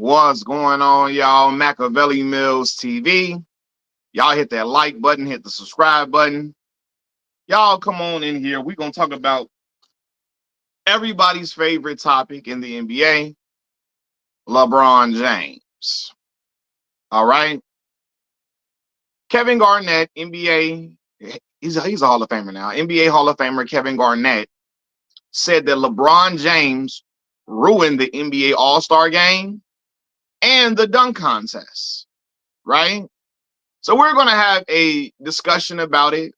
What's going on, y'all? Machiavelli Mills TV. Y'all hit that like button, hit the subscribe button. Y'all come on in here. We're going to talk about everybody's favorite topic in the NBA, LeBron James. All right. Kevin Garnett, NBA, he's a Hall of Famer now. NBA Hall of Famer Kevin Garnett said that LeBron James ruined the NBA All-Star game and the dunk contest, right? So we're going to have a discussion about it.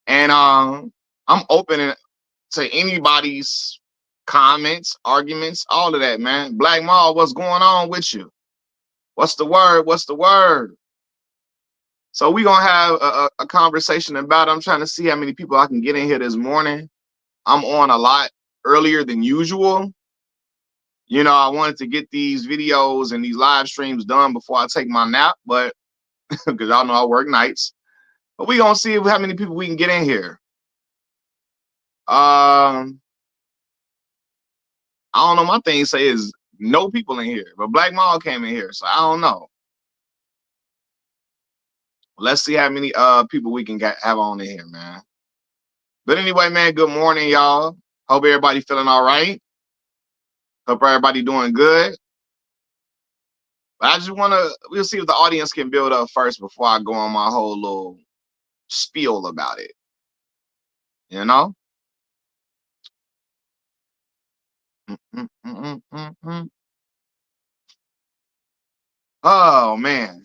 And I'm open to anybody's comments, arguments, all of that, man. Black Mall, what's going on with you? What's the word? What's the word? So we're going to have a conversation about it. I'm trying to see how many people I can get in here this morning. I'm on a lot earlier than usual. You know, I wanted to get these videos and these live streams done before I take my nap, but because y'all know I work nights. But we're going to see how many people we can get in here. I don't know. My thing say is no people in here, but Black Mall came in here, so I don't know. Let's see how many people we can have on in here, man. But anyway, man, good morning, y'all. Hope everybody feeling all right. Hope everybody doing good. But I just we'll see if the audience can build up first before I go on my whole little spiel about it. You know? Oh man.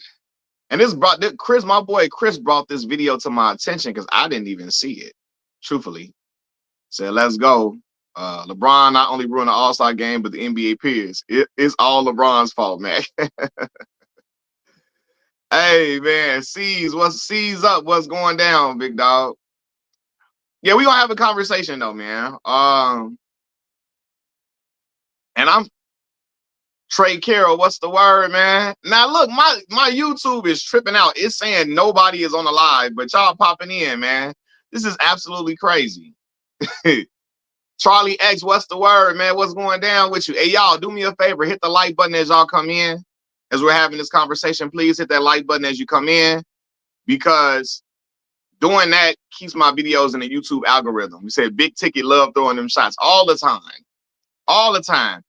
And Chris, my boy Chris brought this video to my attention because I didn't even see it, truthfully. Said, let's go. LeBron not only ruined the All-Star game, but the NBA periods. It's all LeBron's fault, man. Hey, man, C's up? What's going down, big dog? Yeah, we gonna have a conversation though, man. And I'm Trey Carroll. What's the word, man? Now look, my YouTube is tripping out. It's saying nobody is on the live, but y'all popping in, man. This is absolutely crazy. Charlie X, what's the word, man? What's going down with you? Hey, y'all, do me a favor. Hit the like button as y'all come in. As we're having this conversation, please hit that like button as you come in, because doing that keeps my videos in the YouTube algorithm. We said Big Ticket love throwing them shots all the time. All the time.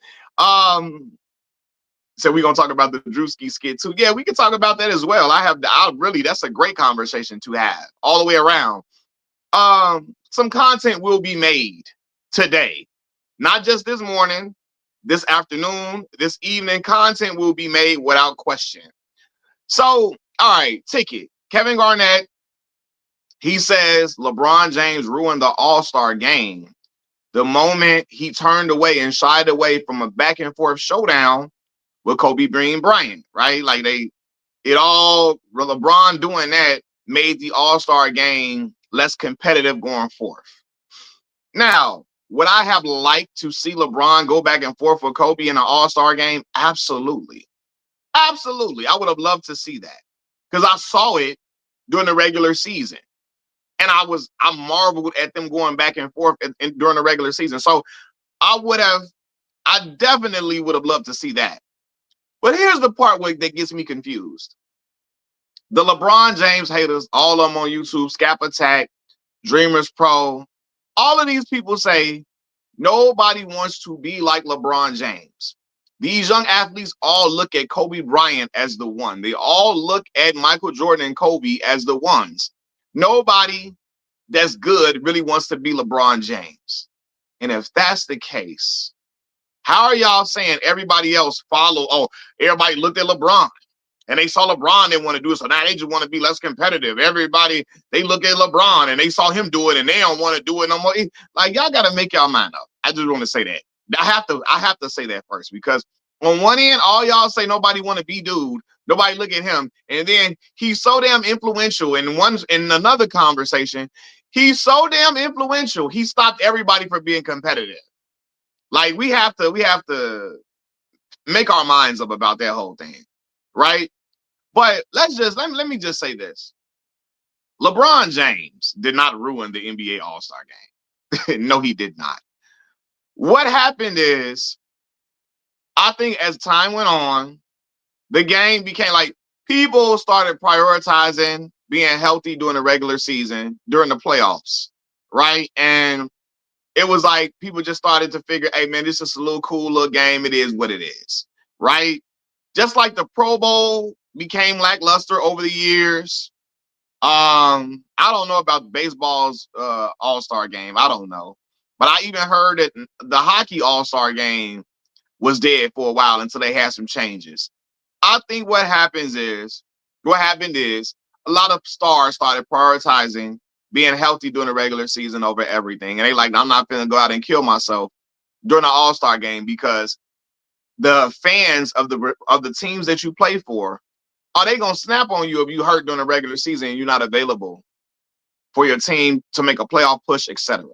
So we're going to talk about the Drewski skit too. Yeah, we can talk about that as well. That's a great conversation to have all the way around. Some content will be made today, not just this morning, this afternoon, this evening. Content will be made without question. So, all right, Ticket. Kevin Garnett, he says LeBron James ruined the All-Star game the moment he turned away and shied away from a back and forth showdown with Kobe Bryant, right? Like LeBron doing that made the All-Star game less competitive going forth. Now, would I have liked to see LeBron go back and forth with Kobe in an All-Star game? Absolutely. Absolutely. I would have loved to see that because I saw it during the regular season. And I marveled at them going back and forth during the regular season. So I definitely would have loved to see that. But here's the part that gets me confused. The LeBron James haters, all of them on YouTube, Scap Attack, Dreamers Pro, all of these people say nobody wants to be like LeBron James. These young athletes all look at Kobe Bryant as the one. They all look at Michael Jordan and Kobe as the ones. Nobody that's good really wants to be LeBron James. And if that's the case, how are y'all saying everybody else follow? Oh, everybody looked at LeBron and they saw LeBron, they want to do it. So now they just want to be less competitive. Everybody, they look at LeBron and they saw him do it and they don't want to do it no more. Like, y'all got to make y'all mind up. I just want to say that. I have to say that first, because on one end, all y'all say nobody want to be dude. Nobody look at him. And then he's so damn influential. In another conversation, he's so damn influential. He stopped everybody from being competitive. Like, we have to make our minds up about that whole thing, right? But let me just say this. LeBron James did not ruin the NBA All-Star game. No, he did not. What happened is I think as time went on, the game became like people started prioritizing being healthy during the regular season, during the playoffs, right? And it was like people just started to figure, hey man, this is a little cool little game. It is what it is, right? Just like the Pro Bowl became lackluster over the years. I don't know about baseball's All-Star game. I don't know. But I even heard that the hockey All-Star game was dead for a while until they had some changes. I think what happened is a lot of stars started prioritizing being healthy during the regular season over everything. And they like, I'm not gonna go out and kill myself during the All-Star game because the fans of the teams that you play for, are they gonna snap on you if you hurt during the regular season and you're not available for your team to make a playoff push, etc.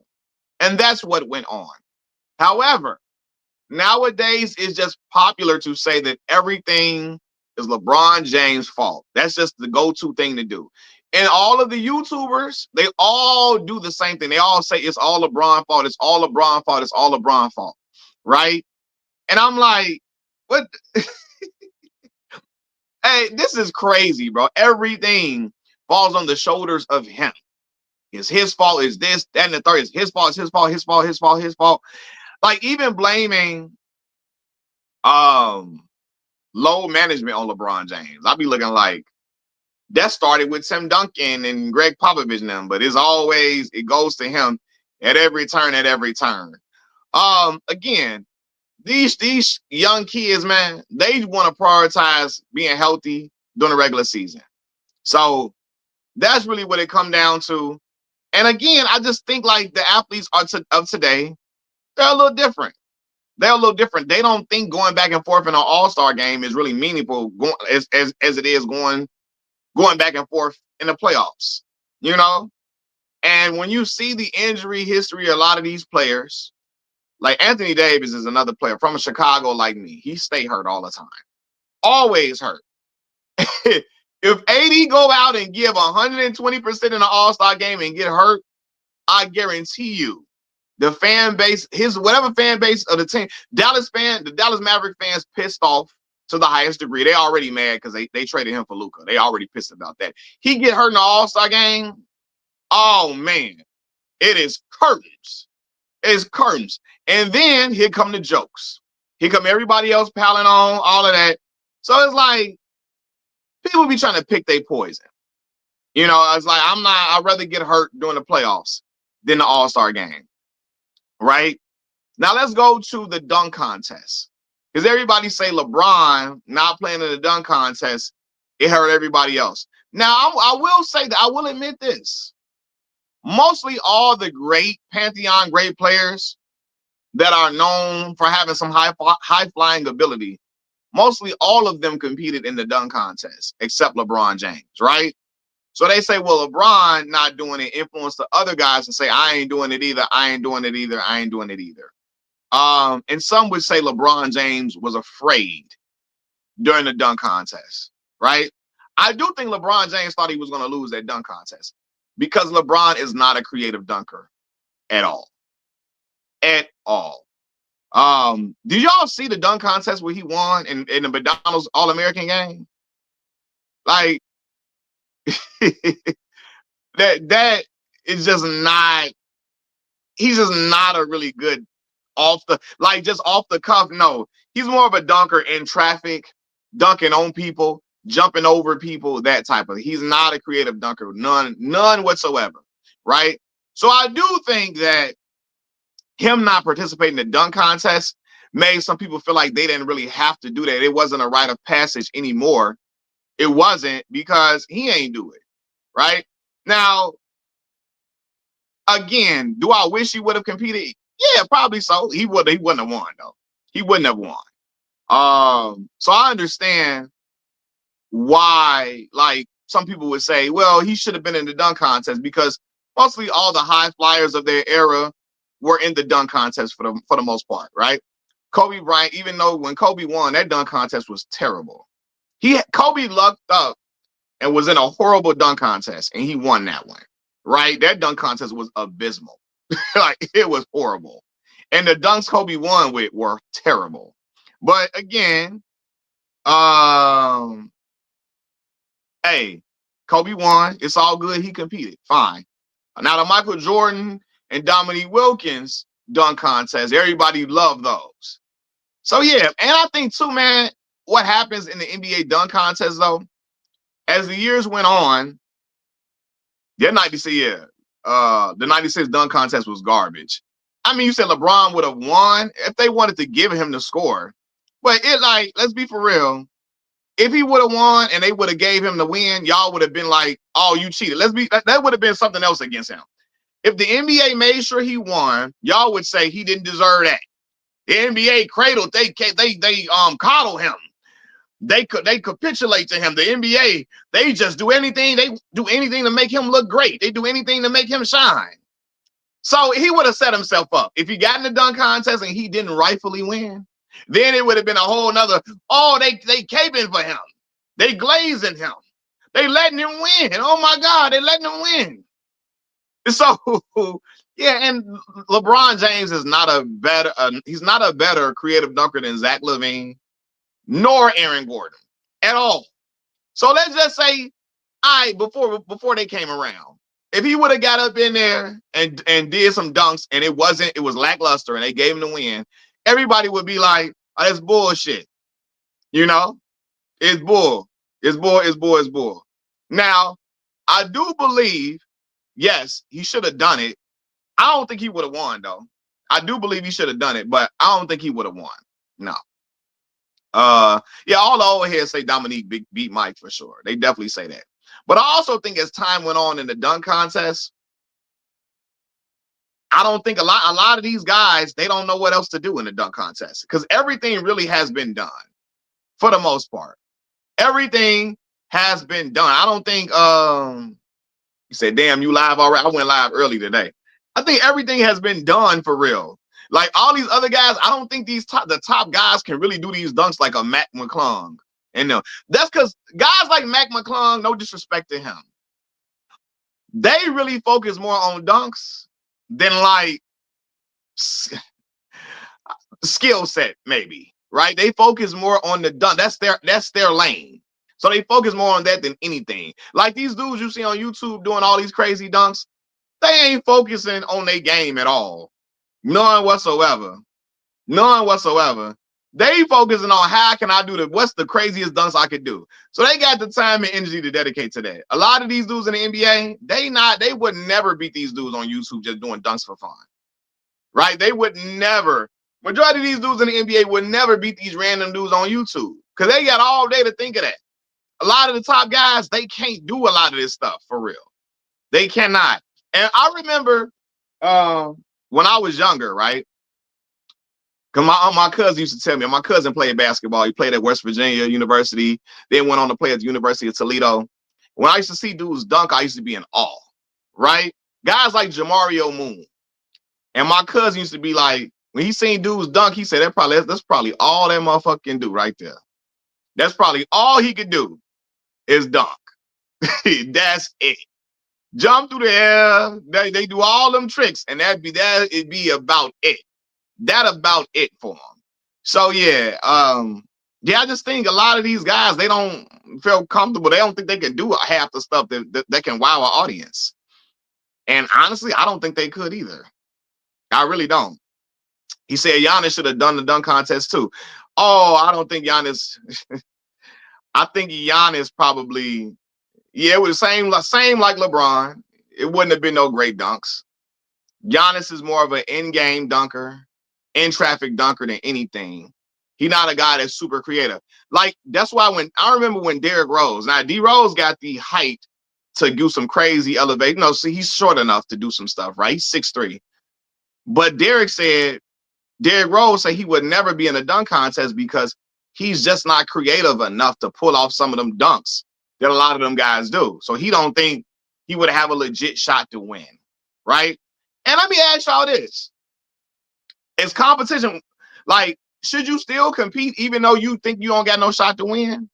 And that's what went on. However, nowadays it's just popular to say that everything is LeBron James' fault. That's just the go-to thing to do. And all of the YouTubers, they all do the same thing. They all say it's all LeBron fault. It's all LeBron fault. It's all LeBron fault. Right? And I'm like, what? Hey, this is crazy, bro. Everything falls on the shoulders of him. It's his fault. Is this, that, and the third. It's his fault. It's his fault. His fault. His fault. His fault. Like even blaming um low management on LeBron James. I'll be looking like that started with Tim Duncan and Greg Popovich and them, but it goes to him at every turn, at every turn. Again, these young kids, man, they want to prioritize being healthy during the regular season. So that's really what it come down to. And again, I just think like the athletes of today, they're a little different. They're a little different. They don't think going back and forth in an all-star game is really meaningful as it is going back and forth in the playoffs, you know? And when you see the injury history of a lot of these players, like Anthony Davis is another player from Chicago like me. He stay hurt all the time. Always hurt. If AD go out and give 120% in an all-star game and get hurt, I guarantee you the fan base, his whatever fan base of the team, the Dallas Maverick fans pissed off to the highest degree. They already mad because they traded him for Luka. They already pissed about that. He get hurt in the All-Star game. Oh man, it is curtains. It's curtains. And then here come the jokes. Here come everybody else piling on, all of that. So it's like people be trying to pick their poison. You know, it's like I'd rather get hurt during the playoffs than the All-Star game. Right? Now let's go to the dunk contest. Because everybody say LeBron not playing in the dunk contest, it hurt everybody else. Now I will say that I will admit this. Mostly all the great Pantheon great players that are known for having some high flying ability, mostly all of them competed in the dunk contest except LeBron James, right? So they say, well, LeBron not doing it influenced the other guys to say, I ain't doing it either. I ain't doing it either. I ain't doing it either. And some would say LeBron James was afraid during the dunk contest, right? I do think LeBron James thought he was going to lose that dunk contest because LeBron is not a creative dunker at all. At all. Did y'all see the dunk contest where he won in the McDonald's All-American game? Like, that is just not, he's just not a really good just off the cuff. No, he's more of a dunker in traffic, dunking on people, jumping over people, that type of. He's not a creative dunker, none whatsoever, right? So I do think that him not participating in the dunk contest made some people feel like they didn't really have to do that. It wasn't a rite of passage anymore. It wasn't because he ain't do it, right? Now, again, do I wish he would have competed? Yeah, probably so. He wouldn't have won though. He wouldn't have won. So I understand why, like, some people would say, well, he should have been in the dunk contest because mostly all the high flyers of their era were in the dunk contest for the most part, right? Kobe Bryant, even though when Kobe won, that dunk contest was terrible. Kobe lucked up and was in a horrible dunk contest, and he won that one, right? That dunk contest was abysmal. Like, it was horrible. And the dunks Kobe won with were terrible. But again, um, hey, Kobe won. It's all good. He competed. Fine. Now the Michael Jordan and Dominique Wilkins dunk contest, everybody loved those. So yeah, and I think too, man, what happens in the NBA dunk contest though, as the years went on, yeah, 96, yeah, the 96 dunk contest was garbage. I mean, you said LeBron would have won if they wanted to give him the score, but it like, let's be for real. If he would have won and they would have gave him the win, y'all would have been like, "Oh, you cheated." That would have been something else against him. If the NBA made sure he won, y'all would say he didn't deserve that. The NBA cradled, they coddle him. They capitulate to him. The NBA, they just do anything. They do anything to make him look great. They do anything to make him shine. So he would have set himself up. If he got in the dunk contest and he didn't rightfully win, then it would have been a whole nother, oh, they caping for him. They glazing him. They letting him win. Oh my God, they letting him win. So yeah, and LeBron James is not a better, he's not a better creative dunker than Zach LaVine, nor Aaron Gordon at all. So let's just say, before they came around, if he would have got up in there and did some dunks and it was lackluster and they gave him the win, everybody would be like, oh, that's bullshit. You know, it's bull. It's bull. It's bull. It's bull. Now, I do believe, yes, he should have done it. I don't think he would have won though. I do believe he should have done it, but I don't think he would have won. No. Yeah, all the old heads say Dominique beat Mike for sure. They definitely say that. But I also think as time went on in the dunk contest, I don't think a lot of these guys, they don't know what else to do in the dunk contest because everything really has been done for the most part. Everything has been done. I don't think you said, damn, you live already. I went live early today. I think everything has been done for real. Like all these other guys, I don't think the top guys can really do these dunks like a Mac McClung. And that's because guys like Mac McClung, no disrespect to him, they really focus more on dunks than like skill set, maybe, right? They focus more on the dunk. That's their lane. So they focus more on that than anything. Like these dudes you see on YouTube doing all these crazy dunks, they ain't focusing on their game at all. None whatsoever. None whatsoever. They focusing on how can I do what's the craziest dunks I could do. So they got the time and energy to dedicate to that. A lot of these dudes in the NBA, they would never beat these dudes on YouTube just doing dunks for fun. Right? They would never. Majority of these dudes in the NBA would never beat these random dudes on YouTube because they got all day to think of that. A lot of the top guys, they can't do a lot of this stuff for real. They cannot. And I remember when I was younger, right? Because my cousin used to tell me, my cousin played basketball. He played at West Virginia University, then went on to play at the University of Toledo. When I used to see dudes dunk, I used to be in awe, right? Guys like Jamario Moon. And my cousin used to be like, when he seen dudes dunk, he said, that's probably all that motherfucker can do right there. That's probably all he could do is dunk. That's it. Jump through the air. They do all them tricks, and it'd be about it. That about it for them. So yeah, I just think a lot of these guys, they don't feel comfortable. They don't think they can do half the stuff that can wow an audience. And honestly, I don't think they could either. I really don't. He said Giannis should have done the dunk contest too. Oh, I don't think Giannis. I think Giannis probably, yeah, it was the same like LeBron. It wouldn't have been no great dunks. Giannis is more of an in-game dunker, in-traffic dunker than anything. He's not a guy that's super creative. Like, that's why I remember when Derrick Rose, now D Rose got the height to do some crazy elevation. No, see, he's short enough to do some stuff, right? He's 6'3". But Derrick Rose said he would never be in a dunk contest because he's just not creative enough to pull off some of them dunks that a lot of them guys do. So he don't think he would have a legit shot to win, right? And let me ask y'all this. Is competition, like, should you still compete even though you think you don't got no shot to win?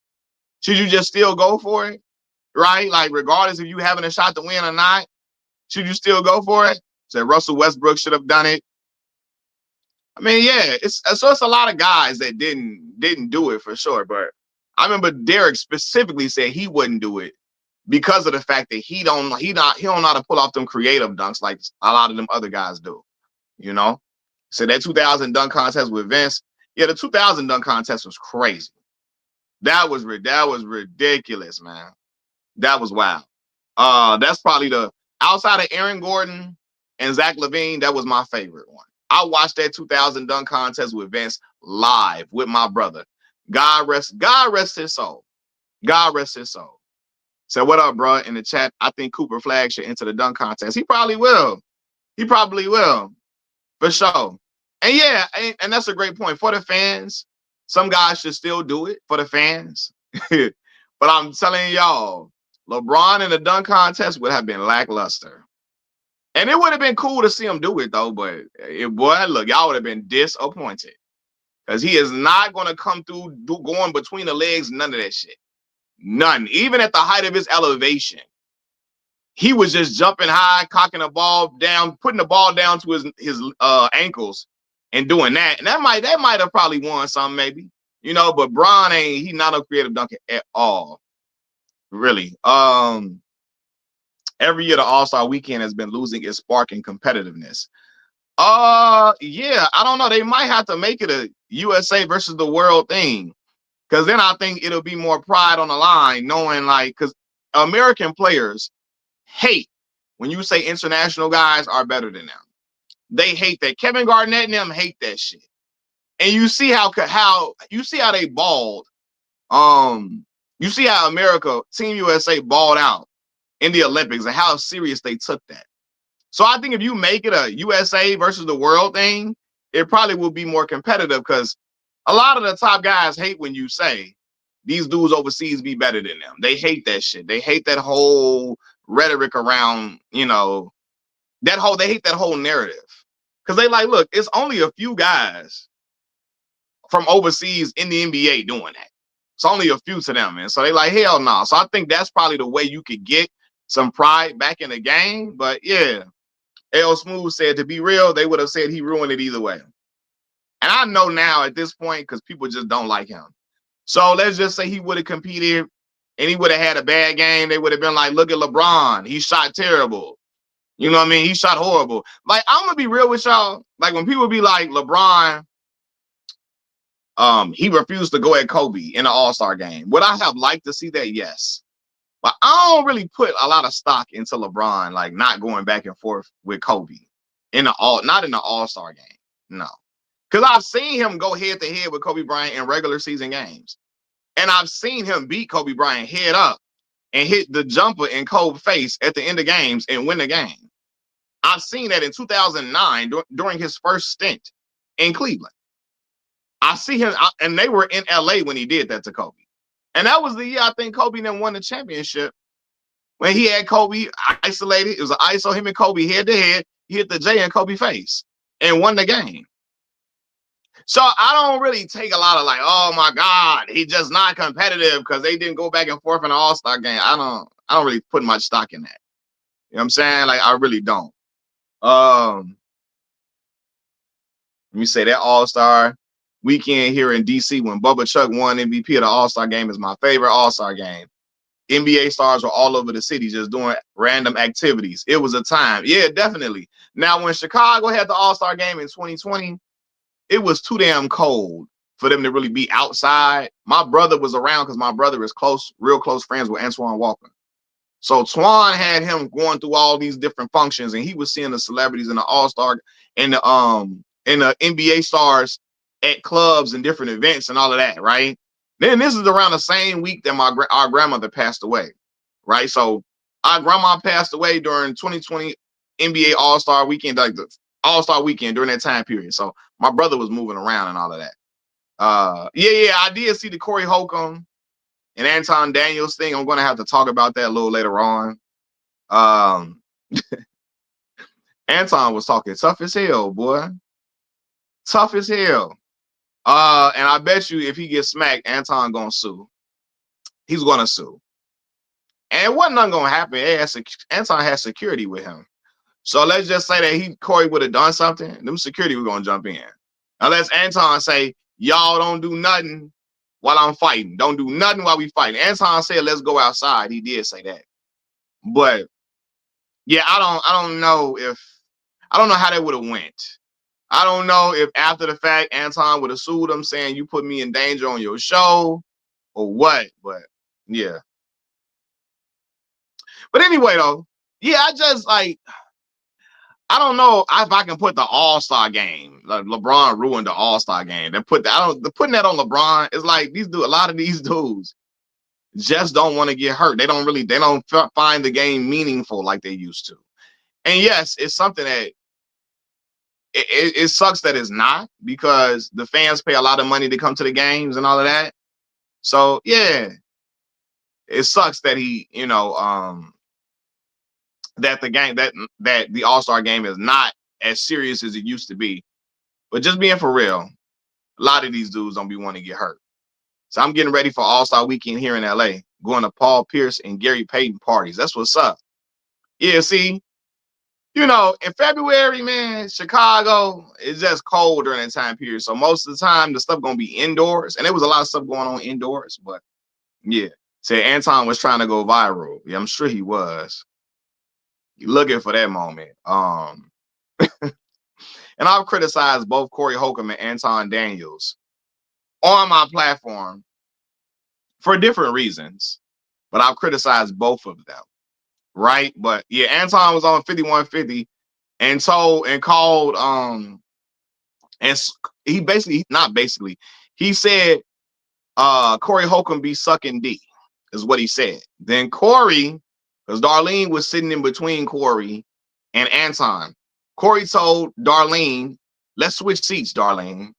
Should you just still go for it, right? Like, regardless if you having a shot to win or not, should you still go for it? Said Russell Westbrook should have done it. I mean, yeah, it's a lot of guys that didn't do it for sure. But I remember Derek specifically said he wouldn't do it because of the fact that he don't know how to pull off them creative dunks like a lot of them other guys do. You know, so that 2000 dunk contest with Vince, yeah, the 2000 dunk contest was crazy. That was ridiculous, man. That was wild. That's probably the outside of Aaron Gordon and Zach LaVine, that was my favorite one. I watched that 2000 dunk contest with Vince live with my brother. God rest his soul. God rest his soul. So what up, bro? In the chat, I think Cooper Flag should enter the dunk contest. He probably will. He probably will. For sure. And yeah, and that's a great point. For the fans, some guys should still do it for the fans. But I'm telling y'all, LeBron in the dunk contest would have been lackluster. And it would have been cool to see him do it, though. But boy, look, y'all would have been disappointed. Because he is not going to come through going between the legs, none of that shit. None. Even at the height of his elevation. He was just jumping high, cocking the ball down, putting the ball down to his ankles and doing that. And that might have probably won some, maybe. You know, but Bron he not a creative dunker at all. Really. Every year the All-Star weekend has been losing its spark and competitiveness. Yeah, I don't know. They might have to make it a USA versus the world thing. Because then I think it'll be more pride on the line, knowing like, because American players hate when you say international guys are better than them. They hate that. Kevin Garnett and them hate that shit. And you see how they balled. You see how America, Team USA balled out in the Olympics and how serious they took that. So I think if you make it a USA versus the world thing, it probably will be more competitive because a lot of the top guys hate when you say these dudes overseas be better than them. They hate that shit. They hate that whole rhetoric around, you know, they hate that whole narrative. Because they like, look, it's only a few guys from overseas in the NBA doing that. It's only a few to them. And so they like, hell no. Nah. So I think that's probably the way you could get some pride back in the game. But yeah, L Smooth said, to be real, they would have said he ruined it either way. And I know now at this point, because people just don't like him. So let's just say he would have competed and he would have had a bad game. They would have been like, look at LeBron. He shot terrible. You know what I mean? He shot horrible. Like, I'm going to be real with y'all. Like, when people be like, LeBron, he refused to go at Kobe in the All-Star game. Would I have liked to see that? Yes. But I don't really put a lot of stock into LeBron, like, not going back and forth with Kobe. Not in the All-Star game. No. Because I've seen him go head-to-head with Kobe Bryant in regular season games. And I've seen him beat Kobe Bryant head up and hit the jumper in Kobe's face at the end of games and win the game. I've seen that in 2009 during his first stint in Cleveland. I see him, and they were in LA when he did that to Kobe. And that was the year I think Kobe then won the championship when he had Kobe isolated. It was an ISO, him and Kobe head-to-head. He hit the J in Kobe's face and won the game. So I don't really take a lot of like, oh my God, he just not competitive because they didn't go back and forth in the All-Star game. I don't really put much stock in that. You know what I'm saying? Like, I really don't. Let me say that All-Star weekend here in DC when Bubba Chuck won MVP of the All-Star game is my favorite All-Star game. NBA stars were all over the city just doing random activities. It was a time. Yeah, definitely. Now, when Chicago had the All-Star game in 2020, it was too damn cold for them to really be outside. My brother was around because my brother is real close friends with Antoine Walker. So Twan had him going through all these different functions, and he was seeing the celebrities in the All-Star and the NBA stars at clubs and different events and all of that, right? Then this is around the same week that our grandmother passed away, right? So our grandma passed away during 2020 NBA All-Star weekend, like the All-Star weekend during that time period. So my brother was moving around and all of that. Yeah, I did see the Corey Holcomb and Anton Daniels thing. I'm going to have to talk about that a little later on. Anton was talking tough as hell, boy. Tough as hell. And I bet you if he gets smacked, Anton gonna sue. He's gonna sue. And it wasn't nothing gonna happen. Anton has security with him. So let's just say that Corey would have done something. Them security were gonna jump in. Unless Anton say, y'all don't do nothing while I'm fighting. Don't do nothing while we fighting. Anton said, let's go outside. He did say that. But yeah, I don't know how that would have went. I don't know if after the fact Anton would have sued him saying you put me in danger on your show or what. But yeah. But anyway, though, yeah, I just like I don't know if I can put the All-Star game. Like LeBron ruined the All-Star game. They put that. Putting that on LeBron is like a lot of these dudes just don't want to get hurt. They don't find the game meaningful like they used to. And yes, it's something that it sucks that it's not, because the fans pay a lot of money to come to the games and all of that. So yeah, it sucks that that the game that the All-Star game is not as serious as it used to be. But just being for real, a lot of these dudes don't be wanting to get hurt. So I'm getting ready for All-Star Weekend here in LA, going to Paul Pierce and Gary Payton parties. That's what's up. Yeah, see, in February, man, Chicago is just cold during that time period. So most of the time, the stuff going to be indoors. And there was a lot of stuff going on indoors. But yeah, say Anton was trying to go viral. Yeah, I'm sure he was. You're looking for that moment. And I've criticized both Corey Holcomb and Anton Daniels on my platform for different reasons, but I've criticized both of them, right? But yeah, Anton was on 5150 and called and he he said Corey Holcomb be sucking D is what he said. Then Corey, because Darlene was sitting in between Corey and Anton, Corey told Darlene, let's switch seats, Darlene.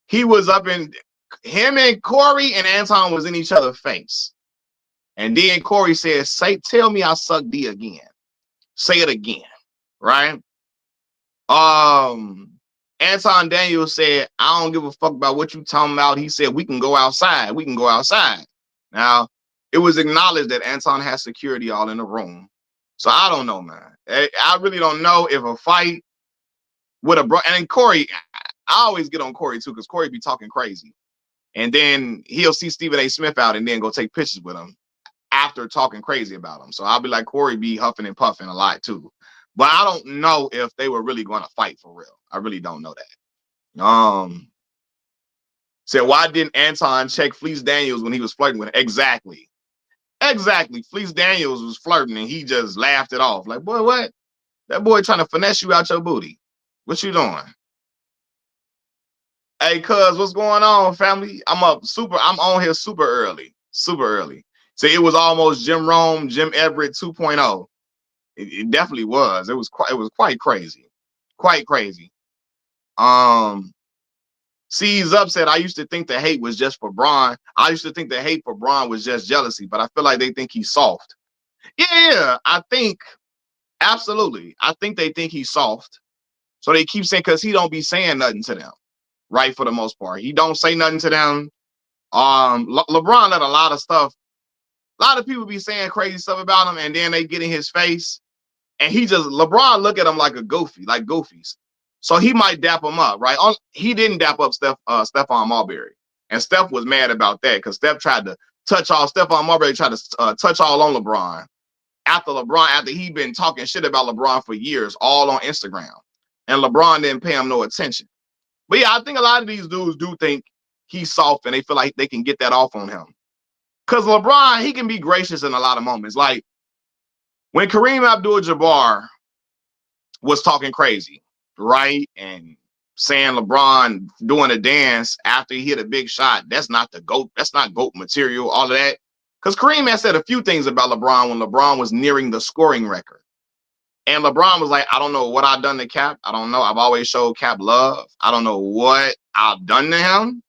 He was up in him, and Corey and Anton was in each other's face. And then Corey said, tell me I suck D again. Say it again. Right? Anton Daniels said, I don't give a fuck about what you talking about. He said, we can go outside. We can go outside. Now, it was acknowledged that Anton has security all in the room. So I don't know, man. I really don't know if a fight with and then Corey, I always get on Corey too, because Corey be talking crazy. And then he'll see Stephen A. Smith out and then go take pictures with him after talking crazy about him. So I'll be like, Corey be huffing and puffing a lot too. But I don't know if they were really going to fight for real. I really don't know that. Said, why didn't Anton check Fleece Daniels when he was flirting with him? Exactly. Fleece Daniels was flirting and he just laughed it off. Like, boy, what? That boy trying to finesse you out your booty. What you doing? Hey, cuz, what's going on, family? I'm on here super early. So it was almost Jim Rome, Jim Everett 2.0. It definitely was. It was quite crazy. Quite crazy. C's Up said, I used to think the hate was just for Bron. I used to think the hate for Bron was just jealousy, but I feel like they think he's soft. Yeah, I think absolutely. I think they think he's soft. So they keep saying, because he don't be saying nothing to them, right? For the most part, he don't say nothing to them. LeBron let a lot of people be saying crazy stuff about him, and then they get in his face, and LeBron look at him like a goofy, like goofies. So he might dap him up, right? He didn't dap up Stephon Marbury, and Steph was mad about that because Steph tried to Stephon Marbury tried to touch all on LeBron after he'd been talking shit about LeBron for years, all on Instagram, and LeBron didn't pay him no attention. But yeah, I think a lot of these dudes do think he's soft, and they feel like they can get that off on him. Because LeBron, he can be gracious in a lot of moments. Like when Kareem Abdul-Jabbar was talking crazy, right? And saying LeBron doing a dance after he hit a big shot, that's not the GOAT. That's not GOAT material, all of that. Because Kareem had said a few things about LeBron when LeBron was nearing the scoring record. And LeBron was like, I don't know what I've done to Cap. I don't know. I've always showed Cap love. I don't know what I've done to him.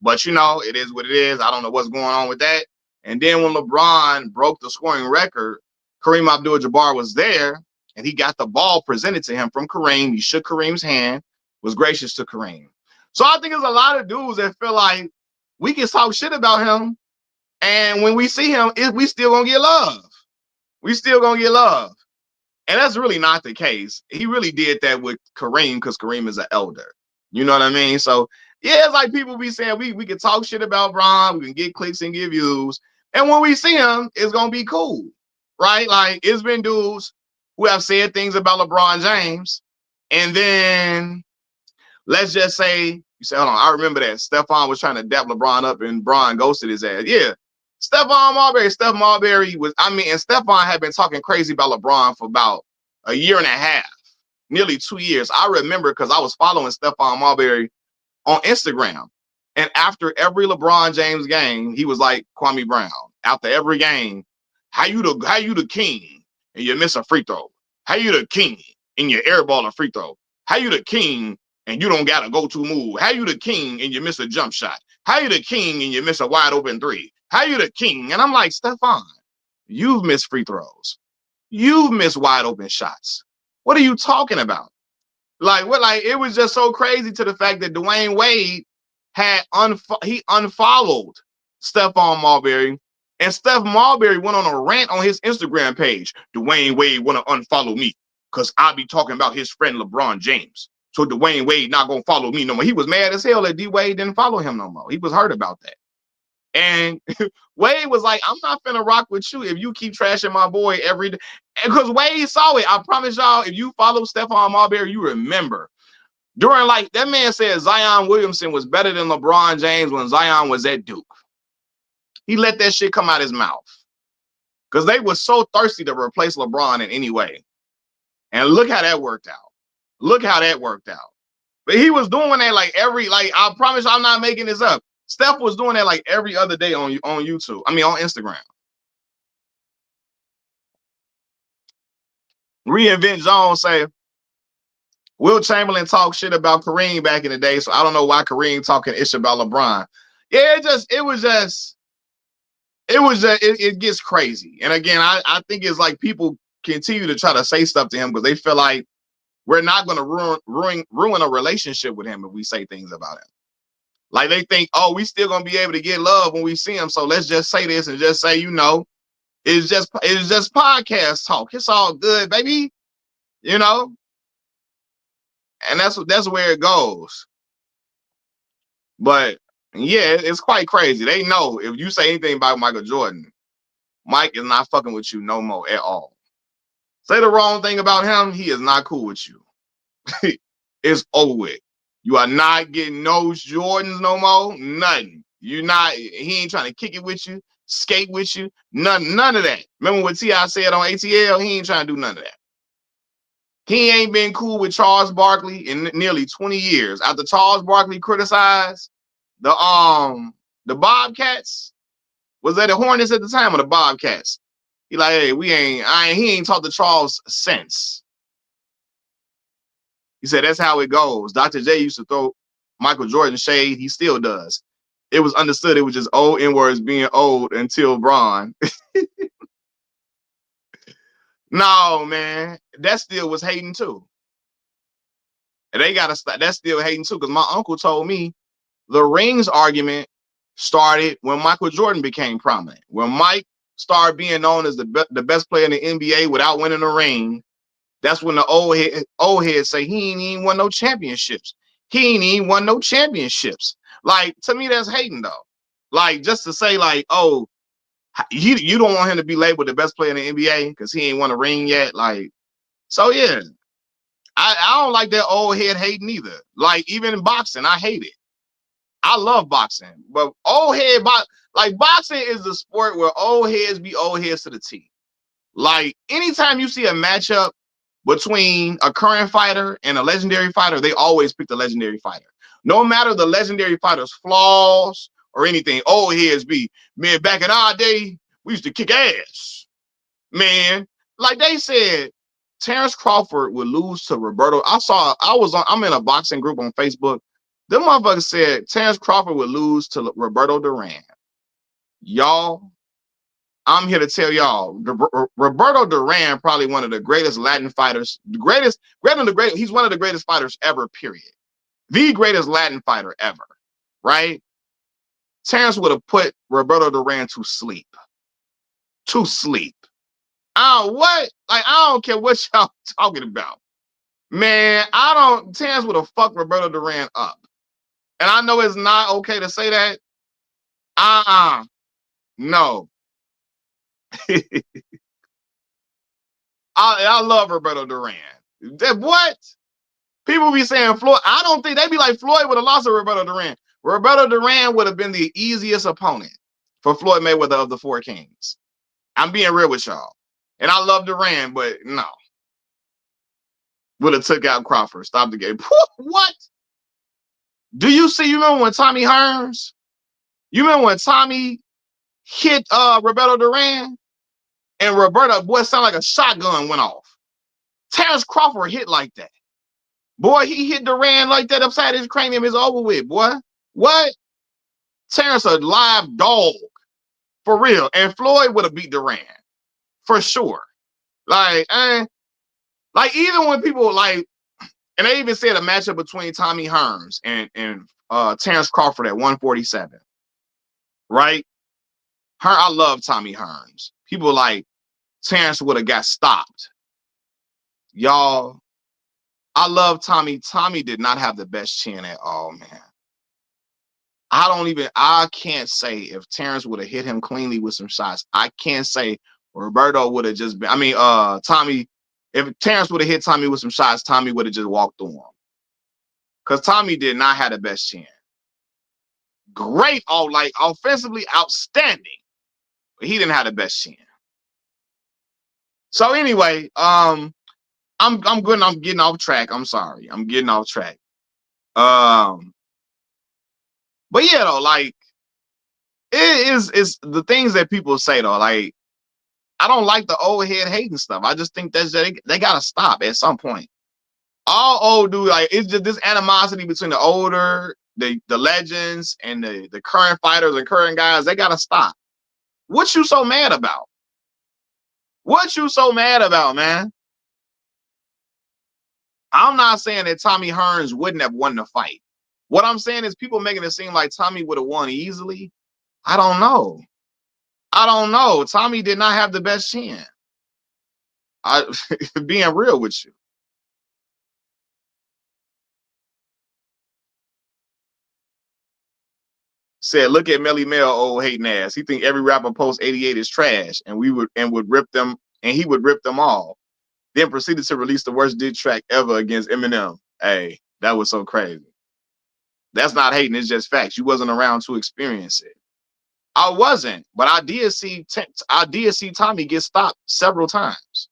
But, it is what it is. I don't know what's going on with that. And then when LeBron broke the scoring record, Kareem Abdul-Jabbar was there, and he got the ball presented to him from Kareem. He shook Kareem's hand, was gracious to Kareem. So I think there's a lot of dudes that feel like we can talk shit about him, and when we see him, we still gonna get love. We still gonna get love. And that's really not the case. He really did that with Kareem because Kareem is an elder. You know what I mean? So yeah, it's like people be saying we can talk shit about Bron, we can get clicks and get views, and when we see him, it's gonna be cool, right? Like it's been dudes who have said things about LeBron James, and then let's just say you say, hold on, I remember that Stephon was trying to dap LeBron up and Bron ghosted his ass. Yeah. Steph Marbury was, I mean, and Stephon had been talking crazy about LeBron for about a year and a half, nearly 2 years. I remember because I was following Stephon Marbury on Instagram. And after every LeBron James game, he was like Kwame Brown. After every game, how you the king and you miss a free throw? How you the king and you airball a free throw? How you the king and you don't got a go-to move? How you the king and you miss a jump shot? How you the king and you miss a wide open three? How you the king? And I'm like, Stephon, you've missed free throws. You've missed wide open shots. What are you talking about? Like what? Like it was just so crazy to the fact that Dwayne Wade had he unfollowed Stephon Marbury, and Steph Marbury went on a rant on his Instagram page. Dwayne Wade want to unfollow me because I be talking about his friend LeBron James. So Dwayne Wade not gonna follow me no more. He was mad as hell that D Wade didn't follow him no more. He was hurt about that. And Wade was like, I'm not finna rock with you if you keep trashing my boy every day. Because Wade saw it. I promise y'all, if you follow Stephon Marbury, you remember. During like that man said Zion Williamson was better than LeBron James when Zion was at Duke. He let that shit come out his mouth. Because they were so thirsty to replace LeBron in any way. And look how that worked out. Look how that worked out. But he was doing that like I promise I'm not making this up. Steph was doing that like every other day on YouTube. I mean, on Instagram. Reinvent Jones say, Will Chamberlain talk shit about Kareem back in the day, so I don't know why Kareem talking ish about LeBron. Yeah, it gets crazy. And again, I think it's like people continue to try to say stuff to him because they feel like we're not going to ruin a relationship with him if we say things about him. Like they think, oh, we still gonna be able to get love when we see him. So let's just say this and just say, it's just podcast talk. It's all good, baby. And that's where it goes. But yeah, it's quite crazy. They know if you say anything about Michael Jordan, Mike is not fucking with you no more at all. Say the wrong thing about him, he is not cool with you. It's over with. You are not getting no Jordans no more. Nothing. He ain't trying to kick it with you, skate with you. None of that. Remember what T.I. said on ATL? He ain't trying to do none of that. He ain't been cool with Charles Barkley in nearly 20 years. After Charles Barkley criticized the Bobcats, was that the Hornets at the time or the Bobcats? He like, hey, he ain't talked to Charles since. He said that's how it goes. Dr. J used to throw Michael Jordan shade. He still does. It was understood it was just old N-words being old until Bron. No, man. That still was hating too. And they got to stop. That's still hating too. Because my uncle told me the rings argument started when Michael Jordan became prominent. When Mike started being known as the best player in the NBA without winning a ring, that's when the old heads say he ain't even won no championships. He ain't even won no championships. Like, to me, that's hating, though. Like, just to say, like, oh, you don't want him to be labeled the best player in the NBA because he ain't won a ring yet. Like, so, yeah. I don't like that old head hating either. Like, even in boxing, I hate it. I love boxing. But boxing is the sport where old heads be old heads to the T. Like, anytime you see a matchup between a current fighter and a legendary fighter, they always pick the legendary fighter. No matter the legendary fighter's flaws or anything, old heads be, man, back in our day, we used to kick ass. Man, like they said, Terrence Crawford would lose to Roberto. I'm in a boxing group on Facebook. Them motherfuckers said Terrence Crawford would lose to Roberto Duran. Y'all, I'm here to tell y'all, Roberto Duran, probably one of the greatest Latin fighters, he's one of the greatest fighters ever, period. The greatest Latin fighter ever, right? Terrence would have put Roberto Duran to sleep. To sleep. What? Like, I don't care what y'all talking about. Man, Terrence would have fucked Roberto Duran up. And I know it's not okay to say that. No. I love Roberto Duran. What? People be saying Floyd. I don't think they be like Floyd would have lost to Roberto Duran. Roberto Duran would have been the easiest opponent for Floyd Mayweather of the Four Kings. I'm being real with y'all. And I love Duran, but no. Would have took out Crawford, stopped the game. What? You remember when Tommy Hearns? You remember when Tommy hit Roberto Duran? And Roberto, boy, it sounded like a shotgun went off. Terrence Crawford hit like that. Boy, he hit Duran like that upside his cranium. It's over with, boy. What? Terrence a live dog. For real. And Floyd would have beat Duran. For sure. Like even when people like, and they even said a matchup between Tommy Hearns and Terrence Crawford at 147. Right? I love Tommy Hearns. People like Terrence would have got stopped. Y'all, I love Tommy. Tommy did not have the best chin at all, man. I can't say if Terrence would have hit him cleanly with some shots. I can't say Roberto would have just been, Tommy, if Terrence would have hit Tommy with some shots, Tommy would have just walked through him. Because Tommy did not have the best chin. Great, offensively outstanding. But he didn't have the best chin. So anyway, I'm good. I'm getting off track. I'm sorry. I'm getting off track. But yeah, though, like it's the things that people say though. Like I don't like the old head hating stuff. I just think they gotta stop at some point. All old dude, like it's just this animosity between the older, the legends, and the current fighters and current guys. They gotta stop. What you so mad about? What you so mad about, man? I'm not saying that Tommy Hearns wouldn't have won the fight. What I'm saying is people making it seem like Tommy would have won easily. I don't know. Tommy did not have the best chin. Being real with you. Said, look at Melly Mel, old hating ass. He think every rapper post 88 is trash, and would rip them, and he would rip them all. Then proceeded to release the worst diss track ever against Eminem. Hey, that was so crazy. That's not hating, it's just facts. You wasn't around to experience it. I wasn't, but I did see Tommy get stopped several times.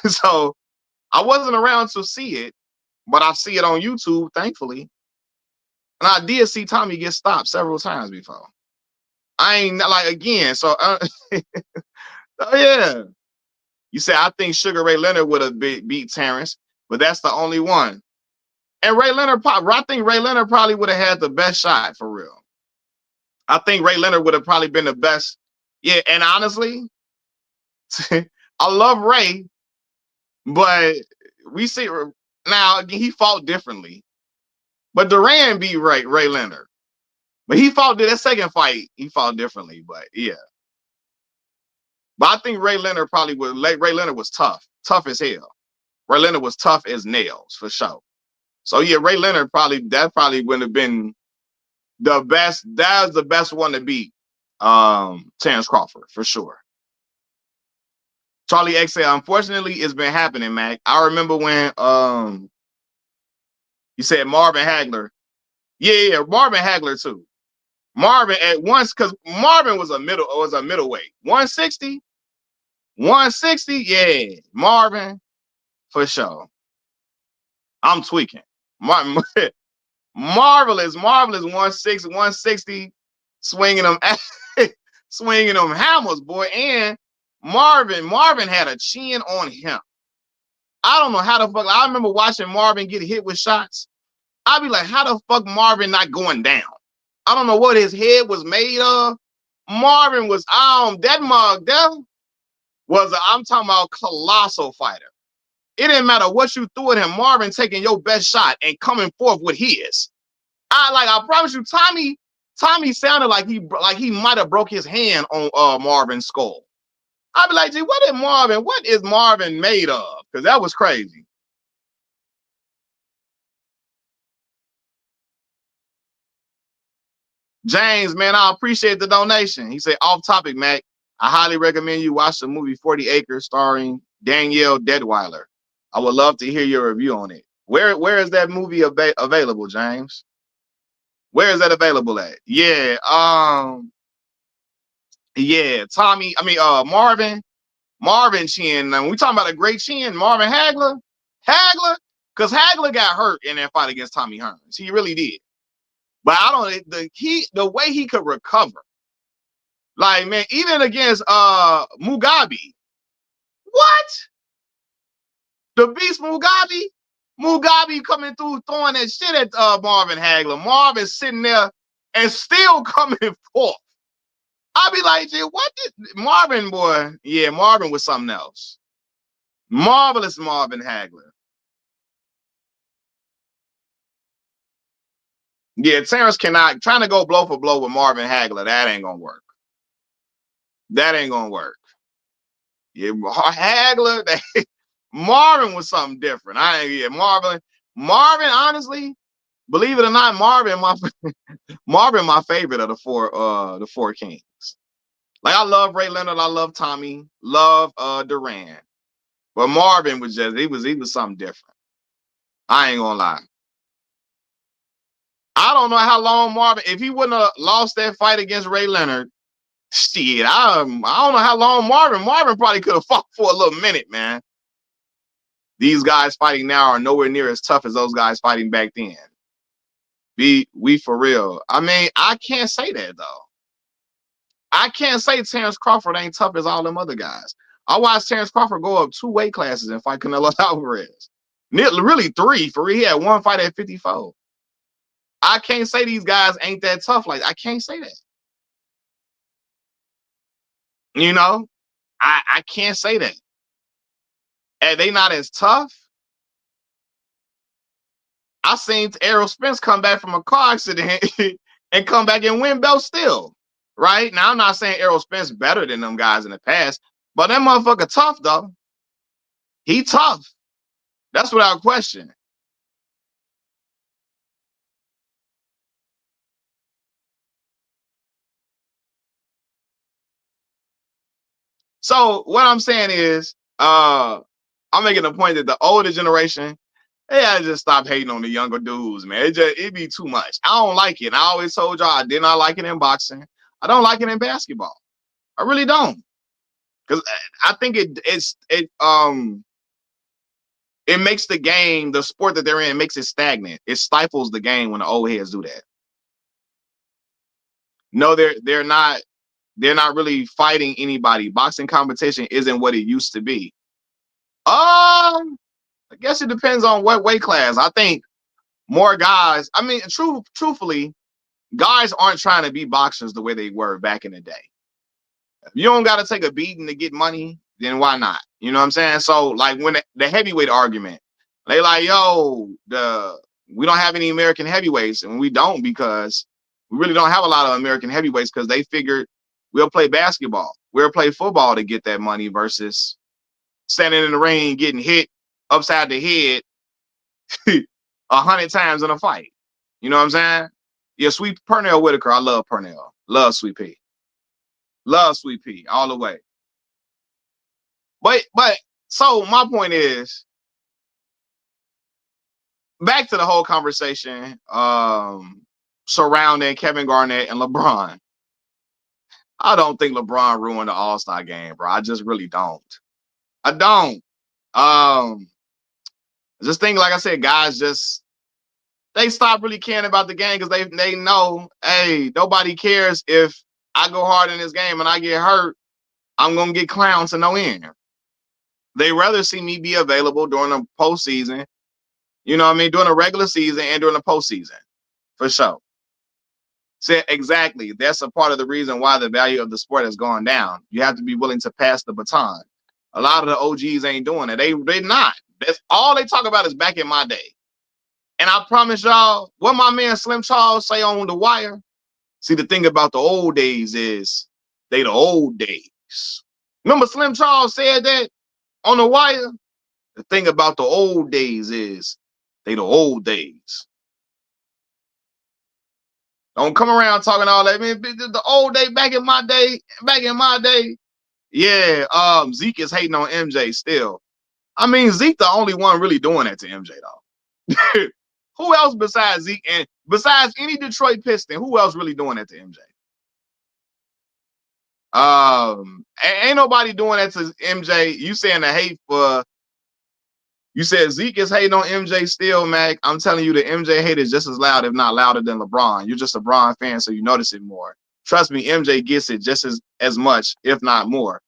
So I wasn't around to see it, but I see it on YouTube, thankfully. And I did see Tommy get stopped several times before. I ain't like again. So, oh yeah. You say I think Sugar Ray Leonard would have beat Terrence, but that's the only one. And I think Ray Leonard probably would have had the best shot for real. I think Ray Leonard would have probably been the best. Yeah, and honestly, I love Ray, but we see now again he fought differently. But Duran beat Ray Leonard. But he fought that second fight, he fought differently. But yeah. But I think Ray Leonard Ray Leonard was tough as hell. Ray Leonard was tough as nails for sure. So yeah, Ray Leonard probably wouldn't have been the best. That was the best one to beat Terrence Crawford for sure. Charlie X said, unfortunately, it's been happening, Mac. I remember when you said Marvin Hagler. Yeah, Marvin Hagler too. Marvin at once, because Marvin was a middleweight. 160, yeah. Marvin, for sure. I'm tweaking. Marvelous 160, swinging them hammers, boy. And Marvin had a chin on him. I don't know how the fuck. I remember watching Marvin get hit with shots. I'd be like, how the fuck Marvin not going down? I don't know what his head was made of. Marvin was that mug devil I'm talking about colossal fighter. It didn't matter what you threw at him. Marvin taking your best shot and coming forth with his. I promise you, Tommy sounded like he might have broke his hand on Marvin's skull. I'd be like, gee, what is Marvin made of? Because that was crazy. James, man, I appreciate the donation. He said, off topic, Mac. I highly recommend you watch the movie 40 Acres starring Danielle Deadweiler. I would love to hear your review on it. Where is that movie available, James? Where is that available at? Yeah, Tommy, Marvin Chin. Now, when we talking about a great chin, Marvin Hagler, because Hagler got hurt in that fight against Tommy Hearns. He really did. But I don't the way he could recover. Like, man, even against Mugabe. What? The beast Mugabe? Mugabe coming through throwing that shit at Marvin Hagler. Marvin sitting there and still coming forth. I'll be like, what did Marvin, boy? Yeah, Marvin was something else. Marvelous Marvin Hagler. Yeah, Terrence cannot trying to go blow for blow with Marvin Hagler. That ain't gonna work. That ain't gonna work. Yeah, Hagler. Marvin was something different. Marvin. Honestly, believe it or not, Marvin, my favorite of the four kings. Like I love Ray Leonard, I love Tommy, love Duran, but Marvin was he was something different. I ain't gonna lie. I don't know how long Marvin, if he wouldn't have lost that fight against Ray Leonard, shit, I don't know how long Marvin probably could have fought for a little minute, man. These guys fighting now are nowhere near as tough as those guys fighting back then. We for real. I mean, I can't say that though. I can't say Terrence Crawford ain't tough as all them other guys. I watched Terrence Crawford go up 2 weight classes and fight Canelo Alvarez. Really 3 for real. He had one fight at 54. I can't say these guys ain't that tough. Like, I can't say that. You know, I can't say that. And they not as tough. I seen Errol Spence come back from a car accident and come back and win belts still. Right? Now, I'm not saying Errol Spence better than them guys in the past, but that motherfucker tough, though. He tough. That's without question. So what I'm saying is, I'm making a point that the older generation, they gotta just stop hating on the younger dudes, man. It be too much. I don't like it. I always told y'all I did not like it in boxing. I don't like it in basketball. I really don't. Because I think it makes the game, the sport that they're in, makes it stagnant. It stifles the game when the old heads do that. No, they're not really fighting anybody. Boxing competition isn't what it used to be. I guess it depends on what weight class. I think more guys. I mean, truthfully, guys aren't trying to be boxers the way they were back in the day. If you don't got to take a beating to get money, then why not? You know what I'm saying? So, like when the heavyweight argument, they like, yo, we don't have any American heavyweights, and we don't because we really don't have a lot of American heavyweights because they figured we'll play basketball, we'll play football to get that money versus standing in the ring getting hit upside the head 100 times in a fight. You know what I'm saying? Yeah, Sweet Pernell Whitaker. I love Pernell. Love Sweet P. Love Sweet P all the way. But so my point is, back to the whole conversation surrounding Kevin Garnett and LeBron. I don't think LeBron ruined the All-Star game, bro. I just really don't. I don't. Just think, like I said, guys they stop really caring about the game because they know, hey, nobody cares if I go hard in this game and I get hurt. I'm gonna get clowns to no end. They rather see me be available during the postseason, you know what I mean, during the regular season and during the postseason, for sure. So exactly, that's a part of the reason why the value of the sport has gone down. You have to be willing to pass the baton. A lot of the OGs ain't doing it. They not. That's all they talk about is back in my day. And I promise y'all, what my man Slim Charles say on The Wire. See, the thing about the old days is they the old days. Remember Slim Charles said that on the wire? The thing about the old days is they the old days. Don't come around talking all that. Man, the old day, back in my day. Yeah, Zeke is hating on MJ still. I mean, Zeke the only one really doing that to MJ though. Who else besides Zeke and besides any Detroit Piston? Who else really doing that to MJ? Ain't nobody doing that to MJ. You saying the hate for? You said Zeke is hating on MJ still, Mac. I'm telling you, the MJ hate is just as loud, if not louder, than LeBron. You're just a LeBron fan, so you notice it more. Trust me, MJ gets it just as much, if not more.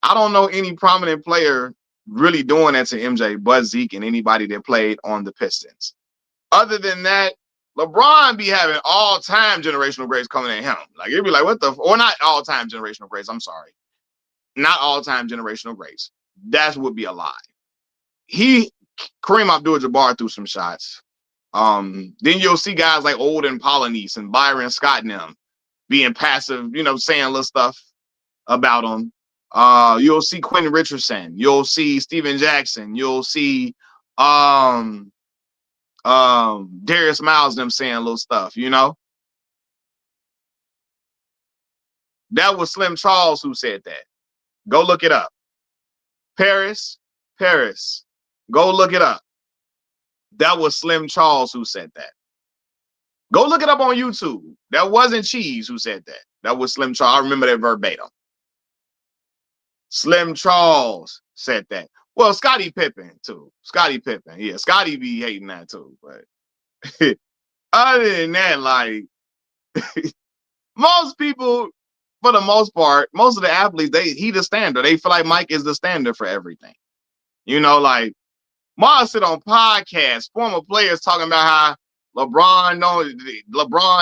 I don't know any prominent player really doing that to MJ but Zeke and anybody that played on the Pistons. Other than that, LeBron be having all-time generational greats coming at him. Like, it'd be like, what the, or not all-time generational greats, I'm sorry. Not all-time generational greats. That would be a lie. Kareem Abdul-Jabbar threw some shots. Then you'll see guys like Olden Polynice and Byron Scott and them being passive, saying little stuff about them. You'll see Quentin Richardson. You'll see Steven Jackson. You'll see Darius Miles them saying little stuff, That was Slim Charles who said that. Go look it up. Paris. Go look it up. That was Slim Charles who said that. Go look it up on YouTube. That wasn't Cheese who said that. That was Slim Charles. I remember that verbatim. Slim Charles said that. Well, Scottie Pippen, too. Scottie Pippen. Yeah, Scottie be hating that, too. But other than that, like, most people, for the most part, most of the athletes, he the standard. They feel like Mike is the standard for everything. Like, Mars sit on podcasts, former players talking about how LeBron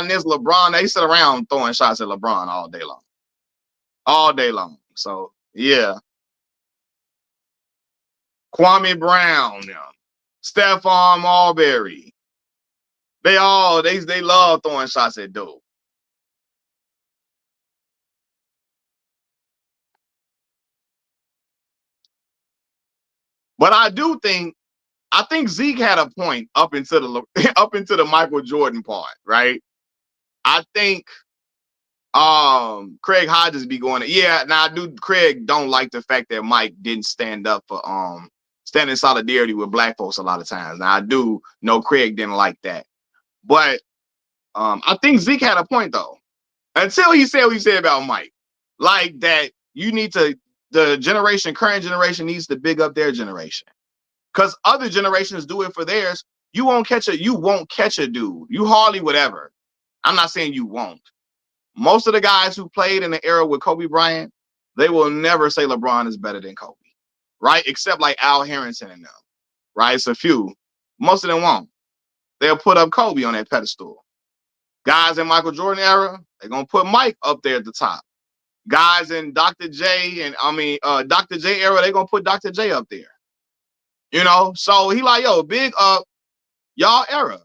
this, LeBron, they sit around throwing shots at LeBron all day long. All day long. So, yeah. Kwame Brown, Stephon Marbury. They love throwing shots at dude. But I think Zeke had a point up into the Michael Jordan part, right? I think Craig Hodges be going, yeah. Now Craig don't like the fact that Mike didn't stand up for stand in solidarity with black folks a lot of times. Now I do know Craig didn't like that. But I think Zeke had a point though. Until he said what he said about Mike. Like that you need to, current generation needs to big up their generation. Because other generations do it for theirs. You won't catch a dude. You hardly would ever. I'm not saying you won't. Most of the guys who played in the era with Kobe Bryant, they will never say LeBron is better than Kobe. Right? Except like Al Harrington and them. Right? It's a few. Most of them won't. They'll put up Kobe on that pedestal. Guys in Michael Jordan era, they're going to put Mike up there at the top. Guys in Dr. J Dr. J era, they're going to put Dr. J up there. So he like, yo, big up y'all era.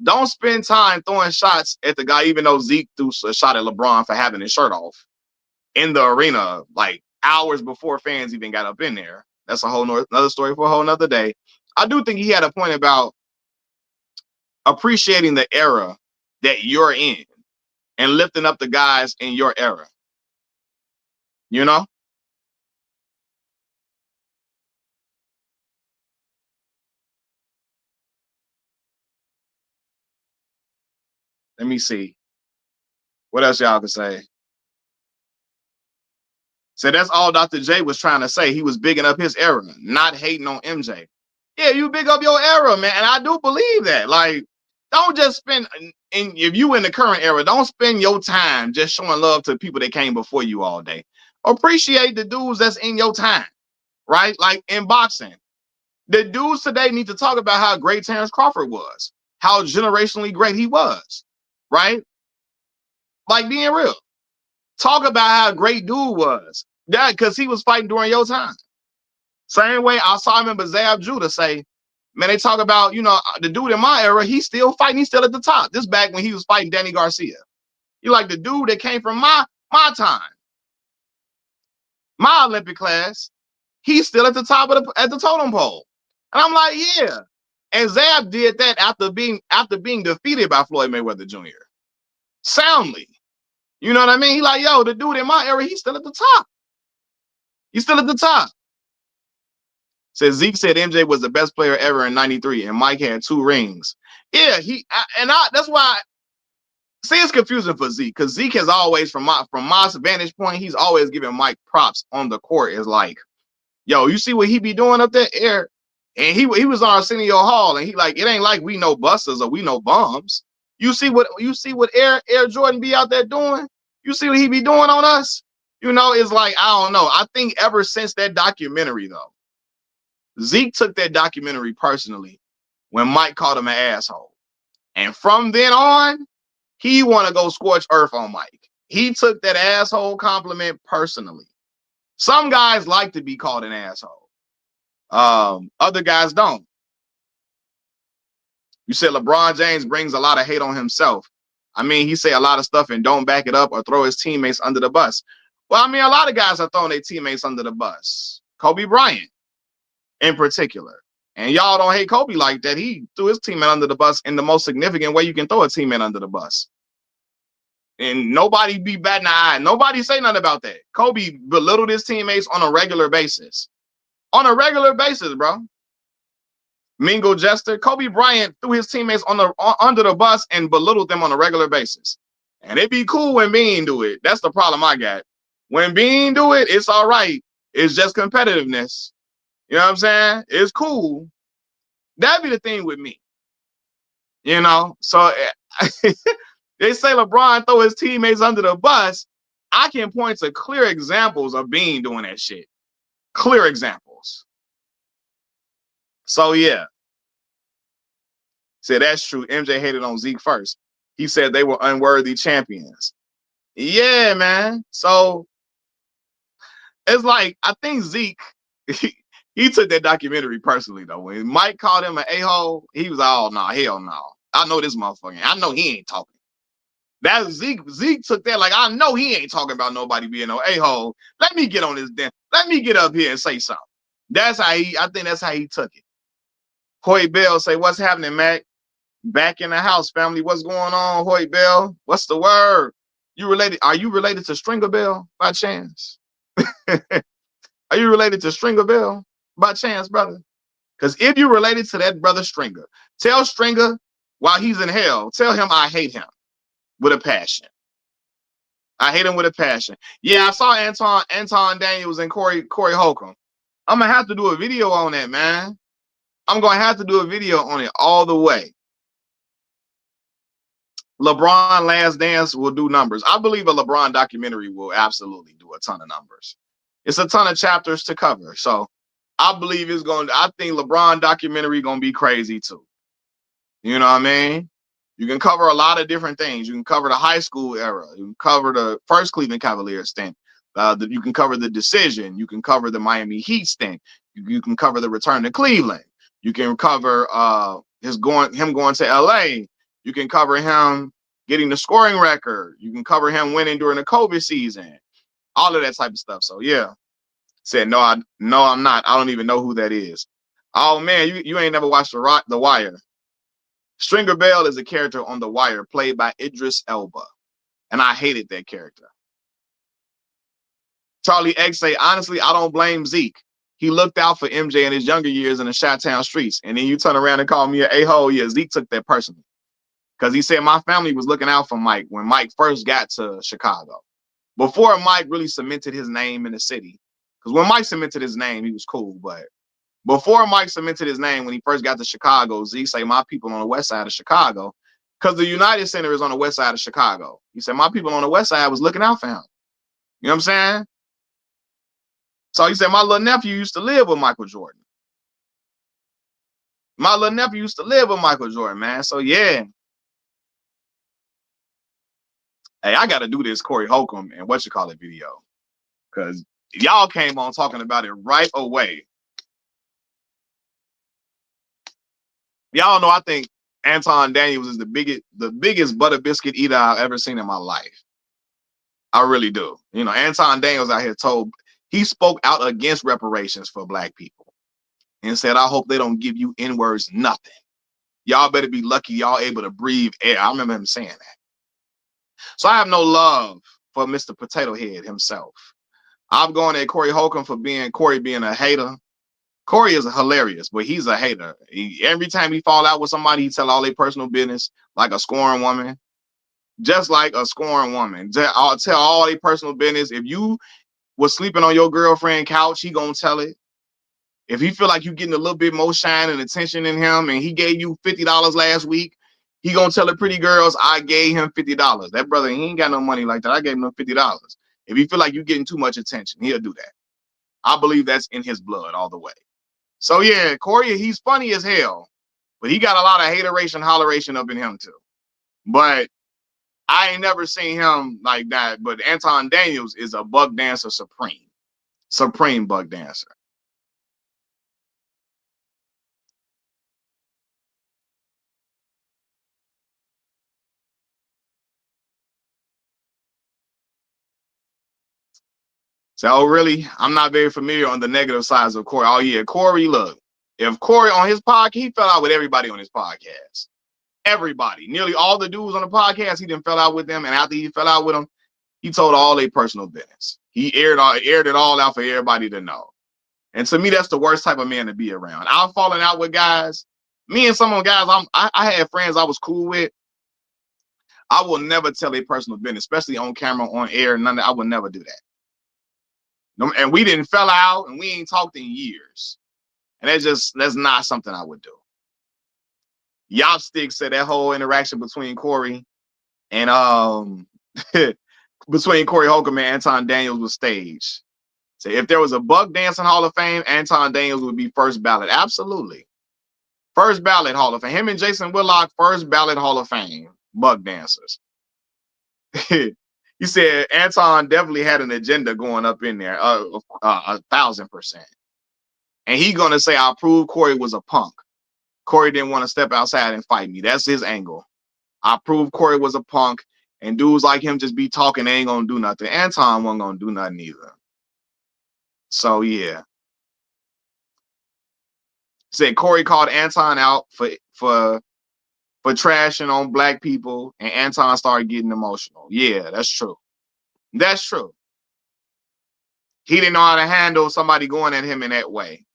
Don't spend time throwing shots at the guy, even though Zeke threw a shot at LeBron for having his shirt off in the arena, like hours before fans even got up in there. That's a whole another story for a whole nother day. I do think he had a point about appreciating the era that you're in and lifting up the guys in your era. Let me see. What else y'all can say? So that's all Dr. J was trying to say. He was bigging up his era, not hating on MJ. Yeah, you big up your era, man. And I do believe that. Like, don't just spend, if you in the current era, don't spend your time just showing love to people that came before you all day. Appreciate the dudes that's in your time, right? Like in boxing. The dudes today need to talk about how great Terrence Crawford was, how generationally great he was, right? Like being real. Talk about how great dude was. Yeah, because he was fighting during your time. Same way I remember Zab Judah say, man, they talk about, the dude in my era, he's still fighting, he's still at the top. This back when he was fighting Danny Garcia. You like the dude that came from my time. my Olympic class, he's still at the top of the totem pole. And I'm like, yeah. And Zab did that after being defeated by Floyd Mayweather Jr. soundly. You know what I mean? He like, yo, the dude in my era, he's still at the top. He's still at the top. Says Zeke said MJ was the best player ever in '93, and Mike had 2 rings. Yeah, that's why. See, it's confusing for Zeke because Zeke has always, from my vantage point, he's always giving Mike props on the court. Is like, yo, you see what he be doing up there? And he was on Arsenio Hall, and he like, it ain't like we know busters or we know bums. You see what Air Jordan be out there doing? You see what he be doing on us? You know, it's like, I don't know. I think ever since that documentary, though, Zeke took that documentary personally when Mike called him an asshole. And from then on, he want to go scorch earth on Mike. He took that asshole compliment personally. Some guys like to be called an asshole. Other guys don't. You said LeBron James brings a lot of hate on himself. I mean, he say a lot of stuff and don't back it up or throw his teammates under the bus. Well, I mean, a lot of guys are throwing their teammates under the bus. Kobe Bryant, in particular. And y'all don't hate Kobe like that. He threw his teammate under the bus in the most significant way you can throw a teammate under the bus. And nobody be batting an eye. Nobody say nothing about that. Kobe belittled his teammates on a regular basis. On a regular basis, bro. Mingo Jester, Kobe Bryant threw his teammates under the bus and belittled them on a regular basis. And it'd be cool when Bean do it. That's the problem I got. When Bean do it, it's all right. It's just competitiveness. You know what I'm saying? It's cool. That'd be the thing with me. You know? So they say LeBron throw his teammates under the bus. I can point to clear examples of Bean doing that shit. Clear examples. So, yeah. Said that's true. MJ hated on Zeke first. He said they were unworthy champions. Yeah, man. So, it's like, I think Zeke, he took that documentary personally, though. When Mike called him an a-hole, he was like, oh, no, hell no. I know this motherfucker. I know he ain't talking. That Zeke took that like, I know he ain't talking about nobody being no a-hole. Let me get on this damn. Let me get up here and say something. I think that's how he took it. Hoyt Bell say, what's happening, Mac? Back in the house, family. What's going on, Hoyt Bell? What's the word? Are you related to Stringer Bell by chance? Are you related to Stringer Bell by chance, brother? Because if you're related to that brother Stringer, tell Stringer while he's in hell, tell him I hate him with a passion. I hate him with a passion. Yeah, I saw Anton Daniels and Corey Holcomb. I'm going to have to do a video on that, man. I'm going to have to do a video on it all the way. LeBron Last Dance will do numbers. I believe a LeBron documentary will absolutely do a ton of numbers. It's a ton of chapters to cover. So I believe I think LeBron documentary going to be crazy too. You know what I mean? You can cover a lot of different things. You can cover the high school era. You can cover the first Cleveland Cavaliers stint. You can cover the decision. You can cover the Miami Heat stint. You can cover the return to Cleveland. You can cover him going to LA. You can cover him getting the scoring record. You can cover him winning during the COVID season. All of that type of stuff. So yeah. Said no, I'm not. I don't even know who that is. Oh man, you ain't never watched The Wire. Stringer Bell is a character on The Wire played by Idris Elba. And I hated that character. Charlie X say, honestly, I don't blame Zeke. He looked out for MJ in his younger years in the Chi-Town streets. And then you turn around and call me an a-hole. Yeah, Zeke took that personally. Because he said my family was looking out for Mike when Mike first got to Chicago. Before Mike really cemented his name in the city. Because when Mike cemented his name, he was cool. But before Mike cemented his name, when he first got to Chicago, Zeke say my people on the west side of Chicago, because the United Center is on the west side of Chicago. He said my people on the west side was looking out for him. You know what I'm saying? So he said my little nephew used to live with Michael Jordan. My little nephew used to live with Michael Jordan, man. So yeah. Hey, I got to do this Corey Holcomb and video. Because y'all came on talking about it right away. Y'all know I think Anton Daniels is the biggest butter biscuit eater I've ever seen in my life. I really do. You know, Anton Daniels out here told He spoke out against reparations for black people and said, I hope they don't give you N-words, nothing. Y'all better be lucky y'all able to breathe air. I remember him saying that. So I have no love for Mr. Potato Head himself. I'm going at Corey Holcomb for Corey being a hater. Corey is hilarious, but he's a hater. Every time he fall out with somebody, he tell all their personal business like a scoring woman. Just like a scoring woman. I'll tell all their personal business. If you was sleeping on your girlfriend couch, he gonna tell it. If he feel like you getting a little bit more shine and attention in him and he gave you $50 last week, he gonna tell the pretty girls, I gave him $50. That brother, he ain't got no money like that. I gave him $50. If he feel like you getting too much attention, he'll do that. I believe that's in his blood all the way. So yeah, Corey, he's funny as hell, but he got a lot of hateration, holleration up in him too. But I ain't never seen him like that. But Anton Daniels is a buck dancer supreme buck dancer. So really, I'm not very familiar on the negative sides of Corey. Oh yeah, Corey, look, if Corey on his podcast, he fell out with everybody on his podcast. Everybody, nearly all the dudes on the podcast, he didn't fell out with them. And after he fell out with them, he told all their personal business. He aired it all out for everybody to know. And to me, that's the worst type of man to be around. I'm falling out with guys. Me and some of the guys, I had friends I was cool with. I will never tell a personal business, especially on camera, on air. I would never do that. And we didn't fell out, and we ain't talked in years. And that's not something I would do. Yopstick said that whole interaction between Corey and between Corey Holcomb and Anton Daniels was staged. So if there was a buck dancing Hall of Fame, Anton Daniels would be first ballot. Absolutely. First ballot Hall of Fame. Him and Jason Whitlock, first ballot Hall of Fame. Buck dancers. He said Anton definitely had an agenda going up in there. 1,000%. And he gonna say, I proved Corey was a punk. Corey didn't want to step outside and fight me. That's his angle. I proved Corey was a punk, and dudes like him just be talking, they ain't gonna do nothing. Anton wasn't gonna do nothing either. So yeah. Said Corey called Anton out for trashing on black people, and Anton started getting emotional. Yeah, that's true. That's true. He didn't know how to handle somebody going at him in that way.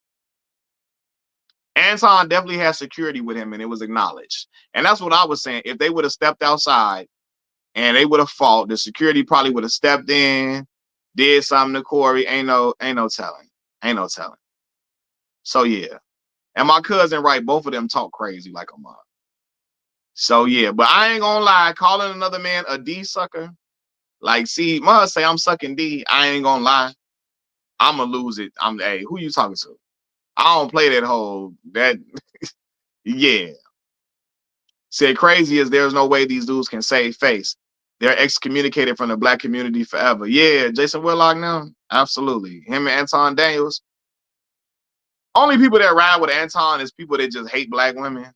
Anton definitely had security with him, and it was acknowledged. And that's what I was saying. If they would have stepped outside and they would have fought, the security probably would have stepped in, did something to Corey. Ain't no telling. Ain't no telling. So yeah. And my cousin, right, both of them talk crazy like a mom. So yeah, but I ain't gonna lie, calling another man a D sucker, like, see, must say I'm sucking D. I ain't gonna lie, I'ma lose it. Hey, who you talking to? I don't play that whole that. Yeah. Said crazy is there's no way these dudes can save face. They're excommunicated from the black community forever. Yeah, Jason Whitlock now, absolutely. Him and Anton Daniels. Only people that ride with Anton is people that just hate black women.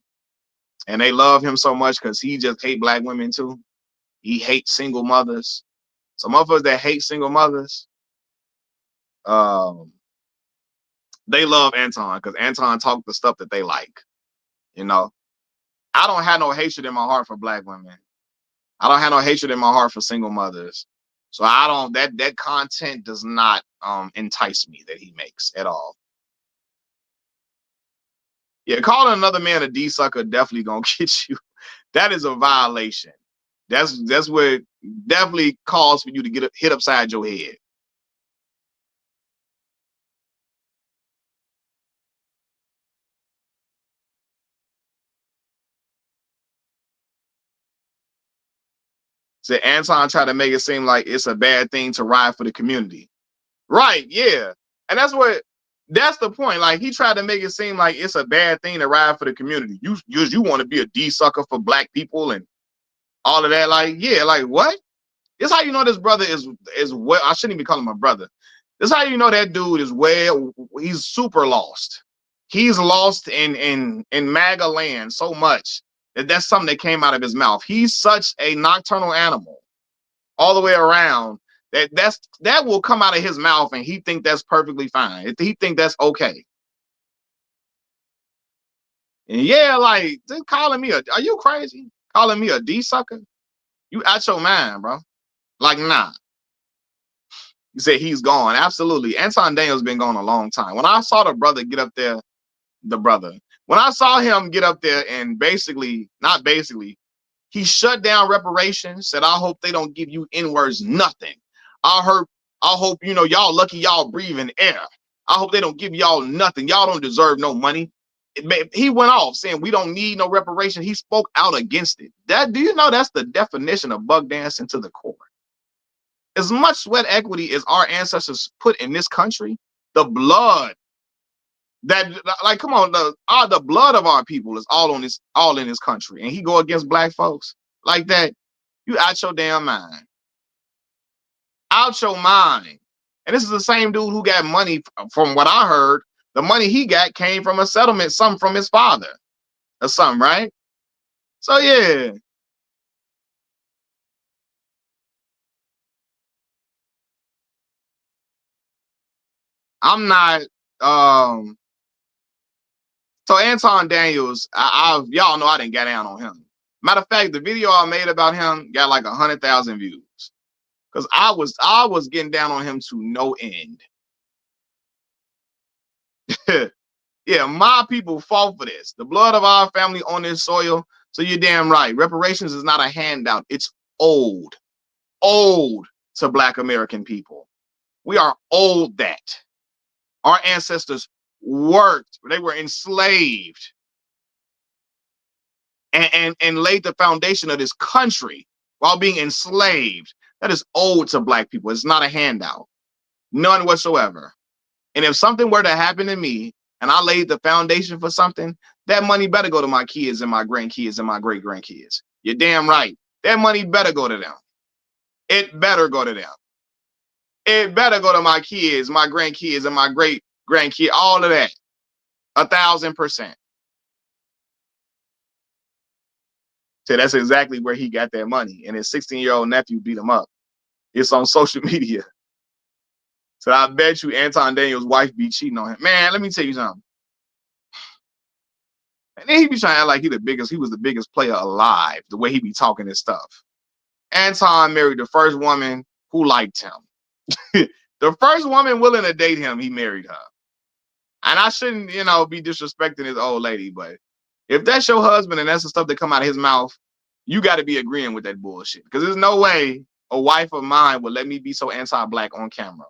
And they love him so much because he just hate black women too. He hates single mothers. Some of us that hate single mothers, they love Anton because Anton talk the stuff that they like. You know, I don't have no hatred in my heart for black women. I don't have no hatred in my heart for single mothers. So I don't, that content does not entice me that he makes at all. Yeah, calling another man a D sucker definitely gonna get you. That is a violation. That's what definitely calls for you to get hit upside your head. So Anton tried to make it seem like it's a bad thing to ride for the community. Right, yeah. And that's the point. Like, he tried to make it seem like it's a bad thing to ride for the community. You want to be a D sucker for black people and all of that. Like, yeah, like what? This how you know this brother is well. I shouldn't even call him a brother. This how you know that dude is well. He's super lost. He's lost in MAGA land so much that that's something that came out of his mouth. He's such a nocturnal animal all the way around That will come out of his mouth, and he think that's perfectly fine. He think that's okay. And yeah, like calling me are you crazy? Calling me a D sucker? You out your mind, bro. Like, nah. You said he's gone. Absolutely. Anton Daniels been gone a long time. When I saw the brother get up there, when I saw him get up there and not basically, he shut down reparations, said, I hope they don't give you N-words, nothing. I hope, y'all lucky y'all breathing air. I hope they don't give y'all nothing. Y'all don't deserve no money. He went off saying we don't need no reparation. He spoke out against it. Do you know that's the definition of bug dancing to the core? As much sweat equity as our ancestors put in this country, the blood that, like, come on, the blood of our people is all in this country, and he go against black folks like that. You out your damn mind. Out your mind. And this is the same dude who got money. From what I heard, the money he got came from a settlement, something from his father or something, right? So yeah. I'm not so Anton Daniels, y'all know I didn't get down on him. Matter of fact, the video I made about him got like 100,000 views. Because I was getting down on him to no end. Yeah, my people fought for this. The blood of our family on this soil. So you're damn right. Reparations is not a handout. It's owed to Black American people. We are owed that. Our ancestors worked. They were enslaved and laid the foundation of this country while being enslaved. That is owed to Black people. It's not a handout. None whatsoever. And if something were to happen to me and I laid the foundation for something, that money better go to my kids and my grandkids and my great grandkids. You're damn right. That money better go to them. It better go to them. It better go to my kids, my grandkids, and my great grandkids. All of that. 1,000%. So that's exactly where he got that money. And his 16-year-old nephew beat him up. It's on social media. So I bet you Anton Daniels' wife be cheating on him. Man, let me tell you something. And then he be trying to act like he was the biggest player alive, the way he be talking his stuff. Anton married the first woman who liked him. The first woman willing to date him, he married her. And I shouldn't, be disrespecting his old lady, but if that's your husband and that's the stuff that come out of his mouth, you got to be agreeing with that bullshit. Because there's no way a wife of mine would let me be so anti-Black on camera.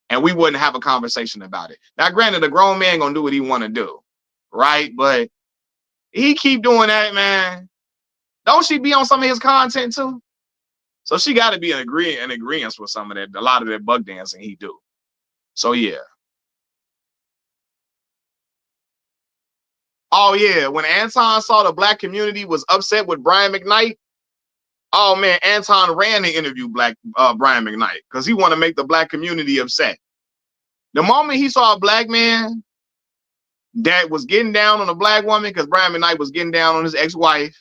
And we wouldn't have a conversation about it. Now, granted, a grown man gonna do what he want to do, right? But he keep doing that, man. Don't she be on some of his content too? So she got to be in agreement with some of that, a lot of that bug dancing he do. So yeah. Oh yeah, when Anton saw the Black community was upset with Brian McKnight, oh man, Anton ran to interview Brian McKnight because he want to make the Black community upset. The moment he saw a Black man that was getting down on a Black woman, because Brian McKnight was getting down on his ex-wife,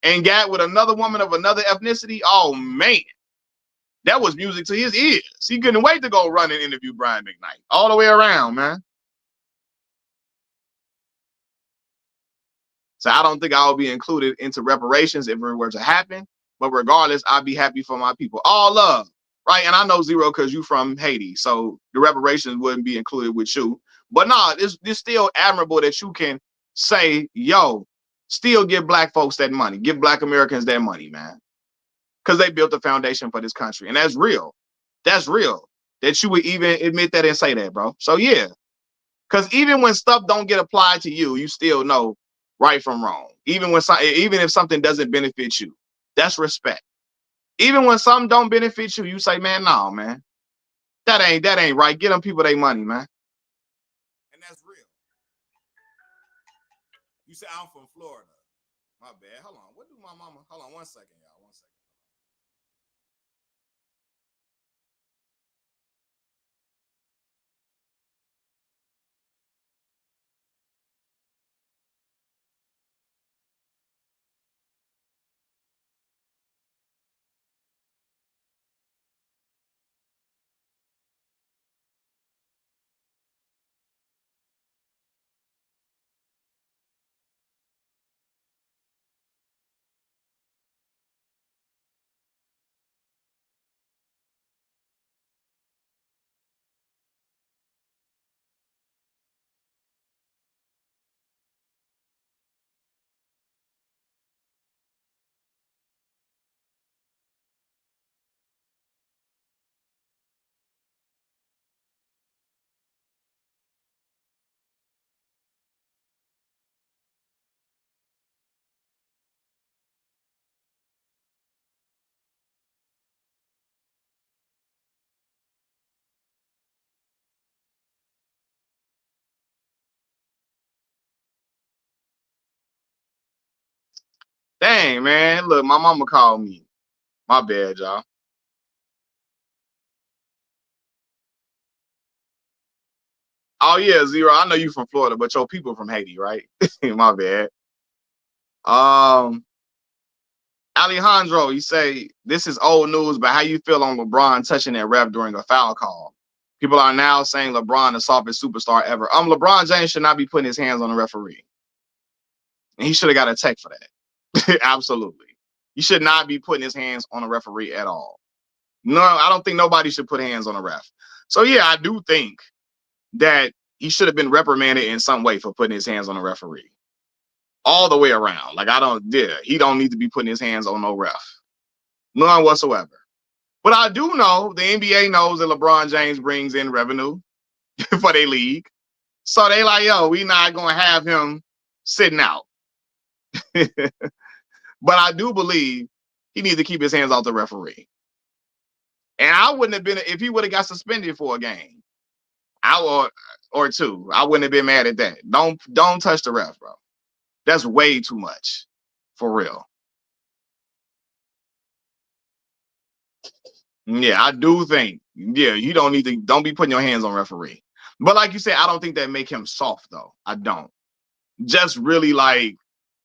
and got with another woman of another ethnicity, oh man, that was music to his ears. He couldn't wait to go run and interview Brian McKnight all the way around, man. So I don't think I'll be included into reparations if it were to happen. But regardless, I'd be happy for my people. All love, right? And I know Zero because you from Haiti, so the reparations wouldn't be included with you. But nah, it's still admirable that you can say, yo, still give Black folks that money. Give Black Americans that money, man. Because they built the foundation for this country. And that's real. That's real. That you would even admit that and say that, bro. So yeah. Because even when stuff don't get applied to you, you still know right from wrong. Even if something doesn't benefit you, that's respect. Even when something don't benefit you, you say, man, no, man, that ain't right. Get them people their money, man. And that's real. You say I'm from Florida. My bad. Hold on. What do my mama? Hold on 1 second, y'all. 1 second. Dang, man. Look, my mama called me. My bad, y'all. Oh yeah, Zero. I know you from Florida, but your people from Haiti, right? My bad. Um, Alejandro, you say this is old news, but how you feel on LeBron touching that ref during a foul call? People are now saying LeBron the softest superstar ever. LeBron James should not be putting his hands on a referee. And he should have got a tech for that. Absolutely. You should not be putting his hands on a referee at all. No, I don't think nobody should put hands on a ref. So yeah, I do think that he should have been reprimanded in some way for putting his hands on a referee. All the way around. Like he don't need to be putting his hands on no ref. None whatsoever. But I do know the NBA knows that LeBron James brings in revenue for their league. So they like, yo, we not gonna have him sitting out. But I do believe he needs to keep his hands off the referee. And I wouldn't have been if he would have got suspended for a game. Or two. I wouldn't have been mad at that. Don't touch the ref, bro. That's way too much. For real. Yeah, I do think. Yeah, you don't be putting your hands on referee. But like you said, I don't think that make him soft though. I don't. Just really like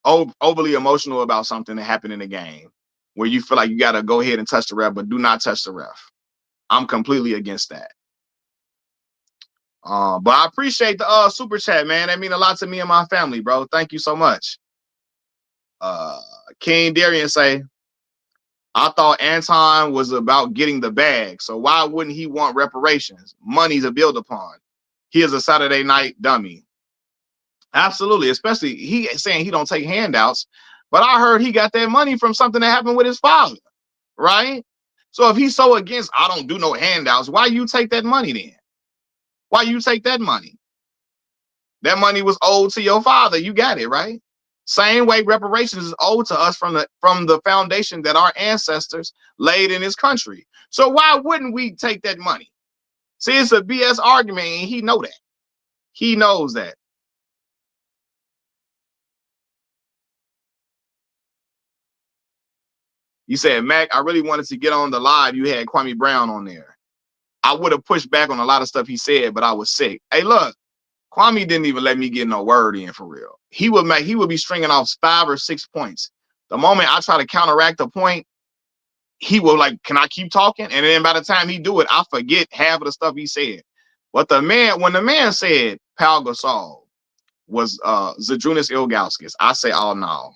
overly emotional about something that happened in the game where you feel like you gotta go ahead and touch the ref, but do not touch the ref. I'm completely against that. But I appreciate the super chat, man. That mean a lot to me and my family, bro. Thank you so much. King Darian say, I thought Anton was about getting the bag, so why wouldn't he want reparations? Money to build upon. He is a Saturday night dummy. Absolutely, especially he saying he don't take handouts, but I heard he got that money from something that happened with his father, right? So if he's so against, I don't do no handouts, why you take that money then? Why you take that money? That money was owed to your father. You got it, right? Same way reparations is owed to us from the foundation that our ancestors laid in this country. So why wouldn't we take that money? See, it's a BS argument, and he know that. He knows that. You said, Mac, I really wanted to get on the live. You had Kwame Brown on there. I would have pushed back on a lot of stuff he said, but I was sick. Hey, look, Kwame didn't even let me get no word in for real. He would be stringing off 5 or 6 points. The moment I try to counteract a point, he will like, can I keep talking? And then by the time he do it, I forget half of the stuff he said. But when the man said Pau Gasol was Zydrunas Ilgauskas, I say, oh no,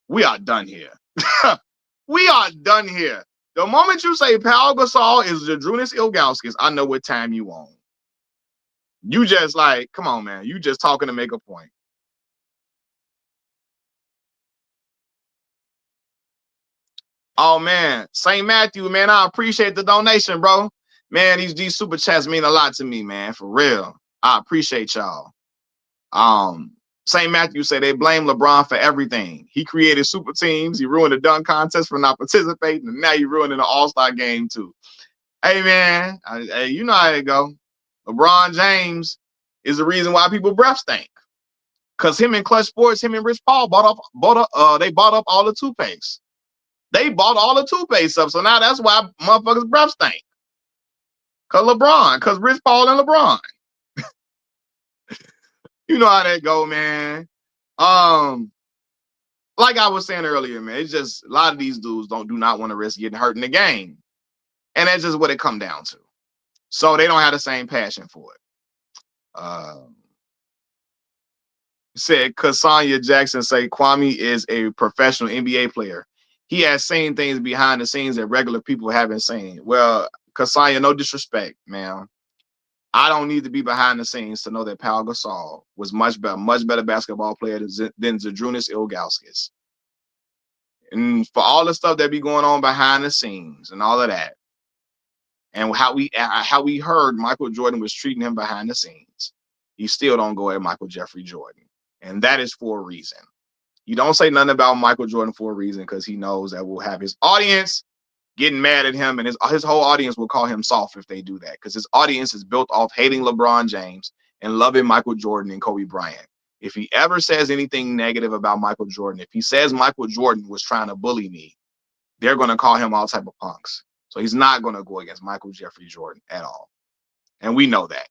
we are done here. We are done here. The moment you say Pau Gasol is Zydrunas Ilgauskas, I know what time you on. You just like, come on, man. You just talking to make a point. Oh man, St. Matthew, man, I appreciate the donation, bro. Man, these super chats mean a lot to me, man. For real. I appreciate y'all. St. Matthew said they blame LeBron for everything. He created super teams, he ruined the dunk contest for not participating, and now you ruining the All-Star game too. Hey man, you know how it go. LeBron James is the reason why people breath stink. Cause him and Clutch Sports, him and Rich Paul bought up all the toothpaste. They bought all the toothpaste up. So now that's why motherfuckers' breath stink. Cause Rich Paul and LeBron. You know how that go, man. Like I was saying earlier, man, it's just a lot of these dudes do not want to risk getting hurt in the game. And that's just what it come down to. So they don't have the same passion for it. Said Cassandra Jackson say Kwame is a professional NBA player. He has seen things behind the scenes that regular people haven't seen. Well, Cassandra, no disrespect, man. I don't need to be behind the scenes to know that Pau Gasol was much better basketball player than Zydrunas Ilgauskas. And for all the stuff that be going on behind the scenes and all of that, and how we heard Michael Jordan was treating him behind the scenes, he still don't go at Michael Jeffrey Jordan. And that is for a reason. You don't say nothing about Michael Jordan for a reason because he knows that we'll have his audience getting mad at him, and his whole audience will call him soft if they do that because his audience is built off hating LeBron James and loving Michael Jordan and Kobe Bryant. if he ever says anything negative about Michael Jordan, if he says Michael Jordan was trying to bully me, they're going to call him all type of punks. So he's not going to go against Michael Jeffrey Jordan at all. And we know that.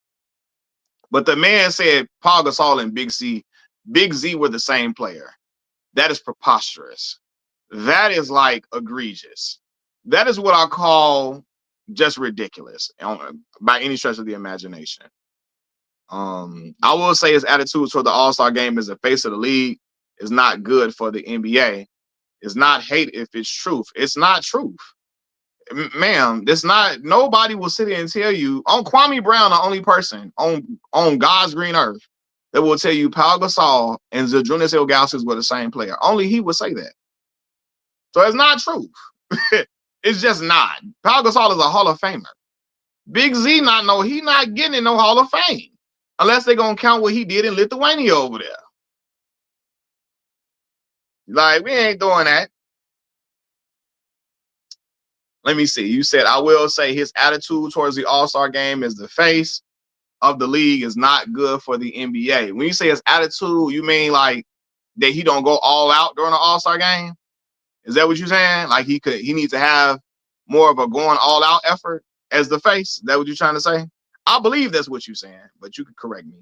But the man said Paul Gasol and Big Z were the same player. That is preposterous. That is like egregious. That is what I call just ridiculous by any stretch of the imagination. I will say his attitude toward the All-Star game as the face of the league is not good for the NBA. It's not hate if it's truth. It's not truth. Ma'am, it's not. Nobody will sit here and tell you. On Kwame Brown, the only person on God's green earth that will tell you Pau Gasol and Zydrunas Ilgauskas were the same player. Only he would say that. So it's not truth. It's just not. Pau Gasol is a Hall of Famer. Big Z he not getting in no Hall of Fame unless they're gonna count what he did in Lithuania over there. Like, we ain't doing that. Let me see. You said, I will say his attitude towards the All-Star game as the face of the league is not good for the NBA. When you say his attitude, you mean like that he don't go all out during the All-Star game? Is that what you're saying? Like he needs to have more of a going all out effort as the face? Is that what you're trying to say? I believe that's what you're saying, but you could correct me.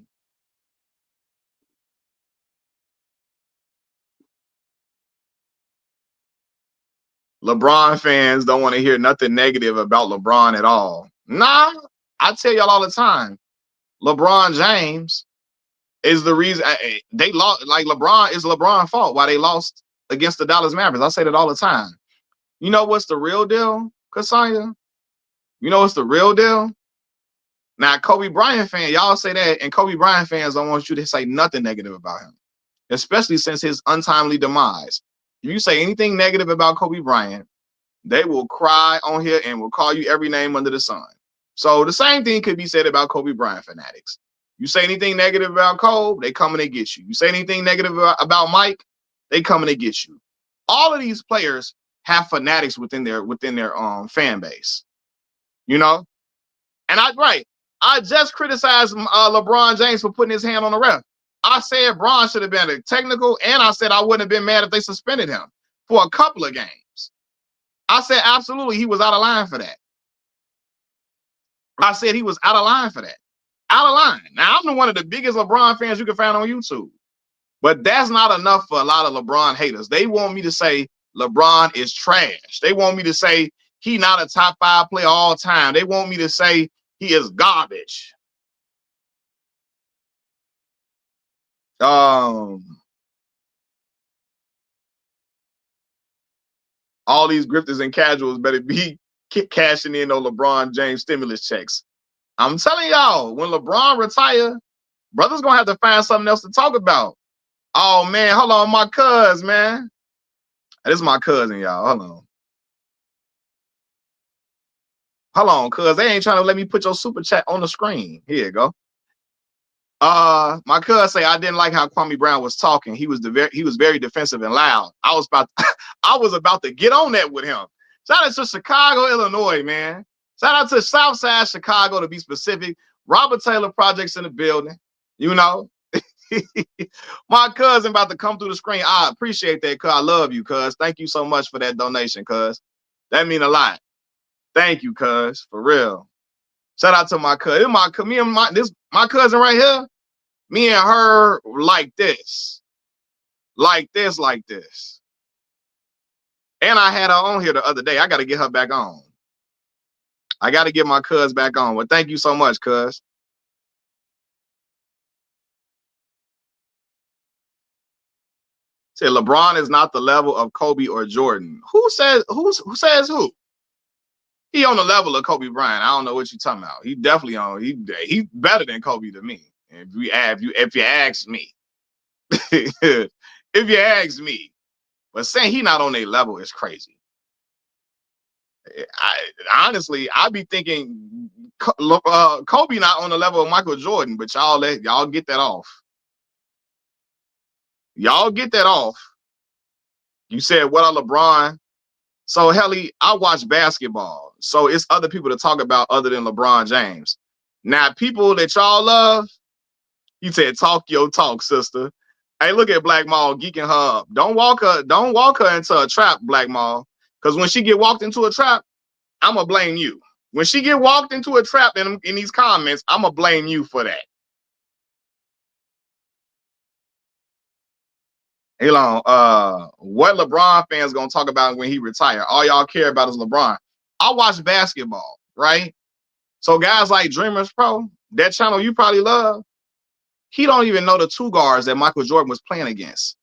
LeBron fans don't want to hear nothing negative about LeBron at all. Nah, I tell y'all all the time, LeBron James is the reason they lost. Like, LeBron is LeBron's fault why they lost against the Dallas Mavericks. I say that all the time. You know what's the real deal, Cassandra? You know what's the real deal? Now, Kobe Bryant fan, y'all say that, and Kobe Bryant fans don't want you to say nothing negative about him, especially since his untimely demise. If you say anything negative about Kobe Bryant, they will cry on here and will call you every name under the sun. So the same thing could be said about Kobe Bryant fanatics. You say anything negative about Kobe, they come and they get you. You say anything negative about Mike, they come and they get you. All of these players have fanatics within their fan base, you know. And I just criticized LeBron James for putting his hand on the ref. I said Bron should have been a technical, and I said I wouldn't have been mad if they suspended him for a couple of games. I said absolutely he was out of line for that. I said he was out of line for that. Out of line. Now, I'm one of the biggest LeBron fans you can find on YouTube. But that's not enough for a lot of LeBron haters. They want me to say LeBron is trash. They want me to say he not a top 5 player all time. They want me to say he is garbage. All these grifters and casuals better be cashing in on LeBron James stimulus checks. I'm telling y'all, when LeBron retire, brother's gonna have to find something else to talk about. Oh man, hold on, my cuz, man. This is my cousin, y'all. Hold on, cuz they ain't trying to let me put your super chat on the screen. Here you go. My cuz say I didn't like how Kwame Brown was talking. He was very defensive and loud. I was about to get on that with him. Shout out to Chicago, Illinois, man. Shout out to Southside Chicago, to be specific. Robert Taylor Projects in the building. You know, my cousin about to come through the screen. I appreciate that, cuz. I love you, cuz. Thank you so much for that donation, cuz. That mean a lot. Thank you, cuz. For real. Shout out to my cousin. My cousin right here. Me and her like this. Like this. And I had her on here the other day. I got to get her back on. I got to get my cuz back on. Well, thank you so much, cuz. Said LeBron is not the level of Kobe or Jordan. Who says who? He on the level of Kobe Bryant. I don't know what you're talking about. He definitely on. He's better than Kobe to me. If you ask me, if you ask me, but saying he not on their level is crazy. Honestly, I be thinking Kobe not on the level of Michael Jordan, but y'all get that off. Y'all get that off. You said what are LeBron? So Helly, I watch basketball, so it's other people to talk about other than LeBron James. Now, people that y'all love, He said, "Talk your talk, sister." Hey, look at Black Mall geeking her up. Don't walk her into a trap, Black Mall. Because when she get walked into a trap, I'ma blame you. When she get walked into a trap in these comments, I'ma blame you for that. Elon, what LeBron fans gonna talk about when he retire? All y'all care about is LeBron. I watch basketball, right? So guys like Dreamers Pro, that channel you probably love, he don't even know the two guards that Michael Jordan was playing against.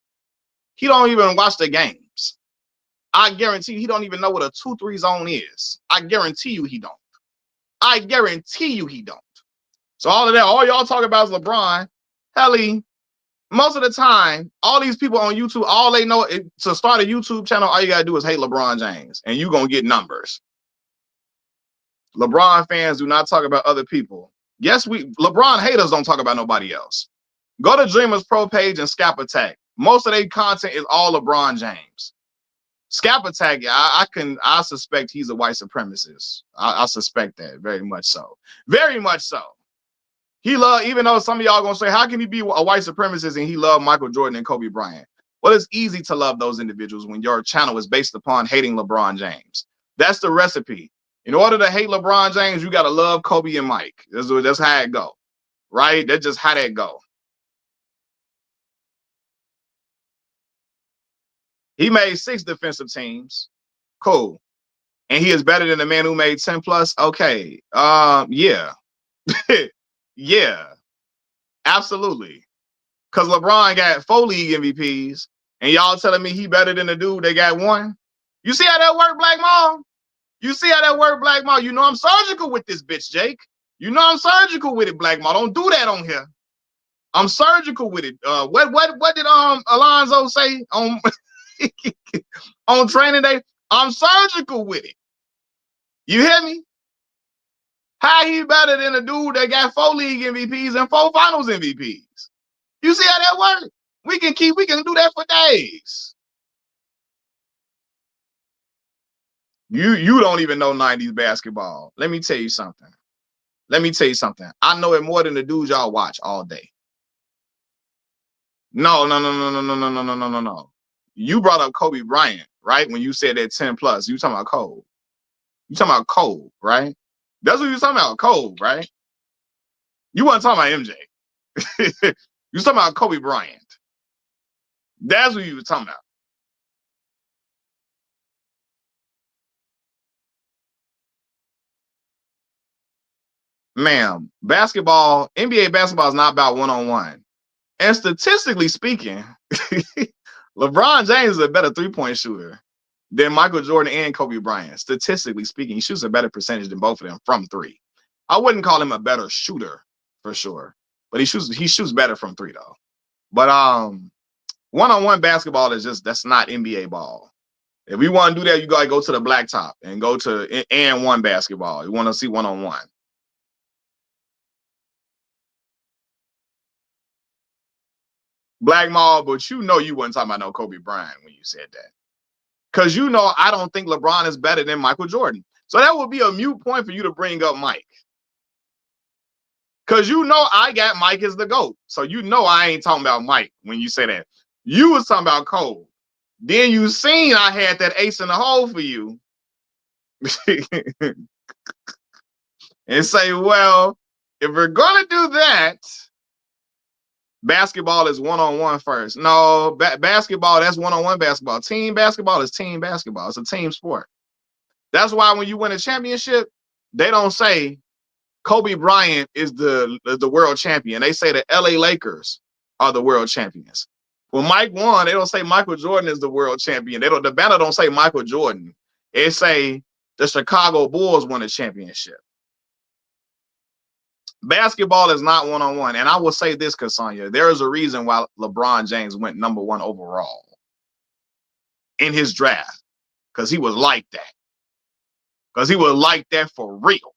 He don't even watch the games. I guarantee you he don't even know what a 2-3 zone is. I guarantee you he don't. I guarantee you he don't. So all of that, all y'all talk about is LeBron. Helly, most of the time, all these people on YouTube, all they know is to start a YouTube channel, all you gotta do is hate LeBron James, and you're gonna get numbers. LeBron fans do not talk about other people. Yes, LeBron haters don't talk about nobody else. Go to Dreamers Pro page and Scap Attack. Most of their content is all LeBron James. Scap Attack, I suspect he's a white supremacist. I suspect that very much so. Very much so. He even though some of y'all gonna say, how can he be a white supremacist and he loved Michael Jordan and Kobe Bryant? Well, it's easy to love those individuals when your channel is based upon hating LeBron James. That's the recipe. In order to hate LeBron James, you gotta love Kobe and Mike. That's how it go, right? That's just how that go. He made 6 defensive teams. Cool. And he is better than the man who made 10 plus. Okay. Yeah. Yeah. Absolutely. Because LeBron got 4 league MVPs, and y'all telling me he better than the dude that got 1? You see how that work, Black Mall? You see how that work, Black Mall? You know I'm surgical with this bitch, Jake. You know I'm surgical with it, Black Mall. Don't do that on here. I'm surgical with it. What did Alonzo say on on training day? I'm surgical with it. You hear me? How he better than a dude that got 4 league MVPs and 4 finals MVPs? You see how that works? We can do that for days. You don't even know 90s basketball. Let me tell you something. I know it more than the dudes y'all watch all day. No. You brought up Kobe Bryant, right? When you said that 10 plus, you talking about Cole. You talking about Cole, right? That's what you talking about, Cole, right? You weren't talking about MJ. You talking about Kobe Bryant. That's what you were talking about. Ma'am, NBA basketball is not about one-on-one. And statistically speaking, LeBron James is a better three-point shooter than Michael Jordan and Kobe Bryant. Statistically speaking, he shoots a better percentage than both of them from 3. I wouldn't call him a better shooter for sure, but he shoots better from 3 though. But one-on-one basketball is that's not NBA ball. If we want to do that, you gotta go to the blacktop and go to and one basketball. You want to see one-on-one. Black Mall, but you know you wasn't talking about no Kobe Bryant when you said that. Because you know I don't think LeBron is better than Michael Jordan. So that would be a mute point for you to bring up Mike. Because you know I got Mike as the GOAT. So you know I ain't talking about Mike when you say that. You was talking about Cole. Then you seen I had that ace in the hole for you. And say, well, if we're going to do that, basketball is one-on-one first. No, basketball, that's one-on-one basketball. Team basketball is team basketball. It's a team sport. That's why when you win a championship, they don't say Kobe Bryant is the world champion. They say the LA Lakers are the world champions. When Mike won, they don't say Michael Jordan is the world champion. The banner don't say Michael Jordan. It say the Chicago Bulls won a championship. Basketball is not one-on-one. And I will say this, Cassandra, there is a reason why LeBron James went number 1 overall in his draft. Because he was like that. Because he was like that for real.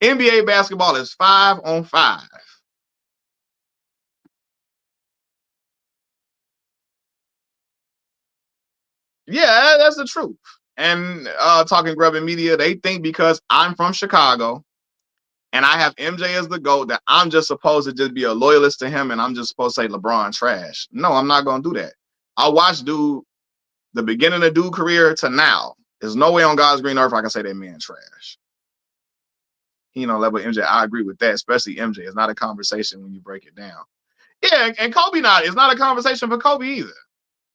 NBA basketball is 5-on-5. Yeah, that's the truth. And Talking Grub and Media, they think because I'm from Chicago and I have MJ as the GOAT, that I'm just supposed to just be a loyalist to him and I'm just supposed to say LeBron trash. No, I'm not going to do that. I watched dude, the beginning of dude career to now. There's no way on God's green earth I can say that man trash. He don't level MJ. I agree with that, especially MJ. It's not a conversation when you break it down. Yeah, and Kobe it's not a conversation for Kobe either.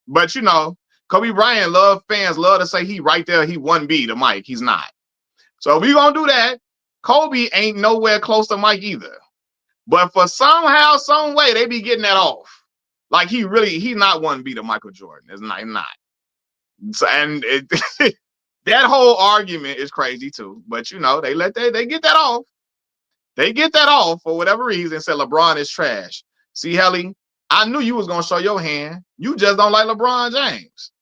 But you know, Kobe Bryant fans love to say he right there, he 1B to Mike. He's not. So if we gonna do that, Kobe ain't nowhere close to Mike either. But for somehow, some way, they be getting that off. Like he's not 1B to Michael Jordan. It's not. So, and that whole argument is crazy too. But you know, they get that off. They get that off for whatever reason. Said LeBron is trash. See, Helly, I knew you was gonna show your hand. You just don't like LeBron James.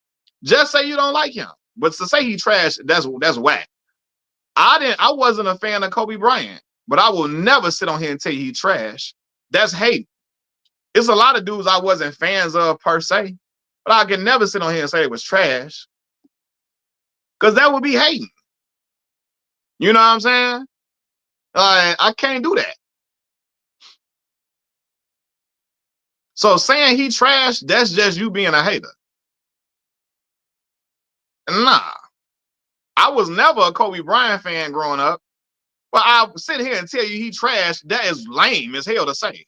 Just say you don't like him. But to say he trash, that's whack. I wasn't a fan of Kobe Bryant, but I will never sit on here and tell you he trash. That's hate. It's a lot of dudes I wasn't fans of per se, but I can never sit on here and say it was trash. Because that would be hating. You know what I'm saying? I can't do that. So saying he trash, that's just you being a hater. Nah. I was never a Kobe Bryant fan growing up. But I'll sit here and tell you he trash. That is lame as hell to say.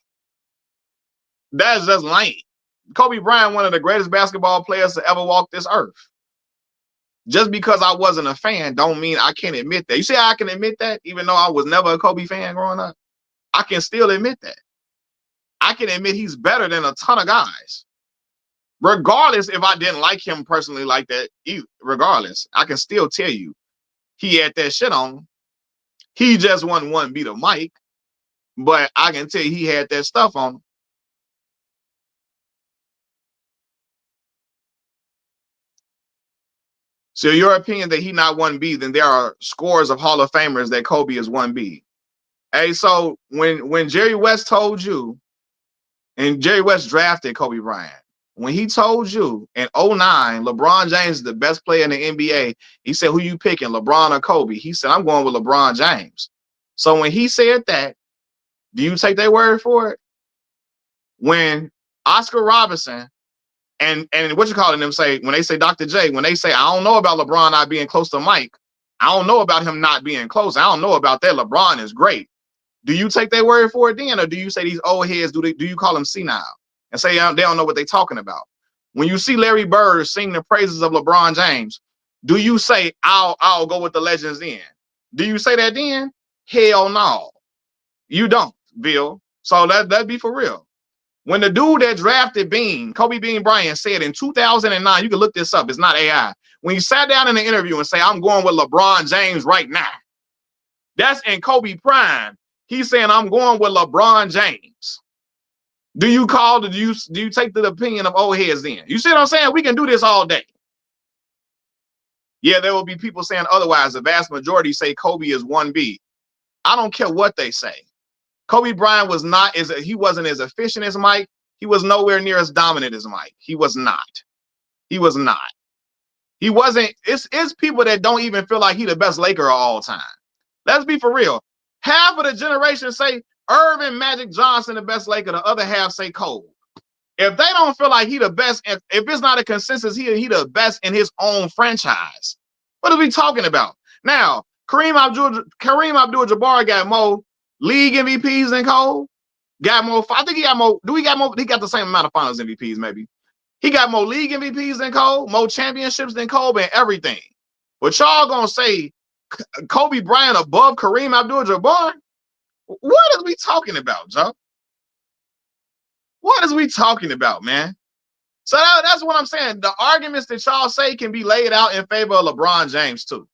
That is just lame. Kobe Bryant, one of the greatest basketball players to ever walk this earth. Just because I wasn't a fan don't mean I can't admit that. You see how I can admit that? Even though I was never a Kobe fan growing up, I can still admit that. I can admit he's better than a ton of guys. Regardless if I didn't like him personally like that, regardless, I can still tell you he had that shit on him. He just won 1B to Mike, but I can tell you he had that stuff on him. So your opinion that he not 1B, then there are scores of Hall of Famers that Kobe is 1B. Hey, so when Jerry West told you, and Jerry West drafted Kobe Bryant, when he told you in 2009, LeBron James is the best player in the NBA, he said, who you picking, LeBron or Kobe? He said, I'm going with LeBron James. So when he said that, do you take their word for it? When Oscar Robertson and what you calling them say, when they say Dr. J, when they say, I don't know about LeBron not being close to Mike, I don't know about him not being close, I don't know about that, LeBron is great. Do you take their word for it then, or do you say these old heads, do you call them senile and say they don't know what they're talking about? When you see Larry Bird sing the praises of LeBron James, do you say, I'll go with the legends then? Do you say that then? Hell no. You don't, Bill. So that'd be for real. When the dude that drafted Kobe Bean Bryant said in 2009, you can look this up, it's not AI. When he sat down in the interview and say, I'm going with LeBron James right now. That's in Kobe prime. He's saying, I'm going with LeBron James. Do you take the opinion of old heads then? You see what I'm saying? We can do this all day. Yeah, there will be people saying otherwise. The vast majority say Kobe is 1B. I don't care what they say. Kobe Bryant he wasn't as efficient as Mike. He was nowhere near as dominant as Mike. He was not. He was not. He wasn't. It's people that don't even feel like he the best Laker of all time. Let's be for real. Half of the generation say Irvin Magic Johnson the best Laker. The other half say Kobe. If they don't feel like he the best, if it's not a consensus, he the best in his own franchise. What are we talking about? Now, Kareem Abdul-Jabbar got more league MVPs than Cole. Got more. I think he got more. He got the same amount of finals MVPs, maybe. He got more league MVPs than Cole, more championships than Kobe, and everything. But y'all gonna say Kobe Bryant above Kareem Abdul-Jabbar? What are we talking about, Joe? What is we talking about, man? So that's what I'm saying. The arguments that y'all say can be laid out in favor of LeBron James too.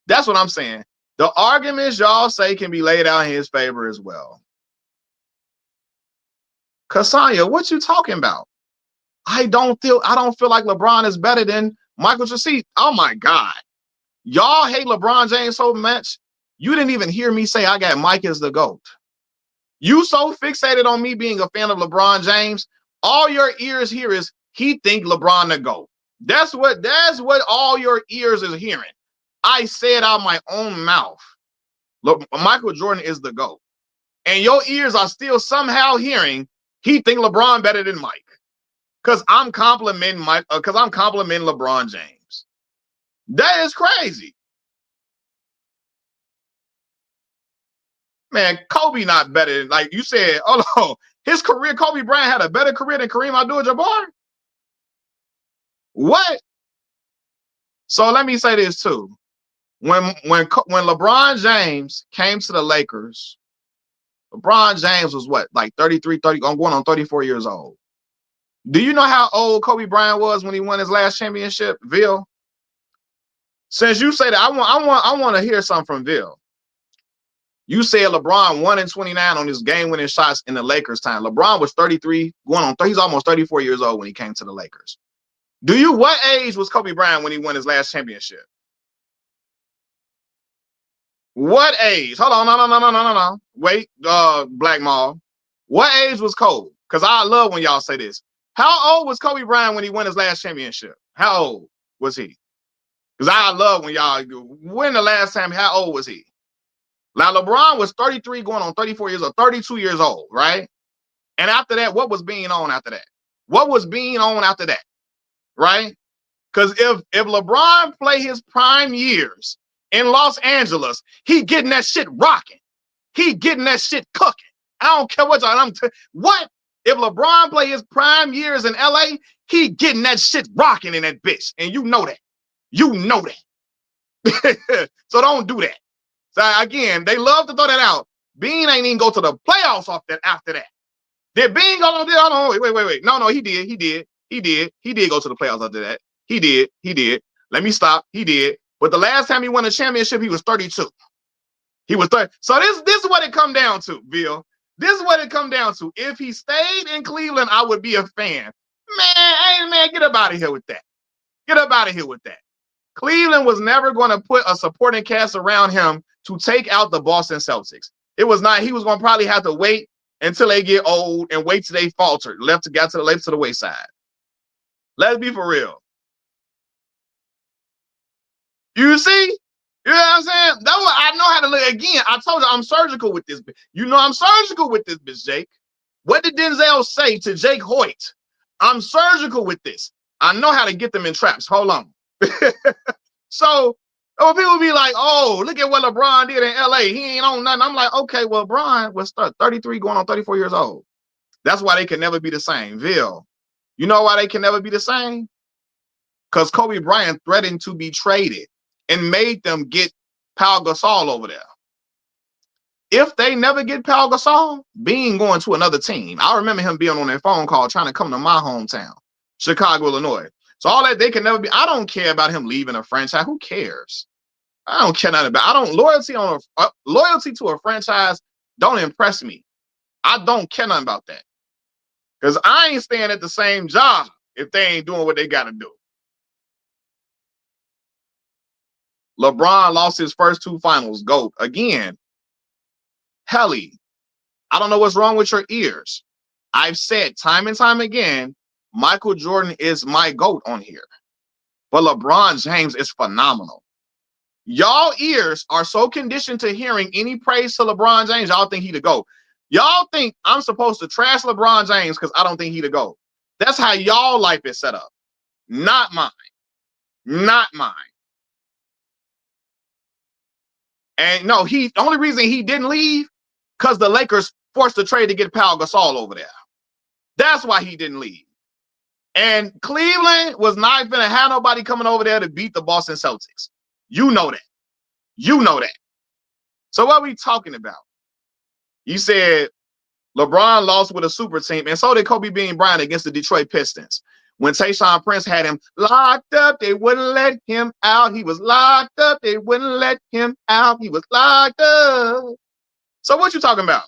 That's what I'm saying. The arguments y'all say can be laid out in his favor as well. Cassania, what you talking about? I don't feel like LeBron is better than Michael Jordan. Oh my God. Y'all hate LeBron James so much. You didn't even hear me say I got Mike as the GOAT. You so fixated on me being a fan of LeBron James, all your ears hear is he think LeBron the GOAT. That's what all your ears is hearing. I said out my own mouth Look, Michael Jordan is the GOAT. And your ears are still somehow hearing he think LeBron better than Mike. Because I'm complimenting Mike, because I'm complimenting LeBron James. That is crazy. Man, Kobe not better than, like you said, oh no, his career, Kobe Bryant had a better career than Kareem Abdul-Jabbar? What? So let me say this too. When LeBron James came to the Lakers, LeBron James was what, like 33, 30, going on 34 years old. Do you know how old Kobe Bryant was when he won his last championship, Ville? Since you say that, I want to hear something from Ville. You said LeBron 1-29 on his game-winning shots in the Lakers time. LeBron was 33, going on 30, he's almost 34 years old when he came to the Lakers. What age was Kobe Bryant when he won his last championship? What age? Hold on, no. Wait, Black Mall. What age was Kobe? Because I love when y'all say this. How old was Kobe Bryant when he won his last championship? How old was he? Because I love when y'all, when the last time, how old was he? Now, LeBron was 33 going on 34 years old, 32 years old, right? And after that, what was being on after that? What was being on after that, right? Because if LeBron play his prime years in Los Angeles, he getting that shit rocking. He getting that shit cooking. I don't care what y'all, what? If LeBron play his prime years in LA, he getting that shit rocking in that bitch. And you know that. You know that. So don't do that. So again, they love to throw that out. Bean ain't even go to the playoffs off that after that. Did Bean go on there? Oh, wait. No, he did go to the playoffs after that. He did. Let me stop. He did. But the last time he won a championship, he was 32. He was 30. So this is what it come down to, Bill. This is what it come down to. If he stayed in Cleveland, I would be a fan. Man, get up out of here with that. Get up out of here with that. Cleveland was never going to put a supporting cast around him to take out the Boston Celtics. It was not. He was going to probably have to wait until they get old and wait till they falter, left to the wayside. Let's be for real. You see? You know what I'm saying? That's what I know how to look. Again, I told you I'm surgical with this. You know I'm surgical with this, bitch, Jake. What did Denzel say to Jake Hoyt? I'm surgical with this. I know how to get them in traps. Hold on. So people be like, oh, look at what LeBron did in LA. He ain't on nothing. I'm like, okay, well, LeBron was 33 going on 34 years old. That's why they can never be the same. Ville, you know why they can never be the same? Because Kobe Bryant threatened to be traded and made them get Pau Gasol over there. If they never get Pau Gasol, Bean going to another team. I remember him being on that phone call trying to come to my hometown, Chicago, Illinois. So all that, they can never be. I don't care about him leaving a franchise. Who cares? I don't care nothing about. Loyalty to a franchise don't impress me. I don't care nothing about that. Because I ain't staying at the same job if they ain't doing what they got to do. LeBron lost his first two finals. GOAT. Again, Helly, I don't know what's wrong with your ears. I've said time and time again, Michael Jordan is my GOAT on here. But LeBron James is phenomenal. Y'all ears are so conditioned to hearing any praise to LeBron James, y'all think he the GOAT. Y'all think I'm supposed to trash LeBron James because I don't think he the GOAT. That's how y'all life is set up. Not mine. Not mine. And no, the only reason he didn't leave, because the Lakers forced the trade to get Pau Gasol over there. That's why he didn't leave. And Cleveland was not going to have nobody coming over there to beat the Boston Celtics. You know that. You know that. So what are we talking about? You said LeBron lost with a super team, and so did Kobe Bean Bryant against the Detroit Pistons. When Tayshaun Prince had him locked up, they wouldn't let him out. He was locked up. They wouldn't let him out. He was locked up. So what you talking about?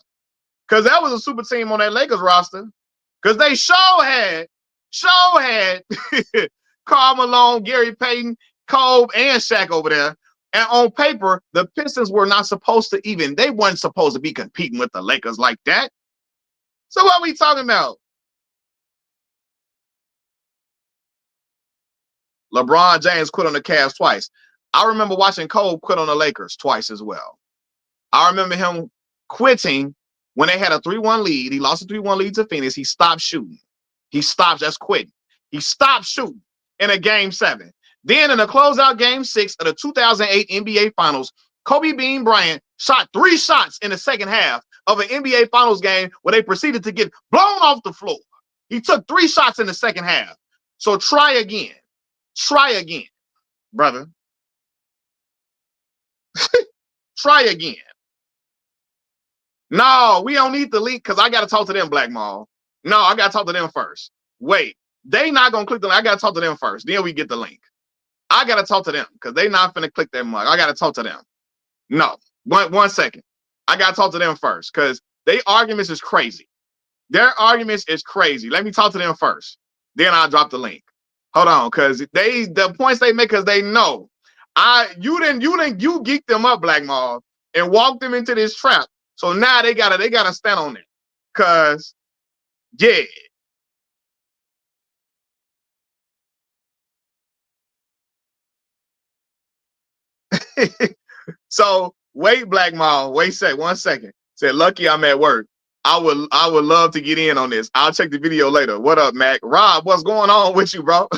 Because that was a super team on that Lakers roster. Because they had Karl Malone, Gary Payton, Kobe, and Shaq over there. And on paper, the Pistons were not supposed to they weren't supposed to be competing with the Lakers like that. So what are we talking about? LeBron James quit on the Cavs twice. I remember watching Kobe quit on the Lakers twice as well. I remember him quitting when they had a 3-1 lead. He lost a 3-1 lead to Phoenix. He stopped shooting. He stopped, that's quitting. He stopped shooting in a game 7. Then in the closeout game 6 of the 2008 NBA Finals, Kobe Bean Bryant shot 3 shots in the second half of an NBA Finals game where they proceeded to get blown off the floor. He took 3 shots in the second half. So try again. Try again, brother. Try again. No, we don't need the link because I got to talk to them, Black Mall. No, I got to talk to them first. Wait, they not going to click the link. I got to talk to them first. Then we get the link. I got to talk to them because they not finna click that mug. I got to talk to them. No, one second. I got to talk to them first because their arguments is crazy. Their arguments is crazy. Let me talk to them first. Then I'll drop the link. Hold on, because the points they make, because they know. You geeked them up, Black Mall, and walked them into this trap. So now they gotta stand on it. Cause yeah. So wait, Black Mall, one second. Said, lucky I'm at work. I would love to get in on this. I'll check the video later. What up, Mac? Rob, what's going on with you, bro?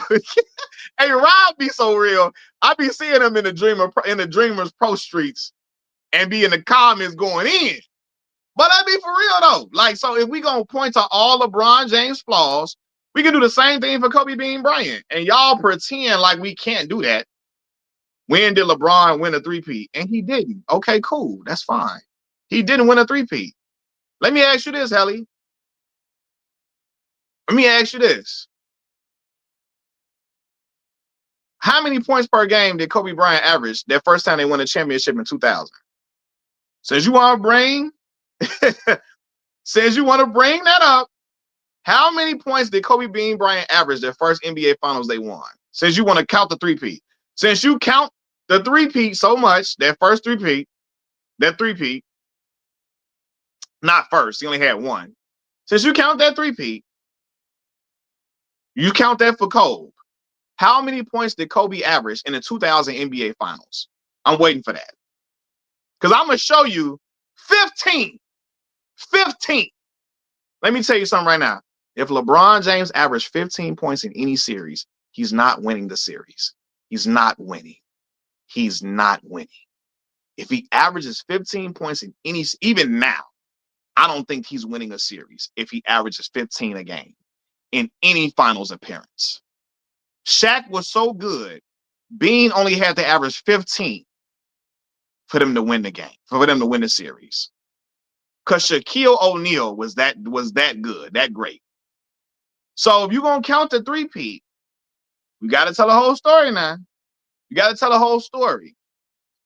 Hey, Rob be so real. I be seeing him in the Dreamers Pro streets and be in the comments going in. But I be for real though. Like, so if we gonna point to all LeBron James flaws, we can do the same thing for Kobe Bean Bryant. And y'all pretend like we can't do that. When did LeBron win a 3-peat? And he didn't. Okay, cool. That's fine. He didn't win a 3-peat. Let me ask you this, Helly. Let me ask you this. How many points per game did Kobe Bryant average that first time they won a championship in 2000? Since you want to bring that up, how many points did Kobe Bean Bryant average their first NBA Finals they won? Since you want to count the 3-peat. Since you count the 3-peat so much, that first 3-peat, not first, he only had one. Since you count that 3-peat, you count that for Kobe. How many points did Kobe average in the 2000 NBA Finals? I'm waiting for that. Because I'm going to show you 15. 15. Let me tell you something right now. If LeBron James averaged 15 points in any series, he's not winning the series. He's not winning. He's not winning. If he averages 15 points in any, even now, I don't think he's winning a series if he averages 15 a game in any finals appearance. Shaq was so good, Bean only had to average 15 for them to win the game, for them to win the series. Because Shaquille O'Neal was that good, that great. So if you're going to count the 3-peat, we got to tell the whole story now. You got to tell the whole story.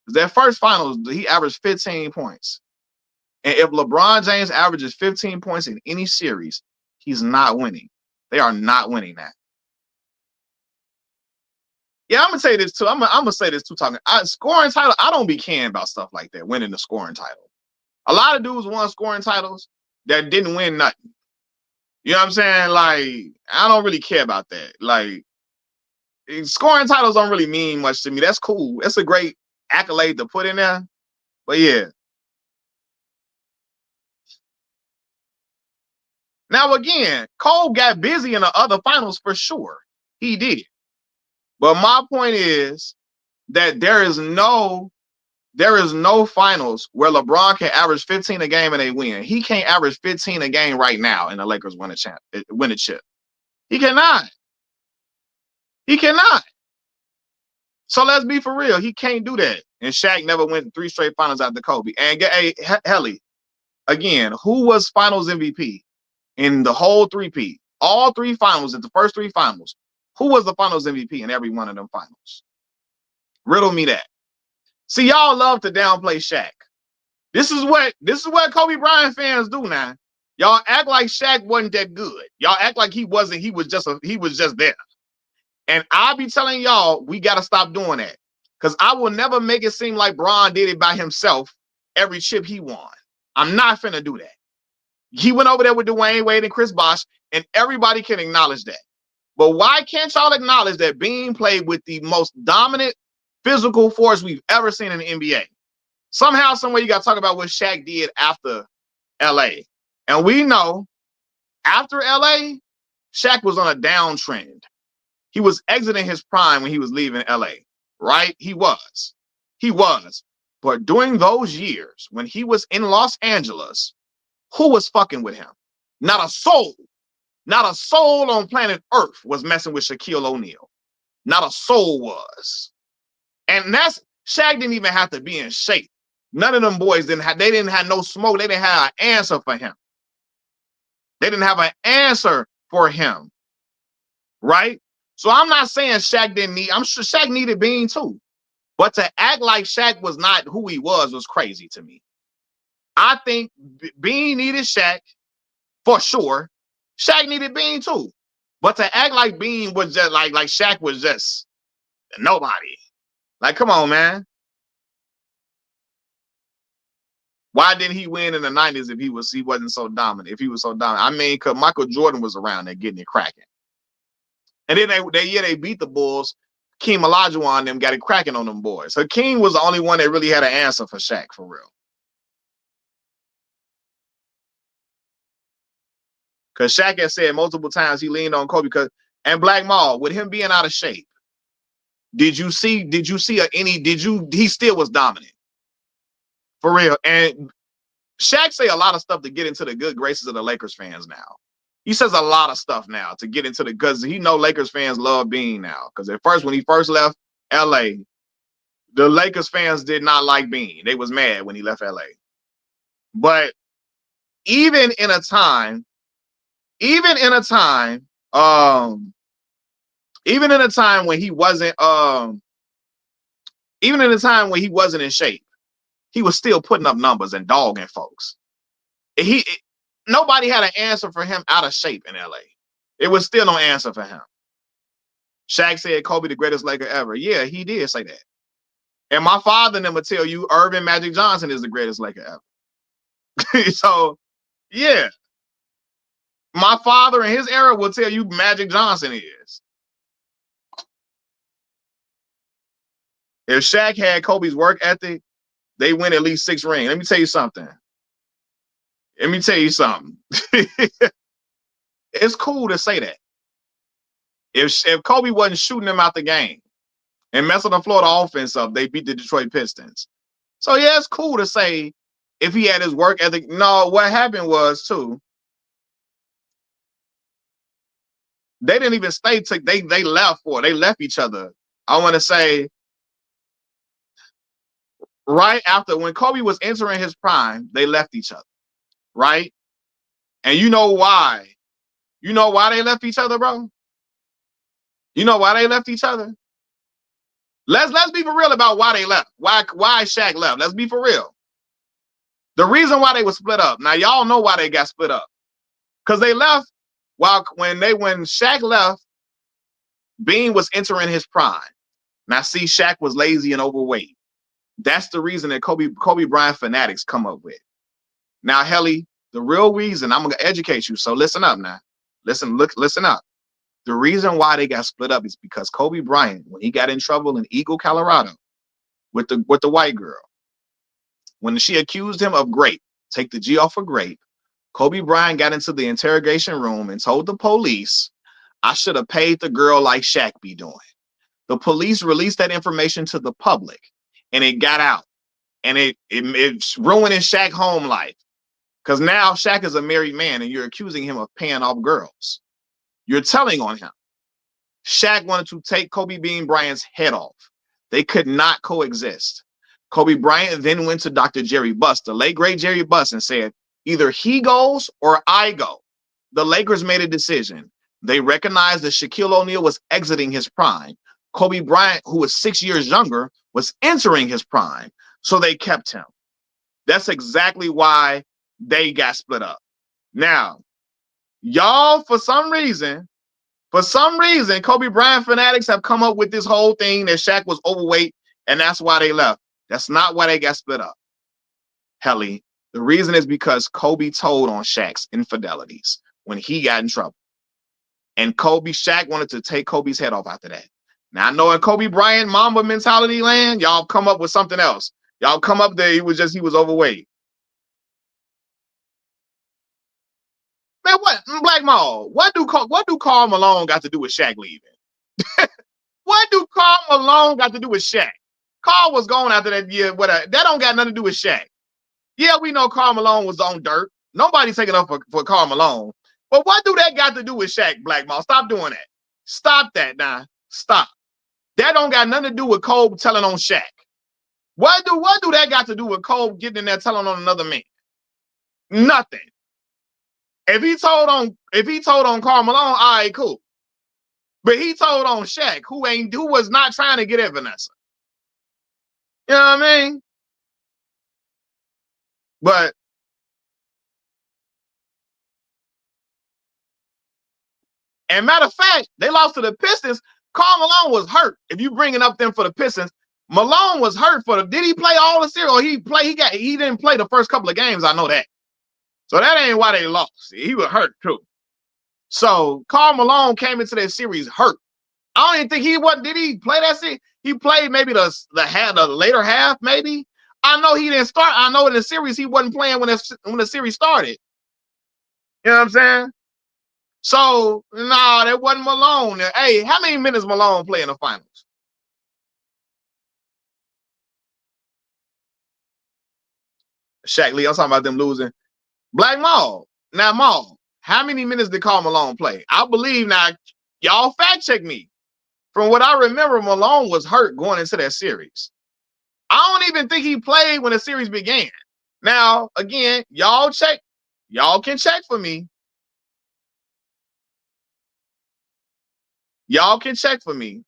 That first finals, he averaged 15 points. And if LeBron James averages 15 points in any series, he's not winning. They are not winning that. Yeah, I'm gonna say this too. I'm gonna say this too. Scoring title, I don't be caring about stuff like that. Winning the scoring title. A lot of dudes won scoring titles that didn't win nothing. You know what I'm saying? Like, I don't really care about that. Like, scoring titles don't really mean much to me. That's cool. That's a great accolade to put in there. But yeah. Now again, Cole got busy in the other finals for sure. He did. But my point is that there is no finals where LeBron can average 15 a game and they win. He can't average 15 a game right now and the Lakers win a chip. He cannot. He cannot. So let's be for real. He can't do that. And Shaq never went 3 straight finals after Kobe. And hey, Helly, again, who was finals MVP in the whole 3-peat? All 3 finals, in the first 3 finals. Who was the finals MVP in every one of them finals? Riddle me that. See, y'all love to downplay Shaq. This is what Kobe Bryant fans do now. Y'all act like Shaq wasn't that good. Y'all act like he wasn't. He was just there. And I'll be telling y'all, we got to stop doing that. Because I will never make it seem like Bron did it by himself every chip he won. I'm not finna do that. He went over there with Dwayne Wade and Chris Bosh, and everybody can acknowledge that. But why can't y'all acknowledge that Bean played with the most dominant physical force we've ever seen in the NBA? somehow, someway, you got to talk about what Shaq did after LA. And we know after LA, Shaq was on a downtrend. He was exiting his prime when he was leaving LA, right? He was. He was. But during those years, when he was in Los Angeles, who was fucking with him? Not a soul. Not a soul on planet Earth was messing with Shaquille O'Neal. Not a soul was. And that's, Shaq didn't even have to be in shape. None of them boys didn't have no smoke. They didn't have an answer for him. They didn't have an answer for him. Right? So I'm not saying Shaq didn't need, I'm sure Shaq needed Bean too. But to act like Shaq was not who he was crazy to me. I think Bean needed Shaq for sure. Shaq needed Bean too. But to act like Bean was just like Shaq was just nobody. Like, come on, man. Why didn't he win in the 90s if he wasn't so dominant? If he was so dominant, I mean, because Michael Jordan was around there getting it cracking. And then they beat the Bulls. Hakeem Olajuwon and them got it cracking on them boys. Hakeem was the only one that really had an answer for Shaq, for real. Because Shaq had said multiple times he leaned on Kobe. And Black Maul, with him being out of shape, he still was dominant. For real. And Shaq say a lot of stuff to get into the good graces of the Lakers fans now. He says a lot of stuff now to get into because he know Lakers fans love Bean now. Because at first, when he first left LA, the Lakers fans did not like Bean. They was mad when he left LA. But even in a time when he wasn't in shape, he was still putting up numbers and dogging folks. Nobody had an answer for him out of shape in LA. It was still no answer for him. Shaq said Kobe the greatest Laker ever. Yeah, he did say that. And my father and them would tell you Irvin Magic Johnson is the greatest Laker ever. So, yeah. My father in his era will tell you Magic Johnson is. If Shaq had Kobe's work ethic, they win at least 6 rings. Let me tell you something. It's cool to say that. If Kobe wasn't shooting them out the game and messing the Florida offense up, they beat the Detroit Pistons. So, yeah, it's cool to say if he had his work ethic. No, what happened was, too, they didn't even stay. They left each other. I want to say right after when Kobe was entering his prime, they left each other, right? And you know why? You know why they left each other, bro? You know why they left each other? Let's be for real about why they left. Why Shaq left? Let's be for real. The reason why they were split up. Now y'all know why they got split up. Because they left when Shaq left, Bean was entering his prime. Now see, Shaq was lazy and overweight. That's the reason that Kobe Bryant fanatics come up with. Now, Helly, the real reason, I'm gonna educate you. So listen up now. Listen up. The reason why they got split up is because Kobe Bryant, when he got in trouble in Eagle, Colorado, with the white girl, when she accused him of grape, take the G off of grape, Kobe Bryant got into the interrogation room and told the police, I should have paid the girl like Shaq be doing. The police released that information to the public, and it got out, and it's ruining Shaq's home life. Because now Shaq is a married man, and you're accusing him of paying off girls. You're telling on him. Shaq wanted to take Kobe Bean Bryant's head off. They could not coexist. Kobe Bryant then went to Dr. Jerry Buss, the late great Jerry Buss, and said, either he goes or I go. The Lakers made a decision. They recognized that Shaquille O'Neal was exiting his prime. Kobe Bryant, who was 6 years younger, was entering his prime. So they kept him. That's exactly why they got split up. Now, y'all, for some reason, Kobe Bryant fanatics have come up with this whole thing that Shaq was overweight, and that's why they left. That's not why they got split up. Helly, the reason is because Kobe told on Shaq's infidelities when he got in trouble. And Shaq wanted to take Kobe's head off after that. Now, I know in Kobe Bryant Mamba mentality land, y'all come up with something else. Y'all come up there, he was overweight. Man, what Black Mall? What do Karl Malone got to do with Shaq leaving? What do Karl Malone got to do with Shaq? Karl was gone after that year. That don't got nothing to do with Shaq. Yeah, we know Karl Malone was on dirt. Nobody's taking up for Karl Malone. But what do that got to do with Shaq, Black Mall? Stop doing that. Stop that now. Stop. That don't got nothing to do with Kobe telling on Shaq. What do that got to do with Kobe getting in there telling on another man? Nothing. If he told on Karl Malone, all right, cool. But he told on Shaq, who was not trying to get at Vanessa. You know what I mean? But and matter of fact, they lost to the Pistons. Karl Malone was hurt. If you bringing up them for the Pistons, Malone was hurt for the. Did he play all the series? Or he didn't play the first couple of games. I know that. So that ain't why they lost. He was hurt too. So Karl Malone came into that series hurt. I don't even think he wasn't. Did he play that series? He played maybe the later half, maybe. I know he didn't start. I know in the series he wasn't playing when the series started. You know what I'm saying? So no, that wasn't Malone. Hey, how many minutes Malone play in the finals? Shaq Lee, I'm talking about them losing. Black Maul. Now, Maul, how many minutes did Karl Malone play? I believe now, y'all fact check me. From what I remember, Malone was hurt going into that series. I don't even think he played when the series began. Now, again, y'all can check for me. Y'all can check for me.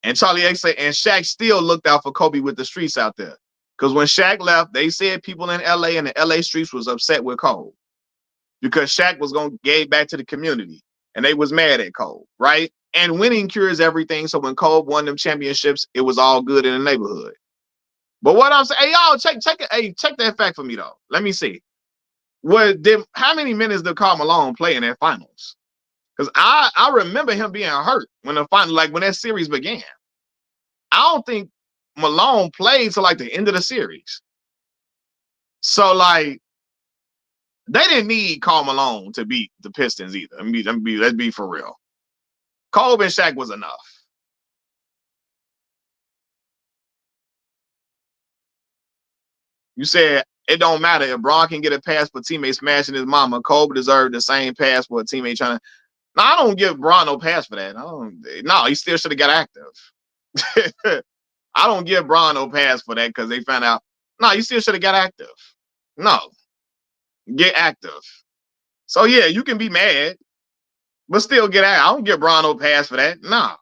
And Charlie X said, and Shaq still looked out for Kobe with the streets out there. Because when Shaq left, they said people in LA and the LA streets was upset with Kobe. Because Shaq was going to give back to the community. And they was mad at Kobe, right? And winning cures everything. So when Kobe won them championships, it was all good in the neighborhood. But what I'm saying, hey, y'all, check that fact for me, though. Let me see. How many minutes did Karl Malone play in that finals? Because I remember him being hurt when when that series began. I don't think Malone played till like the end of the series. So like they didn't need Karl Malone to beat the Pistons either. Let's be for real. Kobe and Shaq was enough. You said it don't matter if Bron can get a pass for a teammate smashing his mama. Kobe deserved the same pass for a teammate trying to. No, I don't give Bron no pass for that. No, he still should have got active. I don't give Bron no pass for that because they found out. No, you still should have got active. No, get active. So yeah, you can be mad, but still get out. I don't give Bron no pass for that. No.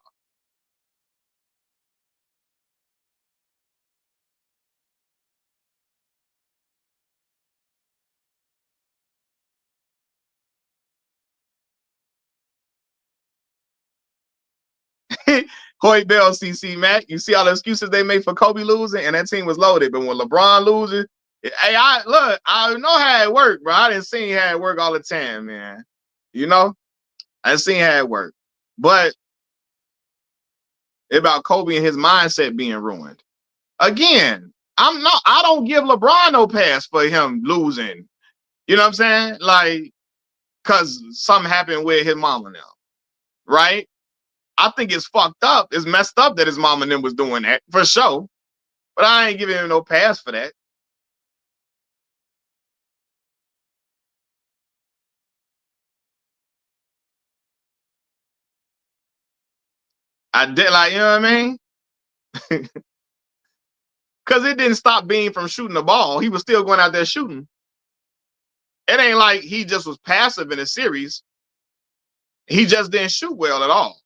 Hoyt Bell, CC Mac. You see all the excuses they make for Kobe losing, and that team was loaded. But when LeBron loses, hey, I know how it worked, bro. I didn't see how it work all the time, man. You know, I didn't see how it worked. But about Kobe and his mindset being ruined. Again, I don't give LeBron no pass for him losing. You know what I'm saying? Like, cause something happened with his mama now, right? I think it's fucked up. It's messed up that his mom and them was doing that for sure. But I ain't giving him no pass for that. I did like, you know what I mean? Because it didn't stop Bean from shooting the ball. He was still going out there shooting. It ain't like he just was passive in a series. He just didn't shoot well at all.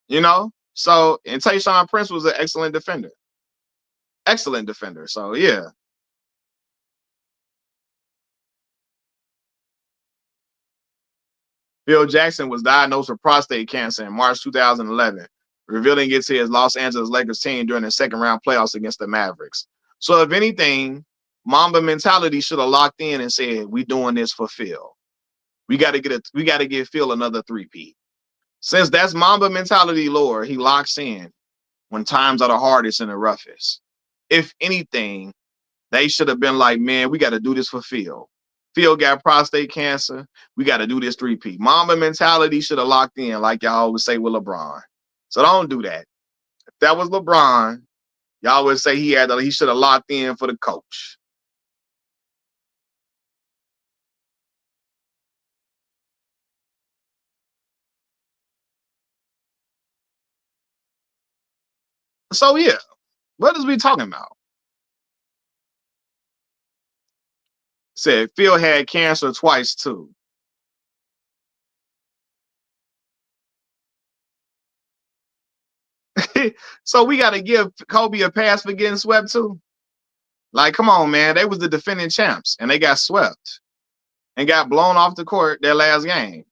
You know? So, and Tayshaun Prince was an excellent defender. Excellent defender. So, yeah. Phil Jackson was diagnosed with prostate cancer in March 2011, revealing it to his Los Angeles Lakers team during the second round playoffs against the Mavericks. So, if anything, Mamba mentality should have locked in and said, "We doing this for Phil. We got to give Phil another three-peat." Since that's Mamba mentality lore, he locks in when times are the hardest and the roughest. If anything, they should have been like, man, we got to do this for Phil. Phil got prostate cancer. We got to do this 3P. Mamba mentality should have locked in, like y'all would say with LeBron. So don't do that. If that was LeBron, y'all would say he should have locked in for the coach. So yeah, what is we talking about? Said Phil had cancer twice too. So we got to give Kobe a pass for getting swept too. Like, come on, man. They was the defending champs and they got swept and got blown off the court their last game.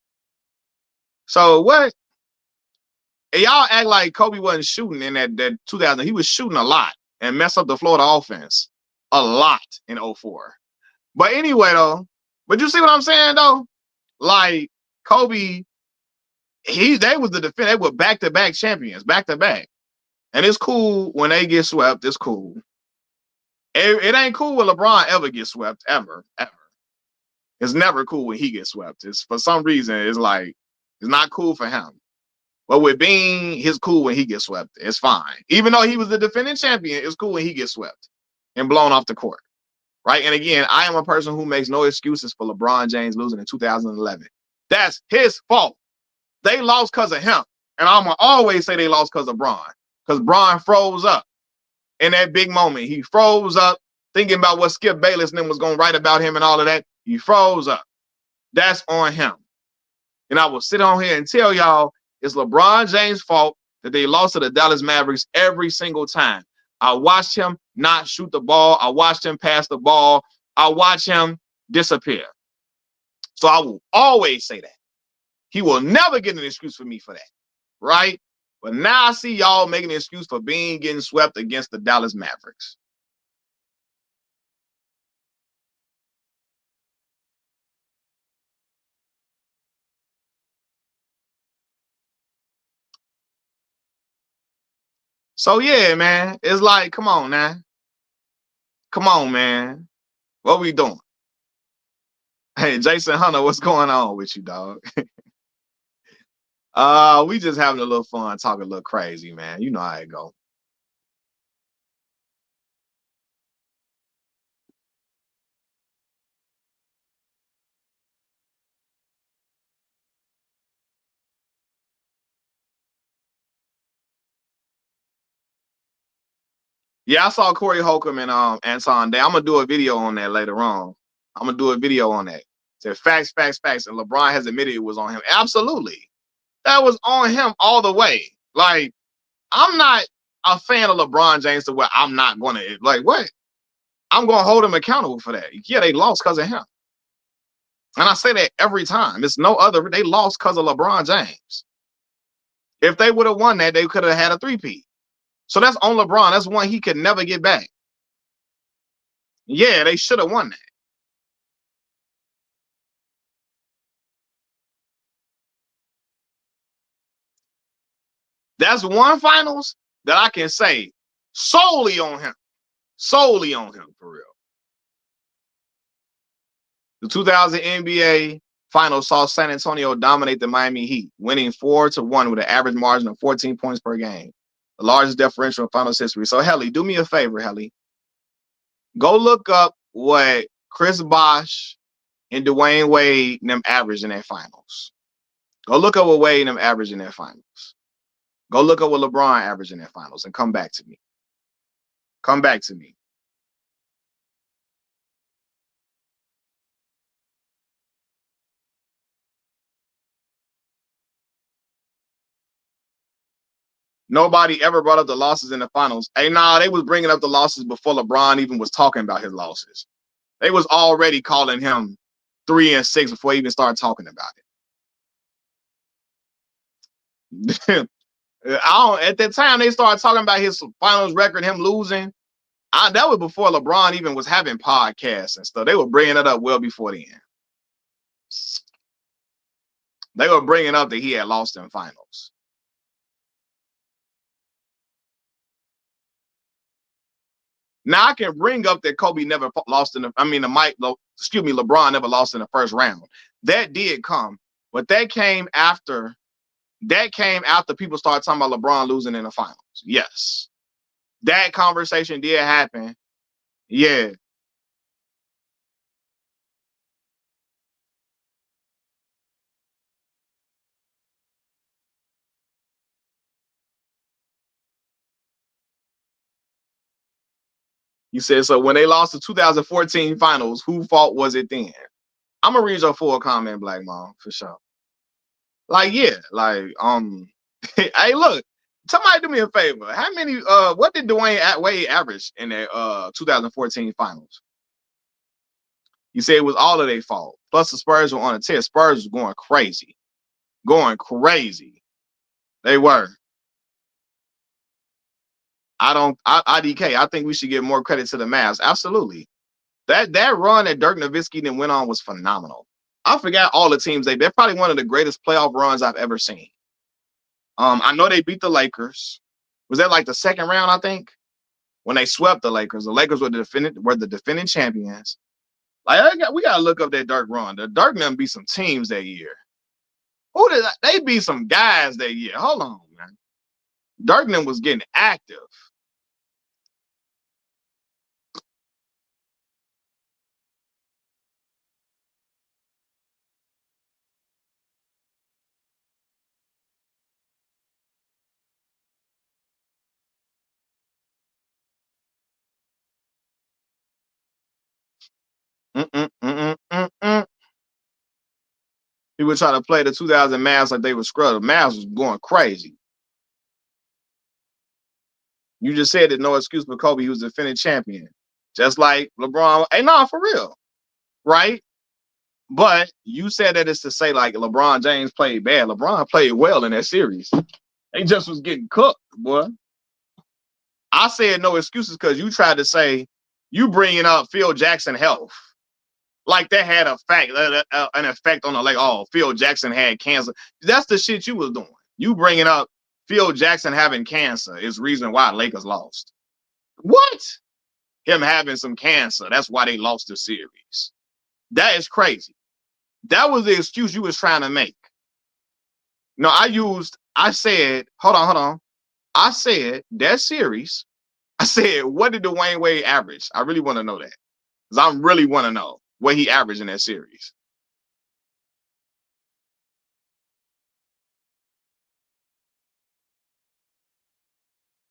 So what? And y'all act like Kobe wasn't shooting in that 2000. He was shooting a lot and messed up the Florida offense a lot in 04. But anyway, though, but you see what I'm saying, though? Like, Kobe, they was the defense. They were back-to-back champions, back-to-back. And it's cool when they get swept. It's cool. It ain't cool when LeBron ever gets swept, ever. It's never cool when he gets swept. It's for some reason, it's like, it's not cool for him. But with Bean, it's cool when he gets swept. It's fine. Even though he was the defending champion, it's cool when he gets swept and blown off the court. Right? And again, I am a person who makes no excuses for LeBron James losing in 2011. That's his fault. They lost because of him. And I'm going to always say they lost because of Bron. Because Bron froze up in that big moment. He froze up thinking about what Skip Bayless and them was going to write about him and all of that. He froze up. That's on him. And I will sit on here and tell y'all it's LeBron James' fault that they lost to the Dallas Mavericks every single time. I watched him not shoot the ball. I watched him pass the ball. I watched him disappear. So I will always say that. He will never get an excuse for me for that. Right? But now I see y'all making an excuse for Bean getting swept against the Dallas Mavericks. So yeah, man, it's like, come on now. Come on, man. What we doing? Hey, Jason Hunter, what's going on with you, dog? We just having a little fun, talking a little crazy, man. You know how it go. Yeah, I saw Corey Holcomb and Anton Day. I'm gonna do a video on that later on. I'm gonna do a video on that. Said facts, facts, facts. And LeBron has admitted it was on him. Absolutely. That was on him all the way. Like, I'm not a fan of LeBron James to where I'm not gonna like what? I'm gonna hold him accountable for that. Yeah, they lost because of him. And I say that every time. It's no other. They lost because of LeBron James. If they would have won that, they could have had a 3P. So that's on LeBron. That's one he could never get back. Yeah, they should have won that. That's one finals that I can say solely on him. Solely on him, for real. The 2000 NBA Finals saw San Antonio dominate the Miami Heat, winning 4-1 with an average margin of 14 points per game, the largest differential in finals history. So, Helly, do me a favor, Helly. Go look up what Chris Bosh and Dwayne Wade and them averaged in their finals. Go look up what Wade and them averaged in their finals. Go look up what LeBron averaged in their finals and come back to me. Come back to me. Nobody ever brought up the losses in the finals. Hey, nah, they was bringing up the losses before LeBron even was talking about his losses. They was already calling him 3-6 before he even started talking about it. At that time, they started talking about his finals record, him losing. That was before LeBron even was having podcasts and stuff. They were bringing it up well before then. They were bringing up that he had lost in finals. Now I can bring up that Kobe never lost in the. I mean, LeBron never lost in the first round. That did come, but that came after. That came after people started talking about LeBron losing in the finals. Yes, that conversation did happen. Yeah. You said so when they lost the 2014 finals, who fault was it then? I'm gonna read your full comment, Black Mom, for sure. Like, yeah, like, hey, look, somebody do me a favor. How many, what did Dwayne Wade average in that 2014 finals? You said it was all of their fault. Plus the Spurs were on a tear. Spurs was going crazy. Going crazy. They were. IDK, I think we should give more credit to the Mavs. Absolutely. That run that Dirk Nowitzki then went on was phenomenal. I forgot all the teams they're probably one of the greatest playoff runs I've ever seen. I know they beat the Lakers. Was that like the second round, I think? When they swept the Lakers. The Lakers were the defending champions. Like we gotta look up that Dirk run. The Dirk done beat some teams that year. Who did they beat some guys that year? Hold on, man. Dirk was getting active. He would try to play the 2000 Mavs like they were scrubs. The Mavs was going crazy. You just said that no excuse for Kobe. He was the defending champion. Just like LeBron. Hey, no, for real. Right? But you said that it's to say like LeBron James played bad. LeBron played well in that series. He just was getting cooked, boy. I said no excuses because you tried to say you bringing up Phil Jackson health. Like that had an effect on the like, oh, Phil Jackson had cancer. That's the shit you was doing. You bringing up Phil Jackson having cancer is reason why Lakers lost. What? Him having some cancer. That's why they lost the series. That is crazy. That was the excuse you was trying to make. No, I said, hold on. I said that series. I said, what did Dwayne Wade average? I really want to know that. Because I really want to know what he averaged in that series.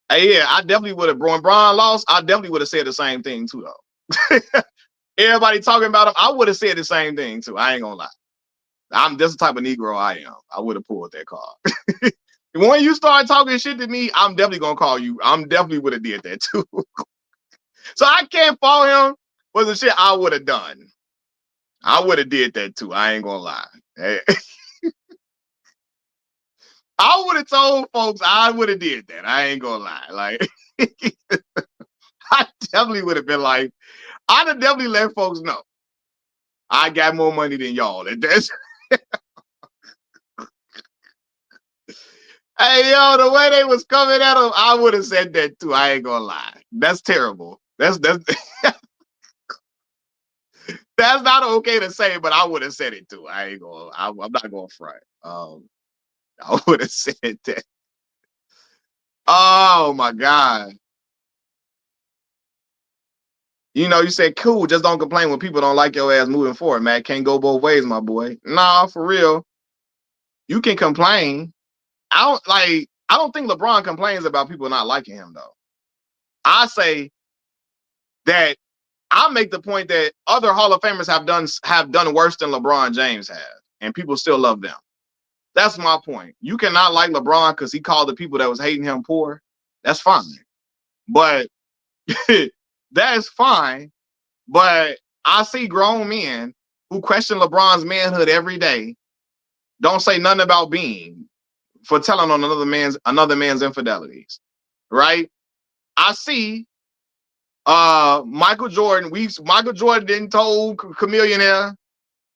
Hey, yeah, I definitely would have. When Bron lost, I definitely would have said the same thing too, though. Everybody talking about him, I would have said the same thing too. I ain't gonna lie. I'm just the type of Negro I am. I would have pulled that card. When you start talking shit to me, I'm definitely gonna call you. I'm definitely would have did that too. So I can't fault him for the shit I would have done. I would have did that too. I ain't gonna lie. Hey. I would have told folks I would have did that. I ain't gonna lie. Like I definitely would have been like, I'd have definitely let folks know. I got more money than y'all. That's hey yo, the way they was coming at him, I would have said that too. I ain't gonna lie. That's terrible. That's that's not okay to say, but I would have said it too. I ain't gonna. I'm not gonna front. I would have said that. Oh my god. You know, you said cool. Just don't complain when people don't like your ass moving forward, man. Can't go both ways, my boy. Nah, for real. You can complain. I don't think LeBron complains about people not liking him though. I say that I make the point that other Hall of Famers have done worse than LeBron James have, and people still love them. That's my point. You cannot like LeBron because he called the people that was hating him poor. That's fine. But that's fine. But I see grown men who question LeBron's manhood every day, don't say nothing about being for telling on another man's infidelities. Right? I see Michael Jordan. Michael Jordan didn't told Chameleon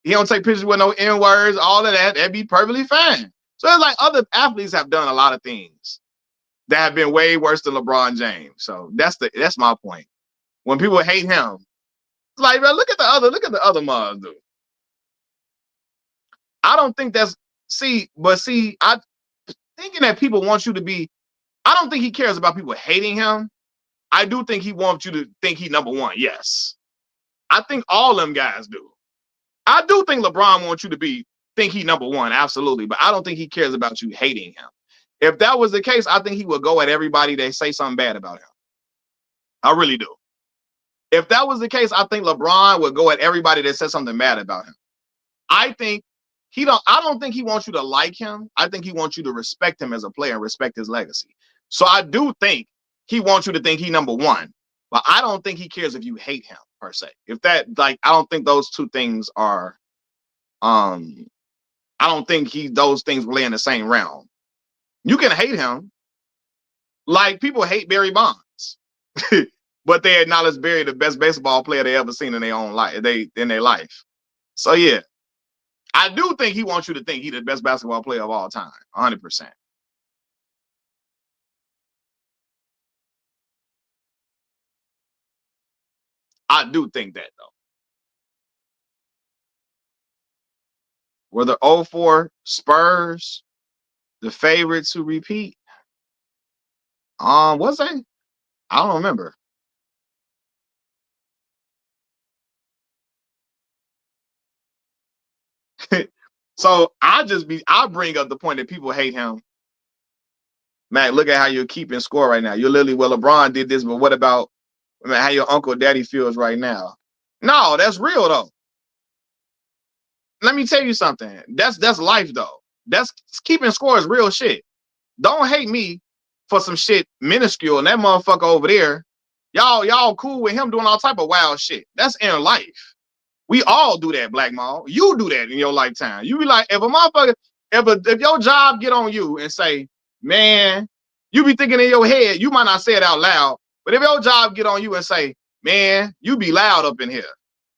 He don't take pictures with no N words, all of that. That'd be perfectly fine. So it's like other athletes have done a lot of things that have been way worse than LeBron James. So that's my point. When people hate him, it's like, bro, look at the other mods, dude. I don't think that's I thinking that people want you to be. I don't think he cares about people hating him. I do think he wants you to think he number one. Yes, I think all them guys do. I do think LeBron wants you to think he number one, absolutely. But I don't think he cares about you hating him. If that was the case, I think he would go at everybody that say something bad about him. I really do. If that was the case, I think LeBron would go at everybody that says something bad about him. I don't think he wants you to like him. I think he wants you to respect him as a player and respect his legacy. So I do think he wants you to think he number one, but I don't think he cares if you hate him per se. If that, like, I don't think those two things are, I don't think those things play in the same realm. You can hate him. Like, people hate Barry Bonds, but they acknowledge Barry the best baseball player they ever seen in their own life. In their life. So yeah, I do think he wants you to think he's the best basketball player of all time, 100%. I do think that though. Were the 04 Spurs the favorites to repeat? Was they? I don't remember. So I bring up the point that people hate him. Matt, look at how you're keeping score right now. You're literally, well, LeBron did this, but what about how your uncle daddy feels right now? No, that's real though. Let me tell you something. That's life though. That's keeping score is real shit. Don't hate me for some shit minuscule. And that motherfucker over there, y'all cool with him doing all type of wild shit. That's in life. We all do that, Black Mall. You do that in your lifetime. You be like, if a motherfucker, if your job get on you and say, man, you be thinking in your head, you might not say it out loud, but if your job get on you and say, man, you be loud up in here,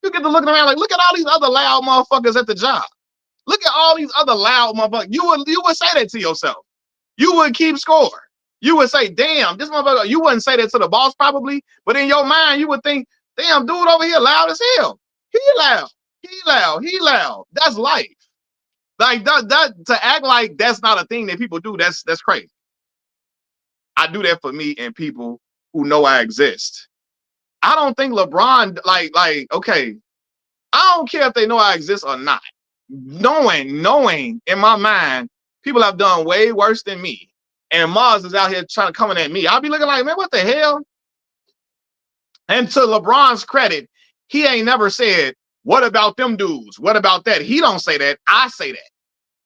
you get to looking around like, look at all these other loud motherfuckers at the job. Look at all these other loud motherfuckers. You would say that to yourself. You would keep score. You would say, damn, this motherfucker, you wouldn't say that to the boss probably, but in your mind, you would think, damn, dude over here loud as hell. He loud. He loud. He loud. That's life. Like that to act like that's not a thing that people do, that's crazy. I do that for me and people who know I exist. I don't think LeBron, okay, I don't care if they know I exist or not. Knowing in my mind, people have done way worse than me. And Mars is out here coming at me. I'll be looking like, man, what the hell? And to LeBron's credit, he ain't never said, what about them dudes? What about that? He don't say that. I say that.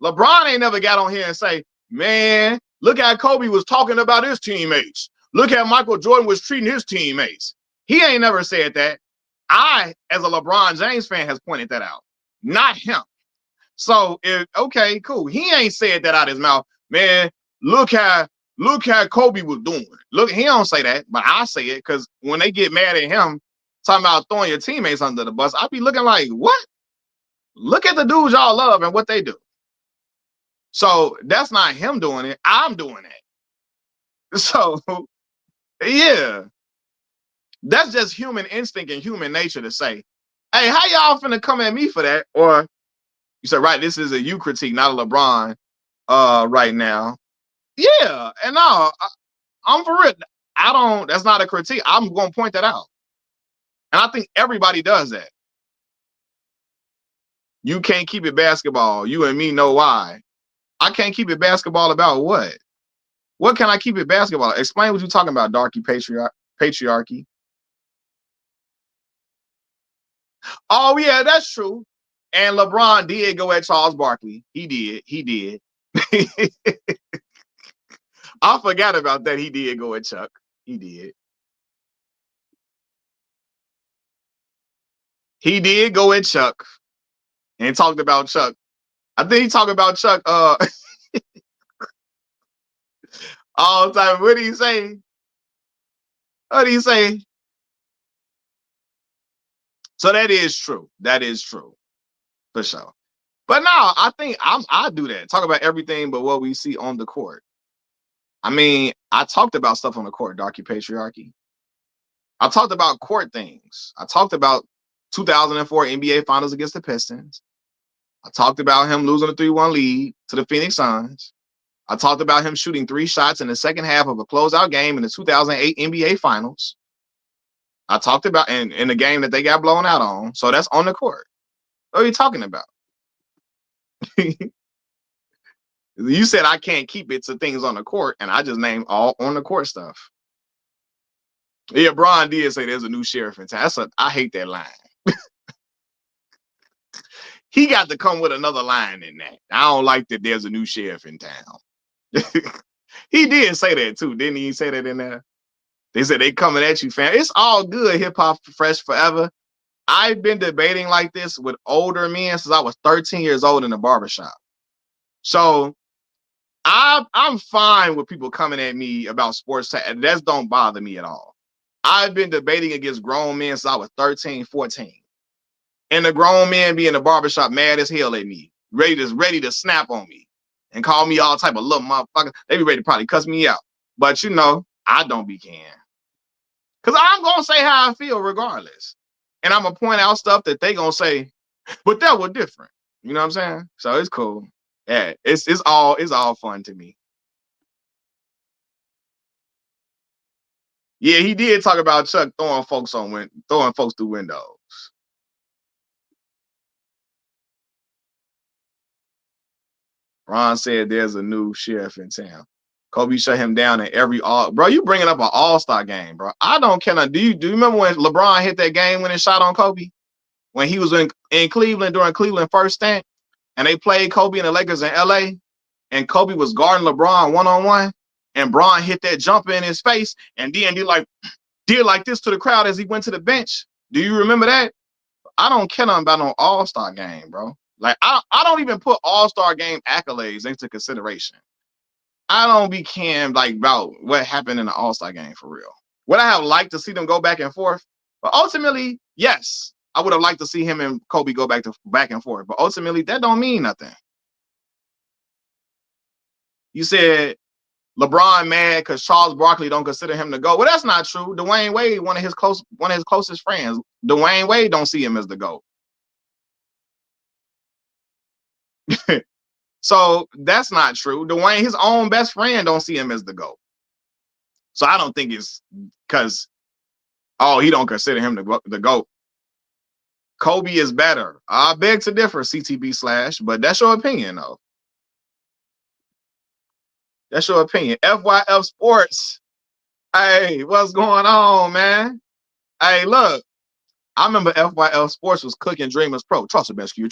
LeBron ain't never got on here and say, man, look how Kobe was talking about his teammates. Look how Michael Jordan was treating his teammates. He ain't never said that. I, as a LeBron James fan, has pointed that out, not him. So, okay, cool. He ain't said that out of his mouth, man. Look how Kobe was doing. Look, he don't say that, but I say it because when they get mad at him, talking about throwing your teammates under the bus, I be looking like, what? Look at the dudes y'all love and what they do. So that's not him doing it. I'm doing it. So, yeah, that's just human instinct and human nature to say, hey, how y'all finna come at me for that? Or you said, right, this is a you critique, not a LeBron right now. Yeah, and no, I'm for it. That's not a critique. I'm going to point that out. And I think everybody does that. You can't keep it basketball. You and me know why. I can't keep it basketball about what? What can I keep it basketball? Explain what you're talking about, darky patriarchy. Oh, yeah, that's true. And LeBron did go at Charles Barkley. He did. I forgot about that. He did go at Chuck. He did. He did go at Chuck and talked about Chuck. I think he talked about Chuck all the time. What did he say? What did he say? So that is true. That is true. For sure. But no, I think I do that. Talk about everything but what we see on the court. I mean, I talked about stuff on the court, Darky Patriarchy. I talked about court things. I talked about 2004 NBA Finals against the Pistons. I talked about him losing a 3-1 lead to the Phoenix Suns. I talked about him shooting 3 shots in the second half of a closeout game in the 2008 NBA Finals. I talked about in the game that they got blown out on. So that's on the court. What are you talking about? You said I can't keep it to things on the court, and I just named all on the court stuff. Yeah, Bron did say there's a new sheriff in town. I hate that line. He got to come with another line in that. I don't like that there's a new sheriff in town. He did say that too, didn't he? Say that in there? They said they coming at you, fam. It's all good, hip hop fresh forever. I've been debating like this with older men since I was 13 years old in the barbershop. So I'm fine with people coming at me about sports. That don't bother me at all. I've been debating against grown men since I was 13, 14. And the grown men be in the barbershop mad as hell at me, ready to snap on me and call me all type of little motherfucker. They be ready to probably cuss me out. But you know, I don't be caring. Because I'm going to say how I feel regardless. And I'm going to point out stuff that they going to say, but that was different. You know what I'm saying? So it's cool. Yeah, it's all fun to me. Yeah, he did talk about Chuck throwing folks through windows. Ron said there's a new sheriff in town. Kobe shut him down in every bro. You bringing up an all-star game, bro. I don't care. Do you remember when LeBron hit that game winning shot on Kobe? When he was in Cleveland during Cleveland first stint, and they played Kobe and the Lakers in LA, and Kobe was guarding LeBron one-on-one, and Bron hit that jumper in his face, and then did like this to the crowd as he went to the bench. Do you remember that? I don't care nothing about no all-star game, bro. Like, I don't even put all-star game accolades into consideration. I don't be caring like about what happened in the all-star game for real. Would I have liked to see them go back and forth? But ultimately, yes, I would have liked to see him and Kobe go back and forth. But ultimately, that don't mean nothing. You said LeBron mad because Charles Barkley don't consider him the GOAT. Well, that's not true. Dwayne Wade, one of his closest friends. Dwayne Wade don't see him as the GOAT. So that's not true. Dwayne, his own best friend, don't see him as the GOAT. So I don't think it's because, he don't consider him the GOAT. Kobe is better. I beg to differ, CTB/, but that's your opinion, though. That's your opinion. FYF Sports. Hey, what's going on, man? Hey, look. I remember FYL Sports was cooking Dreamers Pro. Trust the best year.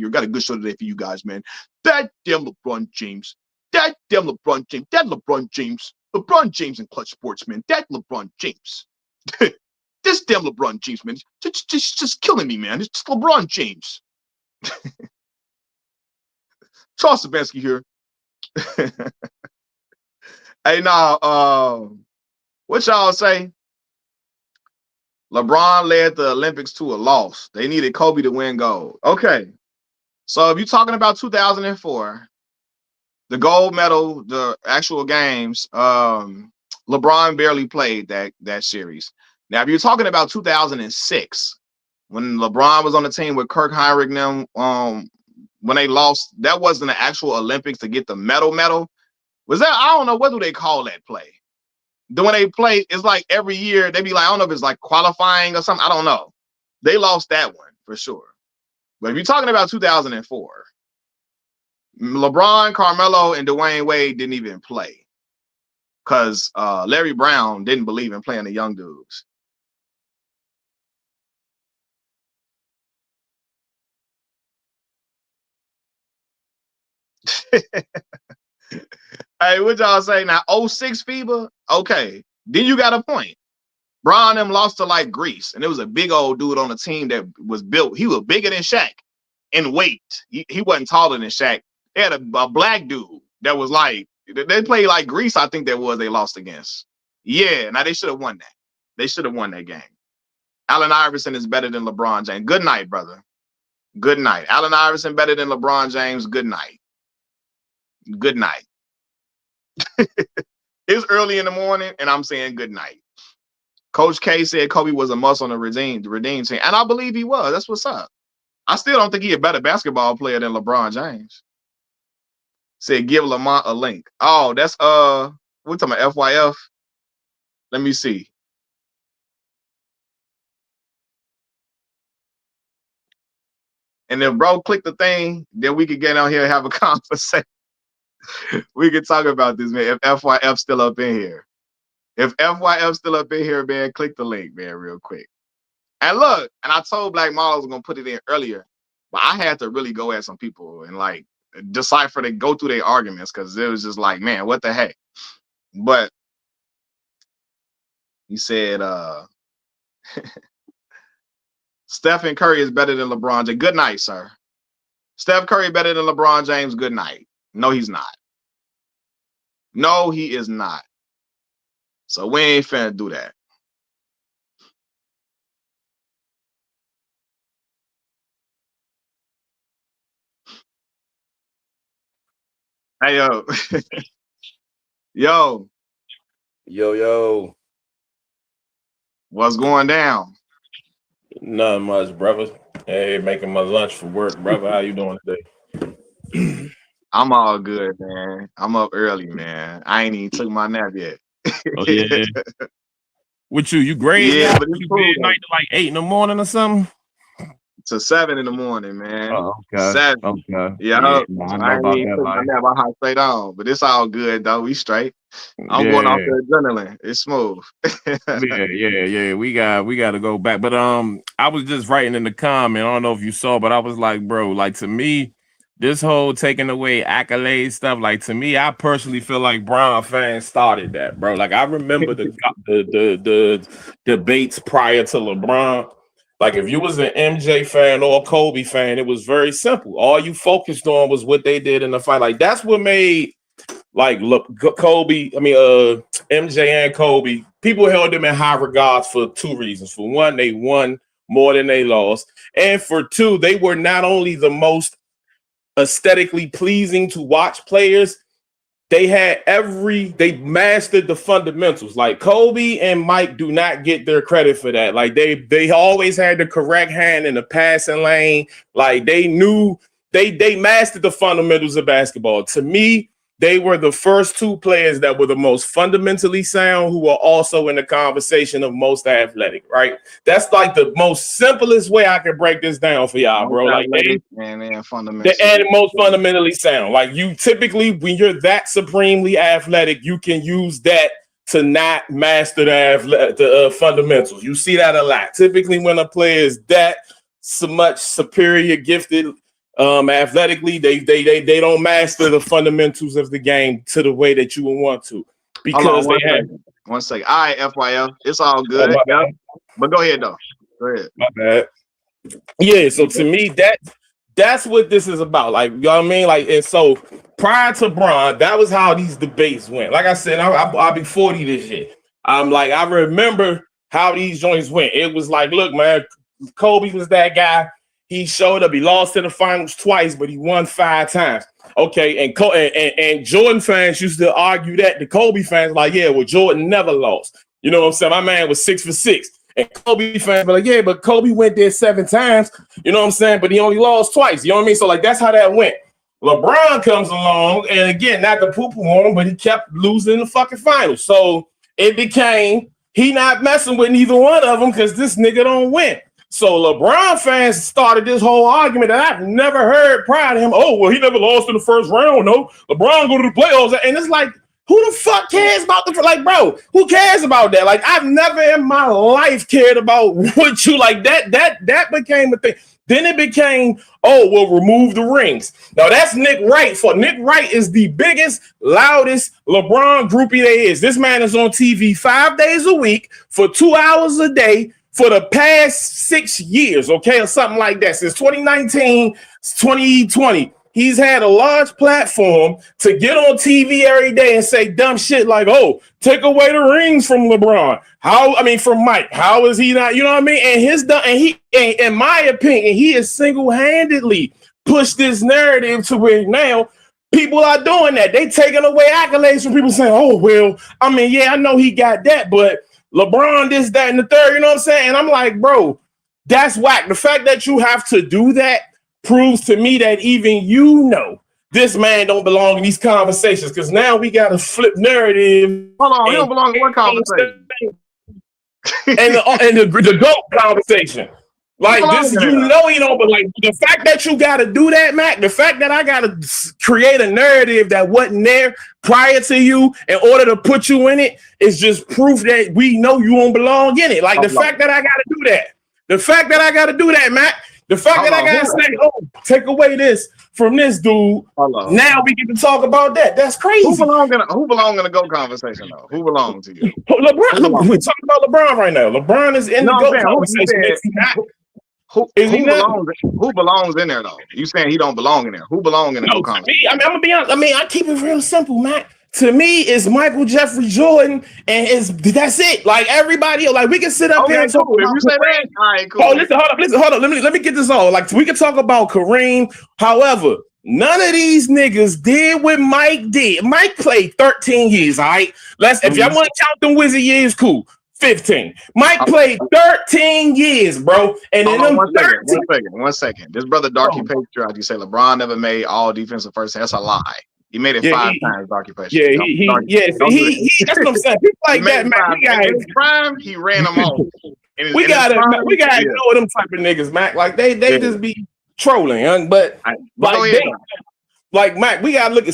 Got a good show today for you guys, man. That damn LeBron James. That LeBron James and Clutch Sports, man. That LeBron James. This damn LeBron James, man. Just killing me, man. It's just LeBron James. Charles Sabansky here. Hey, now, what y'all say? LeBron led the Olympics to a loss. They needed Kobe to win gold. Okay. So if you're talking about 2004, the gold medal, the actual games, LeBron barely played that series. Now, if you're talking about 2006, when LeBron was on the team with Kirk Heinrich and them, when they lost, that wasn't the actual Olympics to get the medal. Was that, I don't know, what do they call that play? Then when they play, it's like every year they be like, I don't know if it's like qualifying or something. I don't know. They lost that one for sure. But if you're talking about 2004, LeBron, Carmelo, and Dwayne Wade didn't even play because Larry Brown didn't believe in playing the young dudes. Hey, what y'all say now? 06 FIBA? Okay. Then you got a point. Bron them lost to like Greece, and there was a big old dude on the team that was built. He was bigger than Shaq in weight. He wasn't taller than Shaq. They had a black dude that was like, they played like Greece, I think that was they lost against. Yeah, now they should have won that. They should have won that game. Allen Iverson is better than LeBron James. Good night, brother. Good night. Allen Iverson better than LeBron James. Good night. Good night. It's early in the morning, and I'm saying good night. Coach K said Kobe was a must on the redeem team, and I believe he was. That's what's up. I still don't think he's a better basketball player than LeBron James. Said give Lamont a link. Oh, that's we're talking about FYF. Let me see. And if bro click the thing, then we could get on here and have a conversation. We could talk about this, man. If FYF still up in here. If FYF still up in here, man, click the link, man, real quick. And look, and I told Black Model I was gonna put it in earlier, but I had to really go at some people and like decipher they go through their arguments because it was just like, man, what the heck? But he said Stephen Curry is better than LeBron James. Good night, sir. Steph Curry better than LeBron James. Good night. No, he's not. No, he is not. So we ain't finna do that. Hey, yo. Yo. What's going down? Nothing much, brother. Hey, making my lunch for work, brother. How you doing today? I'm all good, man. I'm up early, man. I ain't even took my nap yet. Oh, yeah. With you grade? Yeah, but it's you cool, night to like 8 in the morning or something? To 7 in the morning, man. Oh, okay. 7. Okay. Yeah, I so know I about ain't that took my life. nap. I hot straight on, but it's all good though. We straight. I'm going off the adrenaline. It's smooth. Yeah. We got to go back. But I was just writing in the comment. I don't know if you saw, but I was like, bro, like to me, this whole taking away accolades stuff, like to me, I personally feel like Brown fans started that, bro. Like I remember the debates prior to LeBron. Like if you was an MJ fan or a Kobe fan, it was very simple. All you focused on was what they did in the fight. Like that's what made like Kobe, MJ and Kobe, people held them in high regards for 2 reasons. For one, they won more than they lost. And for 2, they were not only the most aesthetically pleasing to watch players, they mastered the fundamentals. Like Kobe and Mike do not get their credit for that. Like they always had the correct hand in the passing lane. Like they knew they mastered the fundamentals of basketball. To me, they were the first 2 players that were the most fundamentally sound, who were also in the conversation of most athletic, right? That's like the most simplest way I can break this down for y'all, bro. Like they most fundamentally sound. Like you typically, when you're that supremely athletic, you can use that to not master the fundamentals. You see that a lot. Typically, when a player is that so much superior, gifted, athletically, they don't master the fundamentals of the game to the way that you would want to, because they have one second. All right, FYF, it's all good. But go ahead though. Go ahead. My bad. Yeah, so to me, that's what this is about. Like, you know what I mean? Like, and so prior to Bron, that was how these debates went. Like I said, I'll be 40 this year. I'm like, I remember how these joints went. It was like, look, man, Kobe was that guy. He showed up. He lost in the finals twice, but he won 5 times. Okay, and Jordan fans used to argue that. The Kobe fans like, yeah, well, Jordan never lost. You know what I'm saying? My man was 6 for 6. And Kobe fans be like, yeah, but Kobe went there 7 times. You know what I'm saying? But he only lost twice. You know what I mean? So like that's how that went. LeBron comes along, and again, not to poo-poo on him, but he kept losing the fucking finals. So it became he not messing with neither one of them because this nigga don't win. So LeBron fans started this whole argument that I've never heard prior to him. Oh, well, he never lost in the first round. No, LeBron go to the playoffs. And it's like, who the fuck cares about like, bro, who cares about that? Like, I've never in my life cared about what you like that became a thing. Then it became, oh, we'll remove the rings. Now that's Nick Wright. For Nick Wright is the biggest, loudest LeBron groupie there is. This man is on TV 5 days a week for 2 hours a day for the past 6 years, okay, or something like that. Since 2019, 2020, he's had a large platform to get on TV every day and say dumb shit like, "Oh, take away the rings from LeBron." From Mike. How is he not? You know what I mean? And in my opinion, he has single-handedly pushed this narrative to where now people are doing that. They taking away accolades from people saying, "Oh, well, I know he got that, but LeBron this, that, and the third." You know what I'm saying? And I'm like, bro, that's whack. The fact that you have to do that proves to me that even this man don't belong in these conversations, because now we got to flip narrative. Hold on, he don't belong in what conversation? and the GOAT conversation. Like this, he don't, but like the fact that you got to do that, Mac, the fact that I got to create a narrative that wasn't there prior to you in order to put you in it is just proof that we know you don't belong in it. Like the fact that I got to do that, Mac, the fact that I got to say, "Oh, take away this from this dude." Now we get to talk about that. That's crazy. Who belong in the GOAT conversation though? Who belongs to you? LeBron. We're talking about LeBron right now. LeBron is in the GOAT conversation. Who belongs in there though? You saying he don't belong in there? Who belong in the GOAT conversation? I'm gonna be honest. I keep it real simple, Mac. To me, it's Michael Jeffrey Jordan, and that's it. Like everybody, like we can sit up here and talk about. You say that? All right, cool. Oh, listen, hold up. Let me get this on. Like we can talk about Kareem. However, none of these niggas did what Mike did. Mike played 13 years. All right, if y'all want to count them Wizard years, cool. 15. Mike played 13 years, bro. And in them one second. This brother Darky Patriot, you say LeBron never made all defensive first. That's a lie. He made it 5 times, Darky Patriot. That's what I'm saying. People like that, man. In his prime, he ran them off. We gotta know them type of niggas, Mac. Like they just be trolling, but Mac, we gotta look at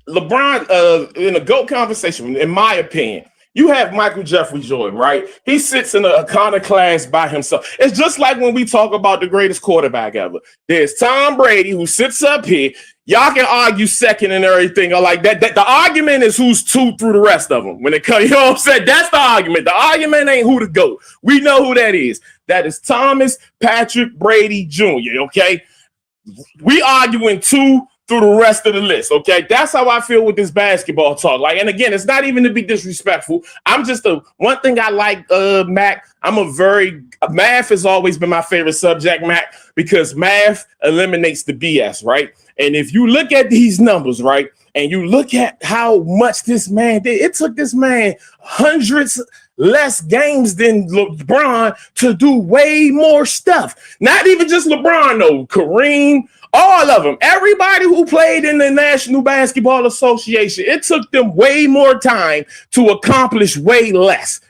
LeBron in a GOAT conversation, in my opinion. You have Michael Jeffrey Jordan, right? He sits in a kind of class by himself. It's just like when we talk about the greatest quarterback ever. There's Tom Brady, who sits up here. Y'all can argue second and everything or like that. The argument is who's 2 through the rest of them. When it comes, you know what I'm saying? That's the argument. The argument ain't who to go. We know who that is. That is Thomas Patrick Brady Jr., okay? We arguing 2 through the rest of the list, okay? That's how I feel with this basketball talk. Like, and again, it's not even to be disrespectful. I'm just one thing I like, Mac. Math has always been my favorite subject, Mac, because math eliminates the BS, right? And if you look at these numbers, right, and you look at how much this man did, it took this man hundreds less games than LeBron to do way more stuff. Not even just LeBron, though. Kareem, all of them. Everybody who played in the National Basketball Association, it took them way more time to accomplish way less.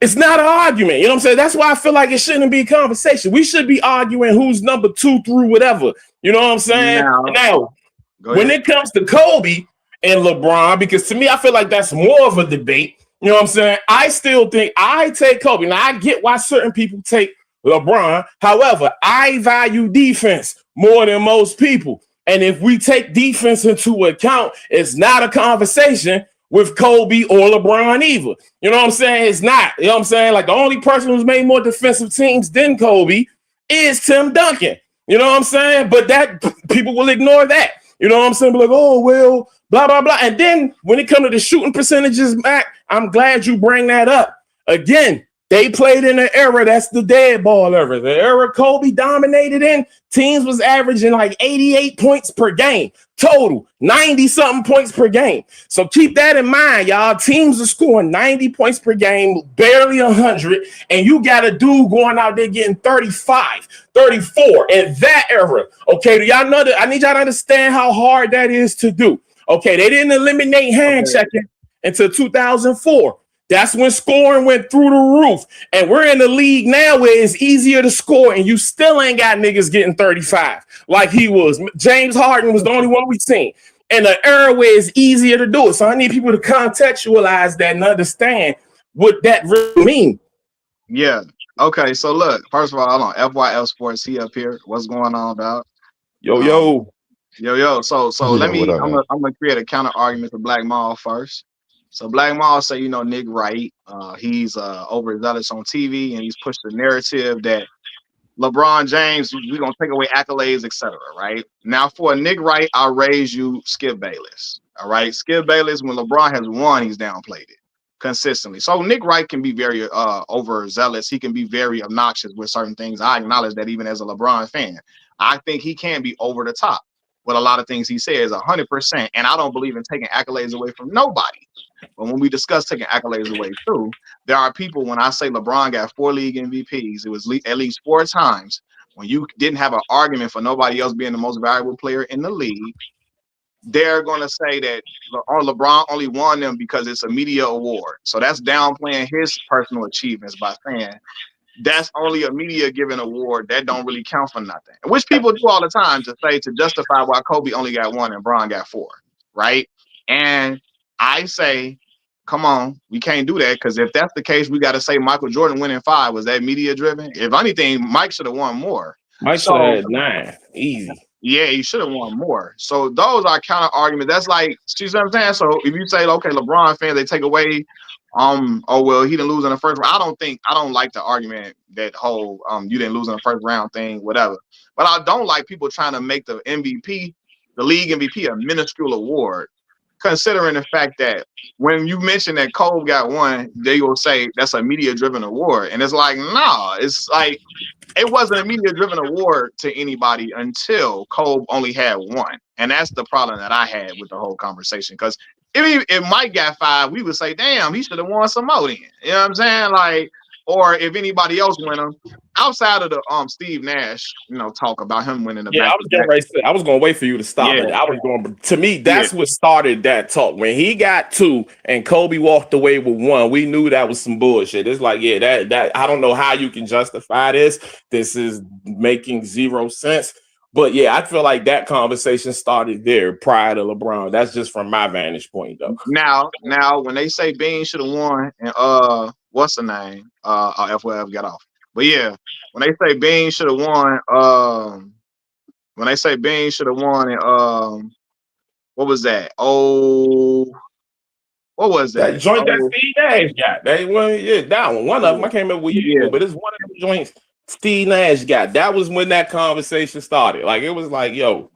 It's not an argument. You know what I'm saying? That's why I feel like it shouldn't be a conversation. We should be arguing who's number 2 through whatever. You know what I'm saying? Now when it comes to Kobe and LeBron, because to me, I feel like that's more of a debate. You know what I'm saying? I still think I take Kobe. Now, I get why certain people take LeBron. However, I value defense more than most people. And if we take defense into account, it's not a conversation with Kobe or LeBron either. You know what I'm saying? It's not. You know what I'm saying? Like the only person who's made more defensive teams than Kobe is Tim Duncan. You know what I'm saying? But that people will ignore that. You know what I'm saying? Be like, oh, well, blah, blah, blah. And then when it comes to the shooting percentages, Mac, I'm glad you bring that up. Again, they played in an era that's the dead ball era. The era Kobe dominated in, teams was averaging like 88 points per game. Total, 90-something points per game. So keep that in mind, y'all. Teams are scoring 90 points per game, barely 100, and you got a dude going out there getting 35, 34 in that era. Okay, do y'all know that? I need y'all to understand how hard that is to do. Okay, they didn't eliminate hand checking until 2004. That's when scoring went through the roof. And we're in the league now where it's easier to score and you still ain't got niggas getting 35 like he was. James Harden was the only one we seen. In an era where it's easier to do it. So I need people to contextualize that and understand what that really means. Yeah. Okay. So look, first of all, hold on. FYL Sports, he up here. What's going on, dog? Yo. So let me, I'm gonna create a counter argument for Black Mall first. So Black Mall say, you know, Nick Wright, he's overzealous on TV and he's pushed the narrative that LeBron James, we're gonna take away accolades, etc. Right now, for a Nick Wright, I'll raise you Skip Bayless. All right, Skip Bayless. When LeBron has won, he's downplayed it consistently. So Nick Wright can be very overzealous. He can be very obnoxious with certain things. I acknowledge that even as a LeBron fan, I think he can be over the top with a lot of things he says 100%. And I don't believe in taking accolades away from nobody. But when we discuss taking accolades away too, there are people, when I say LeBron got 4 league MVPs, it was at least 4 times when you didn't have an argument for nobody else being the most valuable player in the league. They're going to say that LeBron only won them because it's a media award. So that's downplaying his personal achievements by saying that's only a media given award that don't really count for nothing, which people do all the time to say, to justify why Kobe only got 1 and Bron got 4, right? And I say, come on, we can't do that, because if that's the case, we got to say Michael Jordan winning 5, was that media driven? If anything, Mike should have won more. Mike should have had 9, easy. Yeah, he should have won more. So those are counter arguments. That's like, see what I'm saying? So if you say, okay, LeBron fans, they take away, oh well, he didn't lose in the first round. I don't like the argument that whole you didn't lose in the first round thing, whatever. But I don't like people trying to make the MVP, the league MVP, a minuscule award, considering the fact that when you mention that Cole got 1, they will say that's a media driven award. And it's like, nah, it's like, it wasn't a media-driven award to anybody until Kobe only had 1. And that's the problem that I had with the whole conversation. Because if Mike got 5, we would say, damn, he should have won some more then. You know what I'm saying? Like, or if anybody else win them, outside of the Steve Nash, talk about him winning the back. I was gonna wait for you to stop it. I was going to me, that's what started that talk. When he got 2 and Kobe walked away with 1, we knew that was some bullshit. It's like, yeah, that I don't know how you can justify this. This is making 0 sense. But yeah, I feel like that conversation started there prior to LeBron. That's just from my vantage point, though. Now, when they say Bean should have won, and what's the name? FYF got off. But yeah, when they say Bean should have won, and what was that? Oh, what was that? That joint that Steve Nash got. That one, that one. One of them, I can't remember what year, but it's one of the joints Steve Nash got. That was when that conversation started. Like, it was like, yo,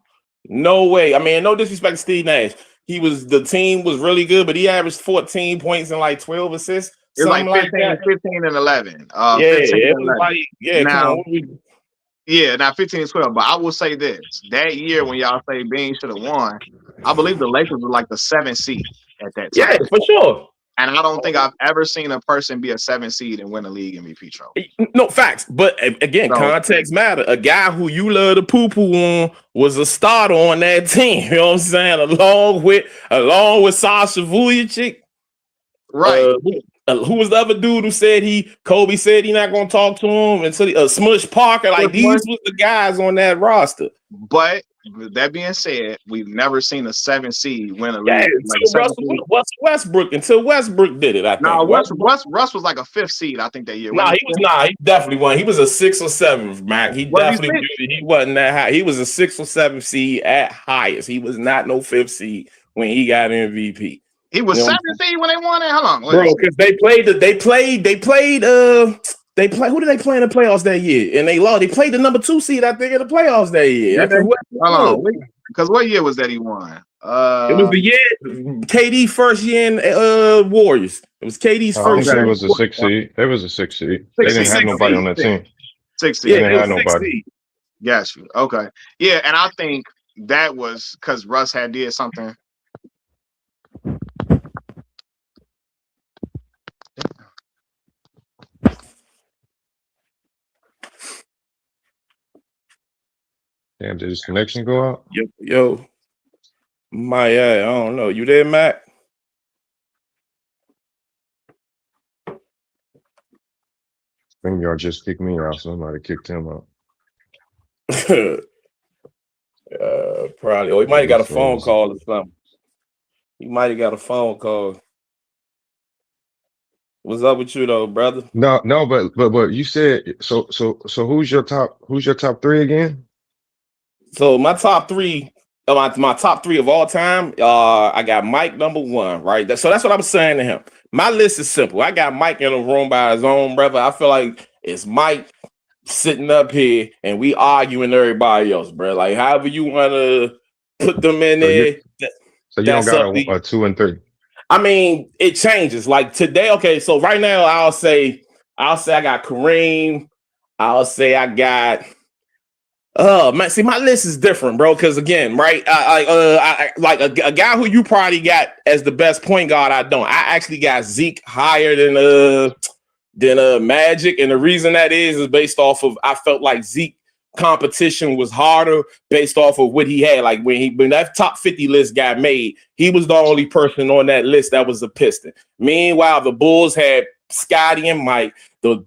no way. I mean, no disrespect to Steve Nash. The team was really good, but he averaged 14 points and like 12 assists. It was like 15 and 11. Yeah, it was 11. Like, yeah, now, now 15 and 12. But I will say this: that year when y'all say Bean should have won, I believe the Lakers were like the 7th seed at that time. Yeah, for sure. And I don't think I've ever seen a person be a 7th seed and win a league MVP trophy. No, facts. But again, context matter. A guy who you love to poo-poo on was a starter on that team. You know what I'm saying? Along with Sasha Vujacic. Right. Who was the other dude who said Kobe said he not gonna talk to him until Smush Parker? Like, these was the guys on that roster. But with that being said, we've never seen a 7th seed win a league. Until Westbrook did it. I think. No, Russ was like a 5th seed, I think, that year. He definitely won. He was a 6th or 7th, Mac. He definitely did it. He wasn't that high. He was a 6th or 7th seed at highest. He was not no 5th seed when he got MVP. He was 7th seed when they won it. How long? Bro, because they played. Who did they play in the playoffs that year? And they lost. They played the number 2 seed, I think, in the playoffs that year. Hold on, because what year was that he won? It was the year KD first year in Warriors. It was KD's first year. It was a 6th seed. It was a 6th seed. They didn't have nobody on that team. 6th seed. They didn't have nobody. Got you. Okay. Yeah, and I think that was because Russ had did something. Damn, did his connection go out? Yo. I don't know. You there, Matt? I think y'all just kicked me out. Somebody kicked him out. Probably. Or he might have got a phone call or something. He might have got a phone call. What's up with you though, brother? No, but you said so who's your top 3 again? So my top 3, my top 3 of all time, I got Mike number 1, right? So that's what I was saying to him. My list is simple. I got Mike in a room by his own, brother. I feel like it's Mike, sitting up here and we arguing everybody else, bro. Like, however you want to put them in there. So you don't got a 2 and 3. I mean, it changes. Like today, okay. So right now, I'll say I got Kareem. I'll say I got. Oh man, see, my list is different, bro. Because again, right, I like a guy who you probably got as the best point guard. I don't. I actually got Zeke higher than Magic, and the reason that is based off of I felt like Zeke competition was harder based off of what he had. Like when that top 50 list got made, he was the only person on that list that was a Piston. Meanwhile, the Bulls had Scotty and Mike. The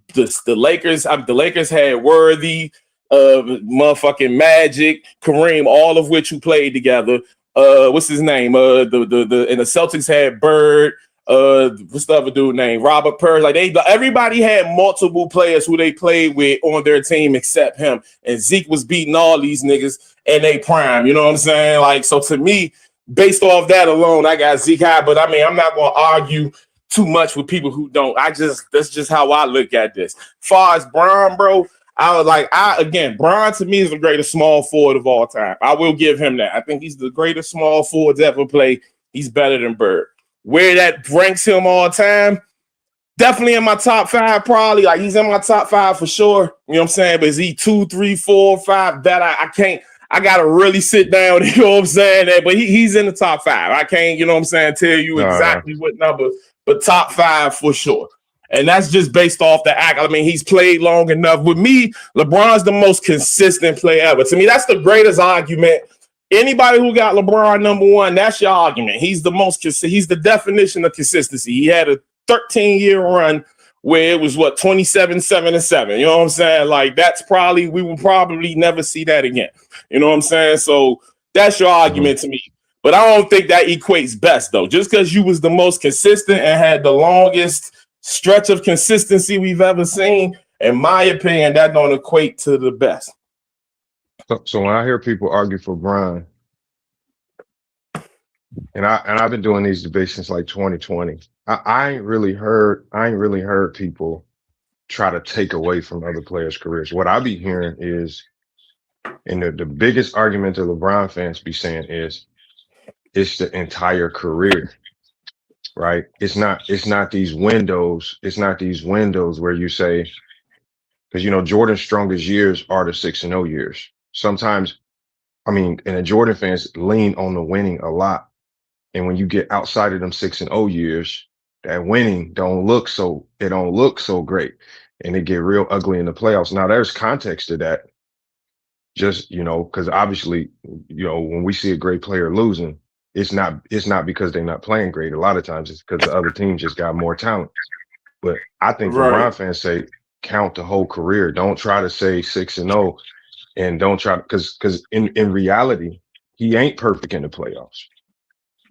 Lakers, the Lakers had Worthy, motherfucking Magic, Kareem, all of which who played together. What's his name? And the Celtics had Bird. What's the other dude name? Robert Purse. Like everybody had multiple players who they played with on their team except him. And Zeke was beating all these niggas in they prime. You know what I'm saying? Like, so to me, based off that alone, I got Zeke high. But I mean, I'm not gonna argue too much with people who don't. That's just how I look at this. Far as Bron, bro, Bron to me is the greatest small forward of all time. I will give him that. I think he's the greatest small forward to ever play. He's better than Bird. Where that ranks him all time, definitely in my top 5, probably. Like he's in my top 5 for sure. You know what I'm saying? But is he 2, 3, 4, 5? That I can't. I gotta really sit down. You know what I'm saying? But he's in the top 5. I can't. You know what I'm saying? Tell you exactly what number, but top 5 for sure. And that's just based off the act. I mean, he's played long enough. With me, LeBron's the most consistent player ever. To me, that's the greatest argument. Anybody who got LeBron number 1, that's your argument. He's the most he's the definition of consistency. He had a 13-year run where it was 27, 7, and 7. You know what I'm saying? Like we will probably never see that again. You know what I'm saying? So that's your argument to me. But I don't think that equates best though. Just because you was the most consistent and had the longest stretch of consistency we've ever seen, in my opinion, that don't equate to the best. So when I hear people argue for Bron, and I've been doing these debates since like 2020, I ain't really heard people try to take away from other players' careers. What I be hearing is, and the biggest argument that LeBron fans be saying is, it's the entire career, right? It's not these windows. It's not these windows where you say, because Jordan's strongest years are the 6-0 years. Sometimes, I mean, and the Jordan fans lean on the winning a lot. And when you get outside of them 6-0 years, that winning don't look so great. And it get real ugly in the playoffs. Now there's context to that. Just, because obviously, when we see a great player losing, it's not because they're not playing great. A lot of times it's because the other team just got more talent. But I think LeBron fans say count the whole career. Don't try to say 6-0. And don't try, because in reality, he ain't perfect in the playoffs,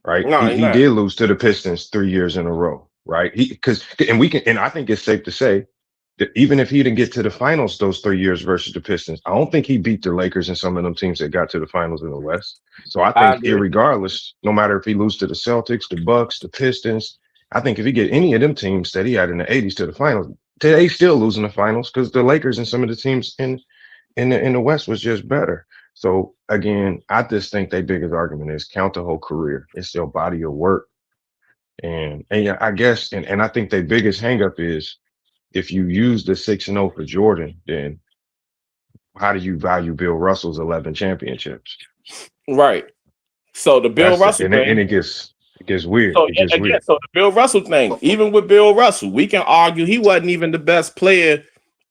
right? No, he did lose to the Pistons 3 years in a row, right? And I think it's safe to say that even if he didn't get to the finals those 3 years versus the Pistons, I don't think he beat the Lakers and some of them teams that got to the finals in the West. So I think irregardless, no matter if he loses to the Celtics, the Bucks, the Pistons, I think if he get any of them teams that he had in the 80s to the finals, today he's still losing the finals because the Lakers and some of the teams in the West was just better. So again, I just think their biggest argument is count the whole career. It's their body of work. And I guess, and I think their biggest hangup is, if you use the 6-0 for Jordan, then how do you value Bill Russell's 11 championships? Right. So the Bill Russell thing, and it gets weird. So the Bill Russell thing, even with Bill Russell, we can argue he wasn't even the best player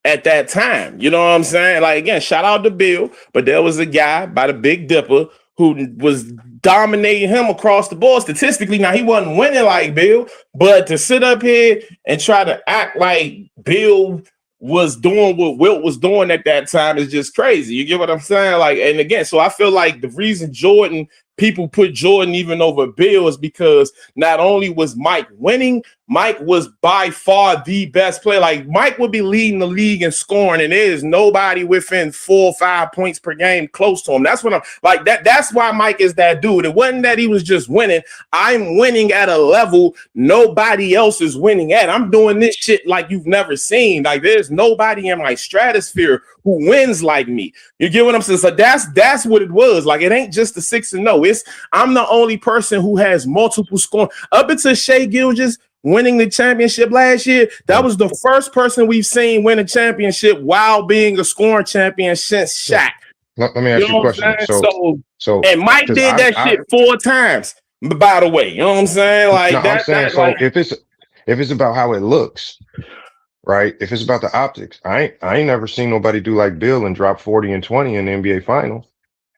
at that time. You know what I'm saying? Like, again, shout out to Bill, but there was a guy by the Big Dipper who was dominating him across the board statistically. Now, he wasn't winning like Bill, but to sit up here and try to act like Bill was doing what Wilt was doing at that time is just crazy. You get what I'm saying? Like, and again, so I feel like the reason Jordan people put Jordan even over Bill is because not only was Mike winning, Mike was by far the best player. Like Mike would be leading the league in scoring, and there is nobody within 4 or 5 points per game close to him. That's what I'm like. That's why Mike is that dude. It wasn't that he was just winning. I'm winning at a level nobody else is winning at. I'm doing this shit like you've never seen. Like there's nobody in my stratosphere who wins like me. You get what I'm saying? So that's what it was. Like it ain't just the 6-0. It's I'm the only person who has multiple scoring up until Shea Gilgeous winning the championship last year. That was the first person we've seen win a championship while being a scoring champion since Shaq. Let me ask you a question. So and Mike did that shit 4 times. By the way, you know what I'm saying? Like no, I'm saying so. Like, if it's about how it looks, right? If it's about the optics, I ain't never seen nobody do like Bill and drop 40 and 20 in the NBA Finals,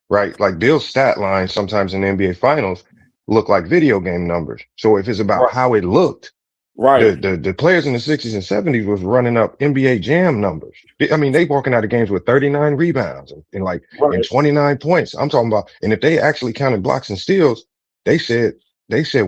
right? Like Bill's stat lines sometimes in the NBA Finals look like video game numbers. So if it's about how it looked, right? The players in the 60s and 70s was running up NBA Jam numbers. I mean, they walking out of games with 39 rebounds and like and 29 points. I'm talking about, and if they actually counted blocks and steals, they said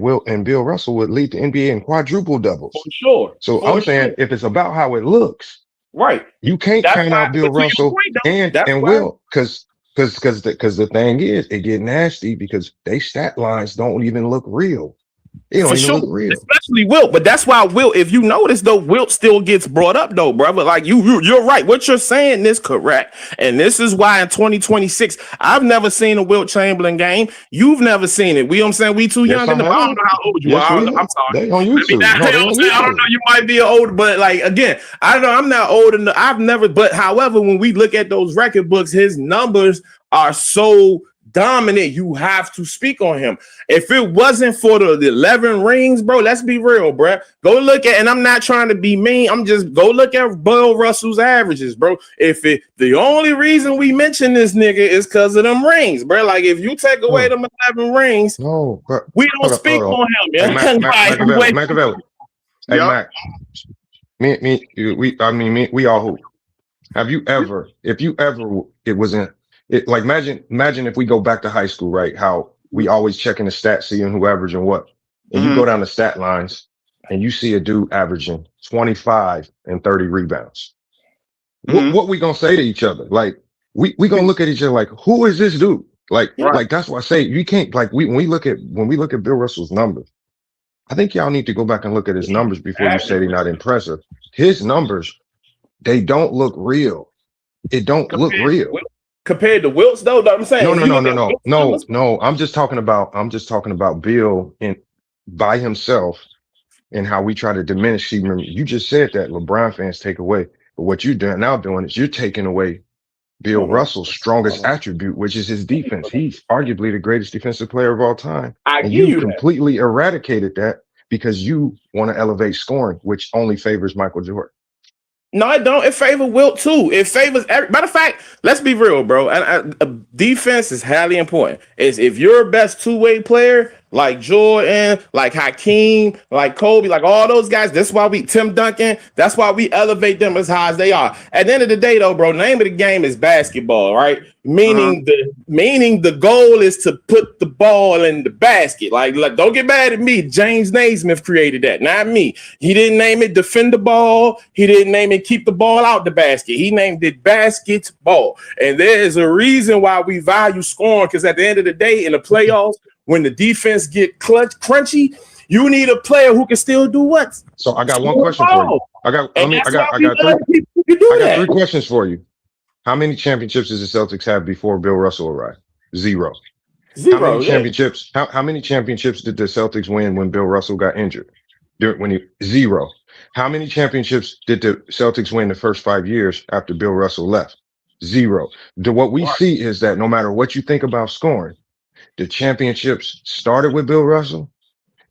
Wilt and Bill Russell would lead the NBA in quadruple doubles. For sure. So I'm saying if it's about how it looks, right? You can't count out Bill Russell and Wilt because the thing is it get nasty because they stat lines don't even look real. They don't even look real. Especially Wilt, but that's why Wilt, if you notice though, Wilt still gets brought up though, brother. Like you're right. What you're saying is correct. And this is why in 2026, I've never seen a Wilt Chamberlain game. You've never seen it. We know what I'm saying? We too young. I don't know how old you are. I'm sorry. They on YouTube. I don't know. You might be old, but like again, I don't know. I'm not old enough. I've never, but however, when we look at those record books, his numbers are so dominant, you have to speak on him. If it wasn't for the 11 rings, bro, let's be real, bro. Go look at, and I'm not trying to be mean, I'm just go look at Bill Russell's averages, bro. The only reason we mention this nigga is because of them rings, bro. Like if you take away them 11 rings, we don't speak on him. Hey, Machiavelli. Hey, Mac. We all hoop. Have you ever, like imagine if we go back to high school, right? How we always checking the stats, seeing who averaging what. And you go down the stat lines and you see a dude averaging 25 and 30 rebounds. What we gonna say to each other? Like we gonna look at each other like, who is this dude? Like that's why I say you can't like when we look at Bill Russell's numbers. I think y'all need to go back and look at his numbers before you say they're not impressive. His numbers, they don't look real. It don't look real. Compared to Wilt's though, I'm saying no. I'm just talking about Bill by himself and how we try to diminish. See, remember, you just said that LeBron fans take away, but what you're doing is you're taking away Bill Russell's strongest attribute, which is his defense. He's arguably the greatest defensive player of all time. And you completely eradicated that because you want to elevate scoring, which only favors Michael Jordan. No, it don't. It favors Wilt too. It favors matter of fact, let's be real, bro. Defense is highly important. If you're a best two-way player, like Jordan, like Hakeem, like Kobe, like all those guys, that's why Tim Duncan, that's why we elevate them as high as they are. At the end of the day, though, bro, the name of the game is basketball, right? Meaning the goal is to put the ball in the basket. Like don't get mad at me. James Naismith created that, not me. He didn't name it defend the ball. He didn't name it keep the ball out the basket. He named it basketball. And there is a reason why we value scoring, because at the end of the day, in the playoffs, when the defense get crunchy, you need a player who can still do what? So I got one question for you. I got three questions for you. How many championships does the Celtics have before Bill Russell arrived? Zero. How many championships? How many championships did the Celtics win when Bill Russell got injured? Zero. How many championships did the Celtics win the first 5 years after Bill Russell left? Zero. What we see is that no matter what you think about scoring, the championships started with Bill Russell.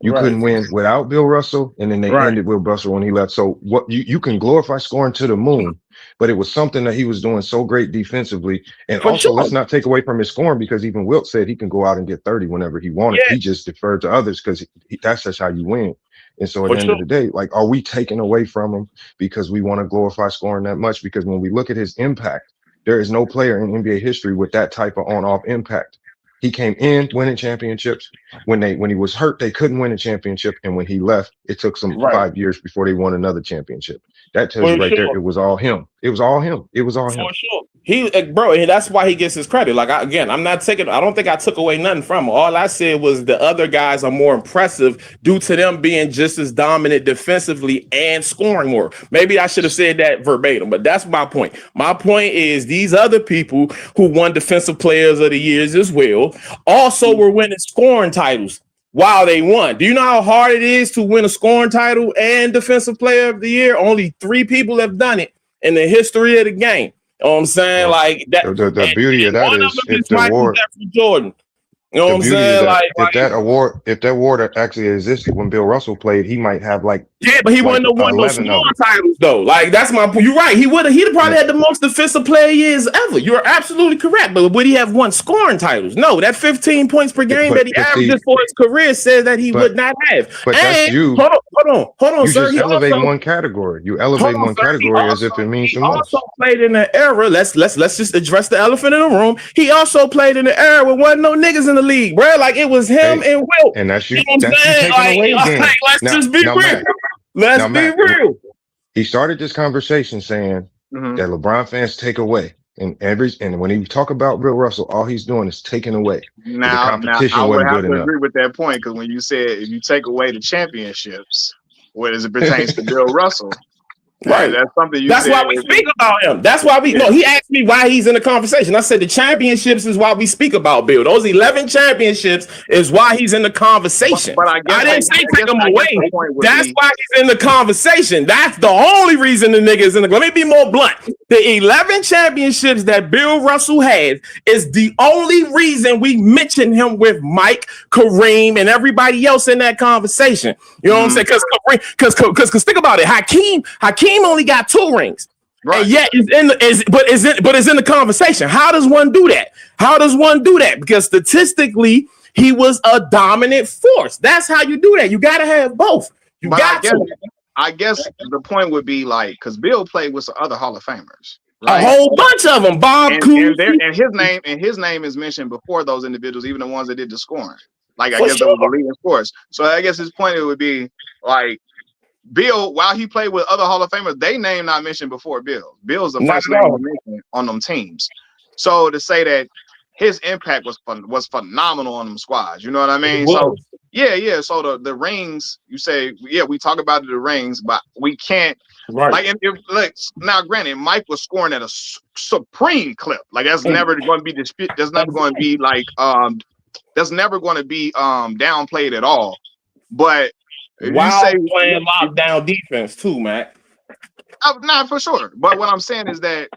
You couldn't win without Bill Russell, and then they ended with Russell when he left. So what you can glorify scoring to the moon, but it was something that he was doing so great defensively. And let's not take away from his scoring, because even Wilt said he can go out and get 30 whenever he wanted. He just deferred to others because that's just how you win. And so at the end of the day, like, are we taking away from him because we want to glorify scoring that much? Because when we look at his impact, there is no player in NBA history with that type of on-off impact. He came in winning championships. When he was hurt, they couldn't win a championship. And when he left, it took some Right. 5 years before they won another championship. That tells For you right there, sure. it was all him. It was all him. It was all him. For sure. Bro, and that's why he gets his credit. Like, I don't think I took away nothing from him. All I said was the other guys are more impressive due to them being just as dominant defensively and scoring more. Maybe I should have said that verbatim, but that's my point. My point is these other people who won defensive players of the years as well also were winning scoring titles while they won. Do you know how hard it is to win a scoring title and defensive player of the year? Only 3 people have done it in the history of the game. You know what I'm saying? Yeah. Like that. The beauty of that is if the Michael award, Jordan. You know what I'm saying? if that award actually existed when Bill Russell played, he might have like but he wouldn't have won those scoring titles though. Like that's my point. You're right. He'd probably had the most defensive player years ever. You're absolutely correct. But would he have won scoring titles? No, that 15 points per game that he averages for his career says that he would not have. But that's you. Hold on, you sir. Just elevate one category. You elevate one category as if it means the most. He also played in an era. Let's just address the elephant in the room. He also played in an era where wasn't no niggas in the league, bro. Like it was him and Wilt. And that's you. You know That's you taking away. Let's just be real. Let's be real. He started this conversation saying that LeBron fans take away. And when he talk about Bill Russell, all he's doing is taking away. Now I would have to agree with that point because when you said if you take away the championships, what as it pertains to Bill Russell, right? That's something you. That's why we speak about him. That's why we. No, he asked me why he's in the conversation. I said the championships is why we speak about Bill. Those 11 championships is why he's in the conversation. But I didn't say take him away. That's why he's in the conversation. That's the only reason the nigga is in the. Let me be more blunt. The 11 championships that Bill Russell has is the only reason we mention him with Mike, Kareem, and everybody else in that conversation. You know what I'm saying? Because think about it. Hakeem only got 2 rings, right? And yet is in the conversation. How does one do that? Because statistically, he was a dominant force. That's how you do that. You got to have both. I guess the point would be like because Bill played with some other Hall of Famers, right? A whole bunch of them. Bob Cousy, and his name is mentioned before those individuals, even the ones that did the scoring. Like I guess they were the leading force. So I guess his point would be like. Bill, while he played with other Hall of Famers, they name not mentioned before Bill. Bill's the first name mentioned on them teams. So to say that his impact was phenomenal on them squads, you know what I mean? So yeah. So the rings, you say, we talk about the rings, but we can't. Right. Like now, granted, Mike was scoring at a supreme clip. Like that's never going to be disputed. That's never going to be like that's never going to be downplayed at all. But while playing lockdown defense too, Mac. Not for sure. But what I'm saying is that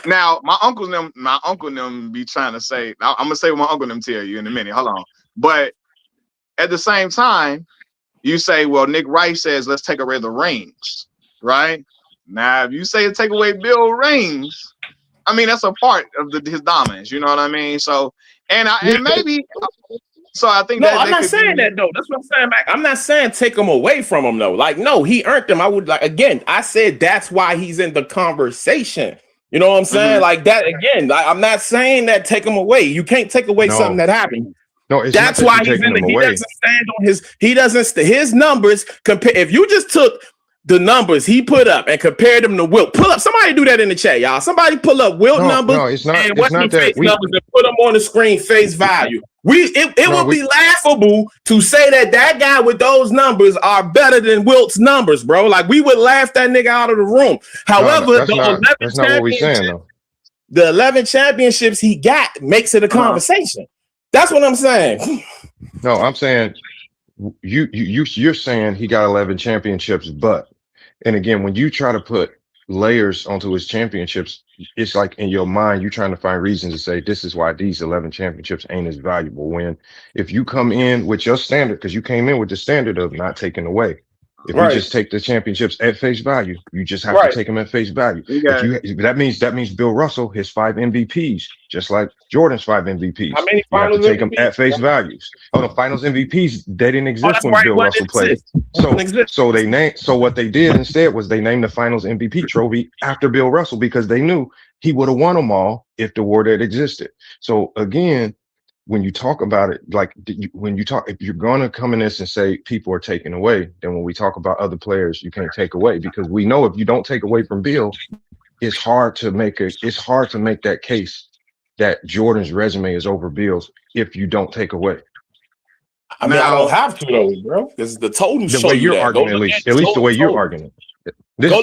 now my uncle them be trying to say. I'm gonna say what my uncle them tell you in a minute. Hold on. But at the same time, you say, well, Nick Rice says let's take away the rings, right? Now, if you say take away Bill rings, I mean that's a part of his dominance. You know what I mean? So and maybe. So I think I'm not saying that though. That's what I'm saying, Mac. I'm not saying take him away from him though. Like, no, he earned them. I would I said that's why he's in the conversation. You know what I'm saying? Like that again. I'm not saying that take him away. You can't take away something that happened. No, that's why he's in the. He doesn't stand on his. He doesn't. His numbers compare. If you just took the numbers he put up and compared them to Wilt, pull up. Somebody do that in the chat, y'all. Somebody pull up Wilt numbers. No, it's not. And what's the face numbers and put them on the screen face value. It would be laughable to say that guy with those numbers are better than Wilt's numbers, bro. Like we would laugh that nigga out of the room. However, that's not what we're saying though. The 11 championships he got makes it a conversation. That's what I'm saying. No, I'm saying you're saying he got 11 championships, but and again, when you try to put layers onto his championships, it's like in your mind, you're trying to find reasons to say this is why these 11 championships ain't as valuable. When if you come in with your standard, because you came in with the standard of not taking away. If you just take the championships at face value, you just have to take them at face value. That means Bill Russell, his 5 MVPs, just like Jordan's 5 MVPs. How many you have to take them at face values. Oh, the finals MVPs, they didn't exist when Bill Russell played. So what they did instead was they named the finals MVP trophy after Bill Russell because they knew he would have won them all if the award had existed. So again, when you talk about it, like when you talk, if you're going to come in this and say people are taking away, then when we talk about other players, you can't take away, because we know if you don't take away from Bill, it's hard to make that case that Jordan's resume is over Bill's if you don't take away. I mean, I don't have to though, bro, because the totals The show way you you're that. arguing, at least the way you're arguing. Go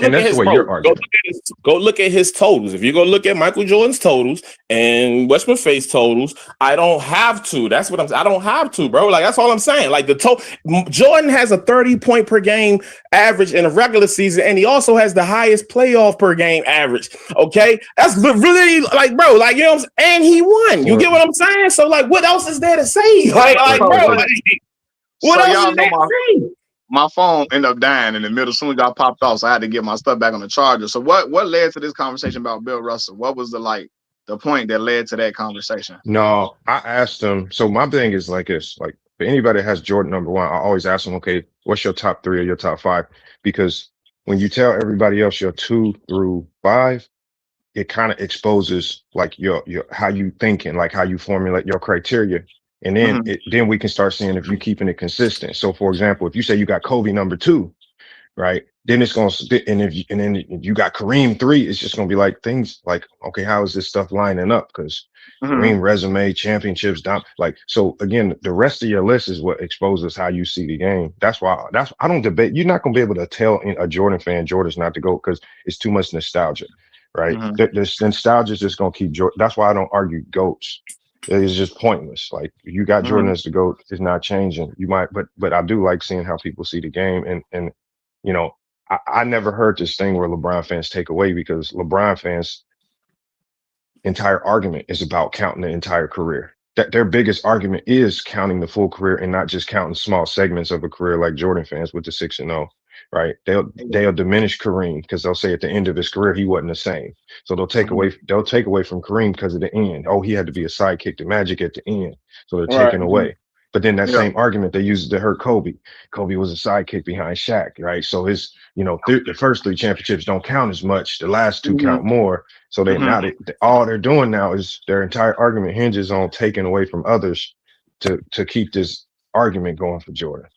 look at his totals. If you go look at Michael Jordan's totals and Westbrook Face totals, I don't have to. That's what I don't have to, bro. Like, that's all I'm saying. Like, Jordan has a 30 point per game average in a regular season, and he also has the highest playoff per game average. Okay, that's really like, bro. Like, you know what I'm saying? And he won. You get what I'm saying? So, like, what else is there to say? Like bro, like, what else is there to say? My phone ended up dying in the middle. Soon got popped off, so I had to get my stuff back on the charger. So what led to this conversation about Bill Russell? What was the point that led to that conversation? No, I asked him. So my thing is like this: like, for anybody that has Jordan number one, I always ask them, okay, what's your top 3 or your top 5? Because when you tell everybody else your 2 through 5, it kind of exposes like your how you thinking, like how you formulate your criteria. And then then we can start seeing if you're keeping it consistent. So, for example, if you say you got Kobe number 2, right? Then it's going to, and if you got Kareem 3, it's just going to be like things like, okay, how is this stuff lining up? Because Kareem resume, championships, like, so again, the rest of your list is what exposes how you see the game. That's why I don't debate. You're not going to be able to tell a Jordan fan Jordan's not the GOAT because it's too much nostalgia, right? This nostalgia is just going to keep Jordan. That's why I don't argue GOATs. It's just pointless. Like, you got Jordan as the GOAT, it's not changing. You might, but I do like seeing how people see the game. And you know, I never heard this thing where LeBron fans take away, because LeBron fans' entire argument is about counting the entire career. That their biggest argument is counting the full career and not just counting small segments of a career like Jordan fans with the 6-0. Right? They'll diminish Kareem because they'll say at the end of his career he wasn't the same. So they'll take away from Kareem because of the end. Oh, he had to be a sidekick to Magic at the end. So they're taking away. But then that same argument they use to hurt Kobe. Kobe was a sidekick behind Shaq, right? So his, the first 3 championships don't count as much. The last 2 count more. So they now all they're doing now is their entire argument hinges on taking away from others to keep this argument going for Jordan.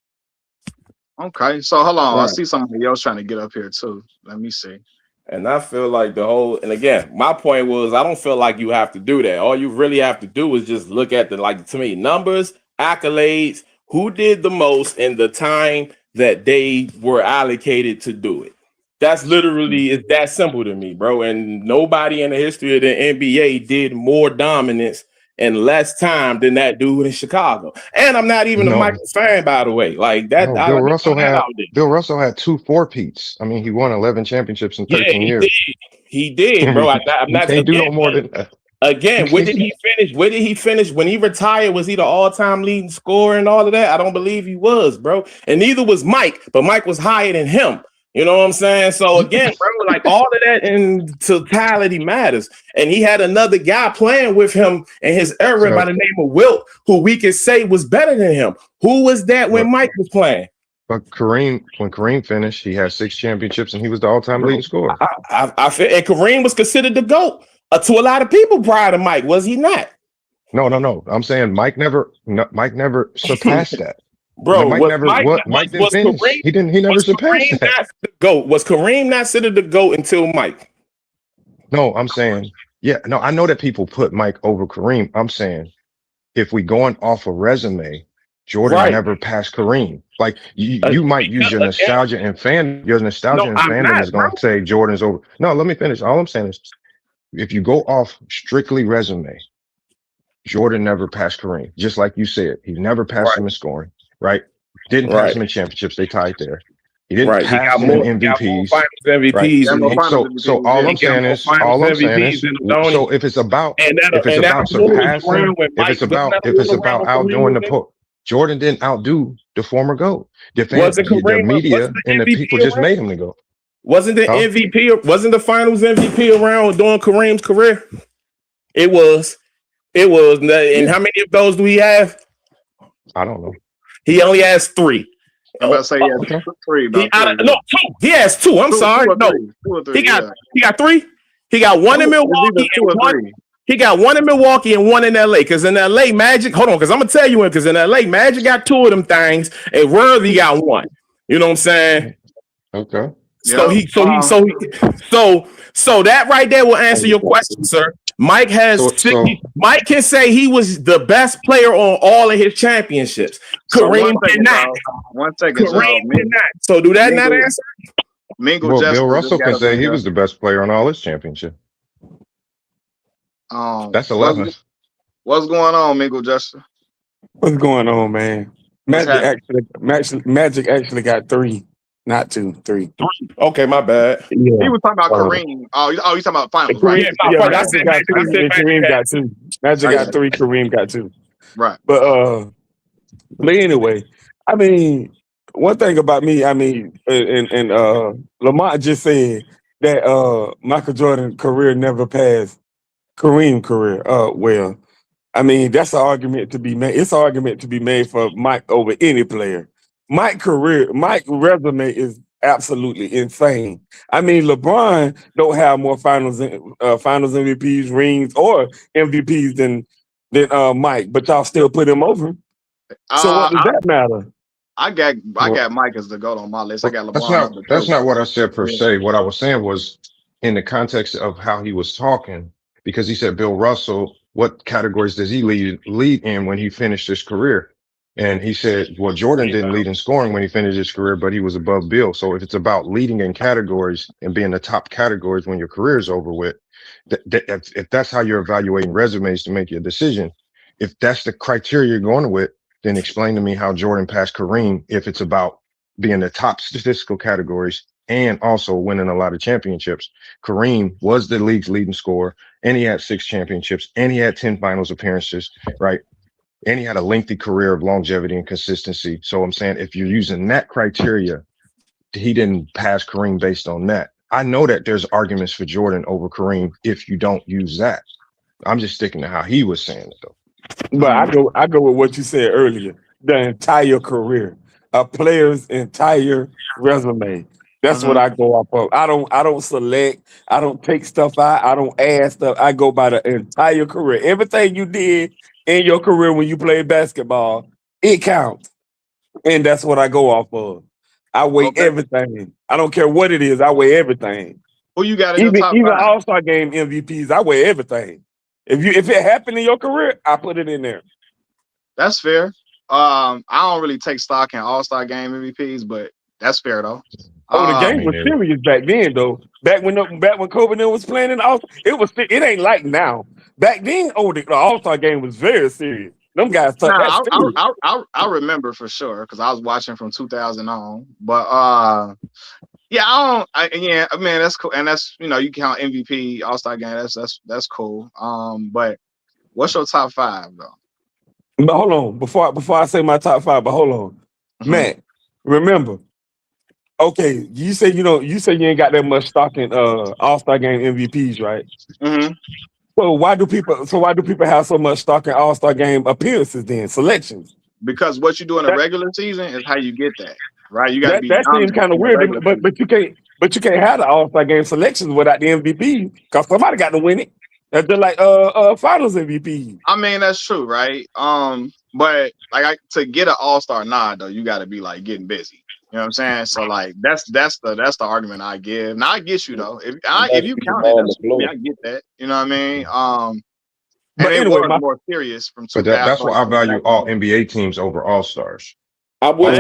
Okay, so hold on. I see somebody else trying to get up here too. Let me see. And I feel like and again, my point was, I don't feel like you have to do that. All you really have to do is just look at to me, numbers, accolades, who did the most in the time that they were allocated to do it. That's literally, it's that simple to me, bro. And nobody in the history of the NBA did more dominance in less time than that dude in Chicago. And I'm not even a Michael fan, by the way. Like that. No, Bill Russell had 2 4-peats. I mean, he won 11 championships in 13 years. He did, bro. I'm not can't do no more than that. Again, where did he finish? Where did he finish when he retired? Was he the all-time leading scorer and all of that? I don't believe he was, bro. And neither was Mike, but Mike was higher than him. You know what I'm saying? So again, bro, like all of that in totality matters. And he had another guy playing with him in his era by the name of Wilt, who we could say was better than him. Who was that when Mike was playing? But when Kareem finished, he had 6 championships and he was the all-time leading scorer. I feel, and Kareem was considered the GOAT to a lot of people prior to Mike, was he not? No. I'm saying Mike never surpassed that. Bro, Mike didn't finish. He never surpassed that. Was Kareem not considered the GOAT until Mike? No, I'm saying, I know that people put Mike over Kareem. I'm saying, if we going off a resume, Jordan never passed Kareem. Like you might use your nostalgia and fandom is going to say Jordan's over. No, let me finish. All I'm saying is, if you go off strictly resume, Jordan never passed Kareem. Just like you said, he never passed him in scoring. Right? Didn't pass him in championships. They tied there. He didn't pass him in MVPs. Right? So all I'm saying is, so if it's about surpassing, if it's about outdoing the Jordan didn't outdo the former GOAT. The media and the people just made him the GOAT. Wasn't the MVP? Wasn't the Finals MVP around during Kareem's career? It was. And how many of those do we have? I don't know. He only has 3. I'm about to say he has 3. No, 2. He has 2. I'm sorry. No, he got 3. He got 1 in Milwaukee and 1. He got one in Milwaukee and one in LA. Because in LA, Magic, hold on, because I'm gonna tell you, because in LA, Magic got 2 of them things, and Worthy got 1. You know what I'm saying? Okay. So so that right there will answer your question, sir. Mike has Mike can say he was the best player on all of his championships. Kareem cannot. 1 second. Kareem cannot. So do that not answer? Well, Bill Russell can say he was the best player on all his championships. That's 11. What's going on, Mingle Jester? What's going on, man? Magic actually got 3, not 2, 3. Okay, my bad. Yeah. He was talking about Kareem. You talking about finals, right? Magic got 3, and Kareem got 2. Magic got 3, Kareem got 2. Right. But anyway, I mean, one thing about me, I mean, and Lamont just said that Michael Jordan's career never passed Kareem's career. Well, I mean, that's an argument to be made. It's an argument to be made for Mike over any player. Mike's resume is absolutely insane. I mean, LeBron don't have more finals MVPs, rings, or MVPs than Mike, but y'all still put him over. So what does that matter? I got Mike as the GOAT on my list. I got LeBron. That's not what I said per se. What I was saying was in the context of how he was talking, because he said Bill Russell, what categories does he lead in when he finished his career? And he said, well, Jordan didn't lead in scoring when he finished his career, but he was above Bill. So if it's about leading in categories and being the top categories when your career is over with, if that's how you're evaluating resumes to make your decision, if that's the criteria you're going with, then explain to me how Jordan passed Kareem if it's about being the top statistical categories and also winning a lot of championships. Kareem was the league's leading scorer, and he had 6 championships, and he had 10 finals appearances, right? And he had a lengthy career of longevity and consistency. So I'm saying if you're using that criteria, he didn't pass Kareem based on that. I know that there's arguments for Jordan over Kareem if you don't use that. I'm just sticking to how he was saying it, though. But I go with what you said earlier. The entire career, a player's entire resume. That's what I go off of. I don't select. I don't take stuff out. I don't add stuff. I go by the entire career. Everything you did in your career when you played basketball, it counts, and that's what I go off of. I weigh everything. I don't care what it is. I weigh everything. Who you got in your top 5? Even All-Star Game MVPs, I weigh everything. If it happened in your career, I put it in there. That's fair. I don't really take stock in All-Star Game MVPs, but that's fair though. The game was serious back then, though. Back when Kobe was playing in the All-Star, it ain't like now. Back then, the All-Star Game was very serious. Them guys took that. I remember for sure because I was watching from 2000 on. But that's cool, and that's you count MVP, All-Star Game. That's cool. But what's your top 5 though? But hold on, before I say my top 5, but hold on, Matt. Remember, okay, you say you ain't got that much stock in All-Star Game MVPs, right? Mm-hmm. So why do people have so much stock in All-Star Game appearances then, selections? Because what you do in the regular season is how you get that, right? You got to be. That seems kind of weird, but you can't have the All-Star Game selections without the MVP because somebody got to win it. That's just like Finals MVP. I mean, that's true, right? But to get an All-Star nod though, you got to be like getting busy. You know what I'm saying? So like that's the argument I give. Now I get you though. If you count it, I get that. You know what I mean? But anyway, more serious from 2000. But that's why I value all NBA teams over All Stars. I would.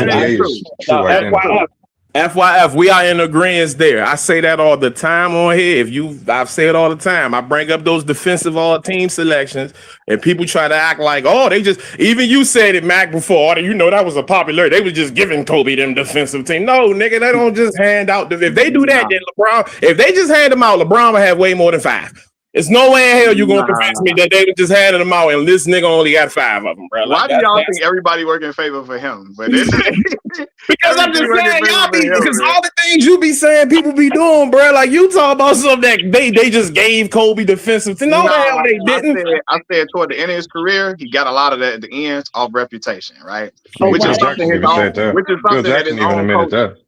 FYF, we are in agreement there. I say that all the time on here. I've said it all the time. I bring up those defensive all team selections, and people try to act like, they just. Even you said it, Mac, before. That was a popular. They was just giving Kobe them defensive team. No, nigga, they don't just hand out. If they do that, then LeBron. If they just hand them out, LeBron will have way more than 5. There's no way in hell you're gonna convince me that they were just handing them out and this nigga only got 5 of them, bro. Why do y'all think everybody work in favor for him? But because I'm just saying, because all the things you be saying, people be doing, bro. Like you talk about something that they just gave Kobe defensive. No, hell they didn't. I said toward the end of his career, he got a lot of that at the end off reputation, right? Which is something that his own coach.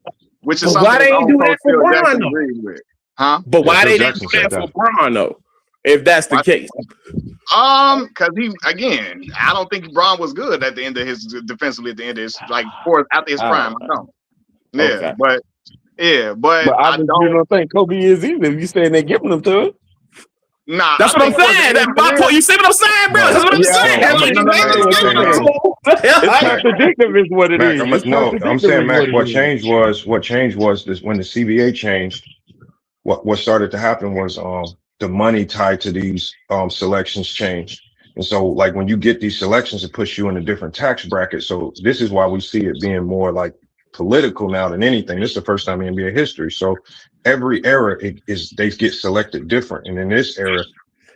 Which is something why they ain't do that for Bron though? Huh? But why they didn't do that for Bron though? If that's the case. Because I don't think Bron was good at the end of his defensively at the end of his after his prime. I don't. Yeah, Okay. but I don't think Kobe is either. You saying they giving them to him? Nah, that's what I'm saying. That's my point. You see what I'm saying, bro? That's what I'm saying. It's contradictory is what it is. I'm saying, Mac, what changed was this when the CBA changed. What started to happen was the money tied to these selections changed. And so like when you get these selections, it puts you in a different tax bracket. So this is why we see it being more like political now than anything. This is the first time in NBA history. So every era they get selected different. And in this era,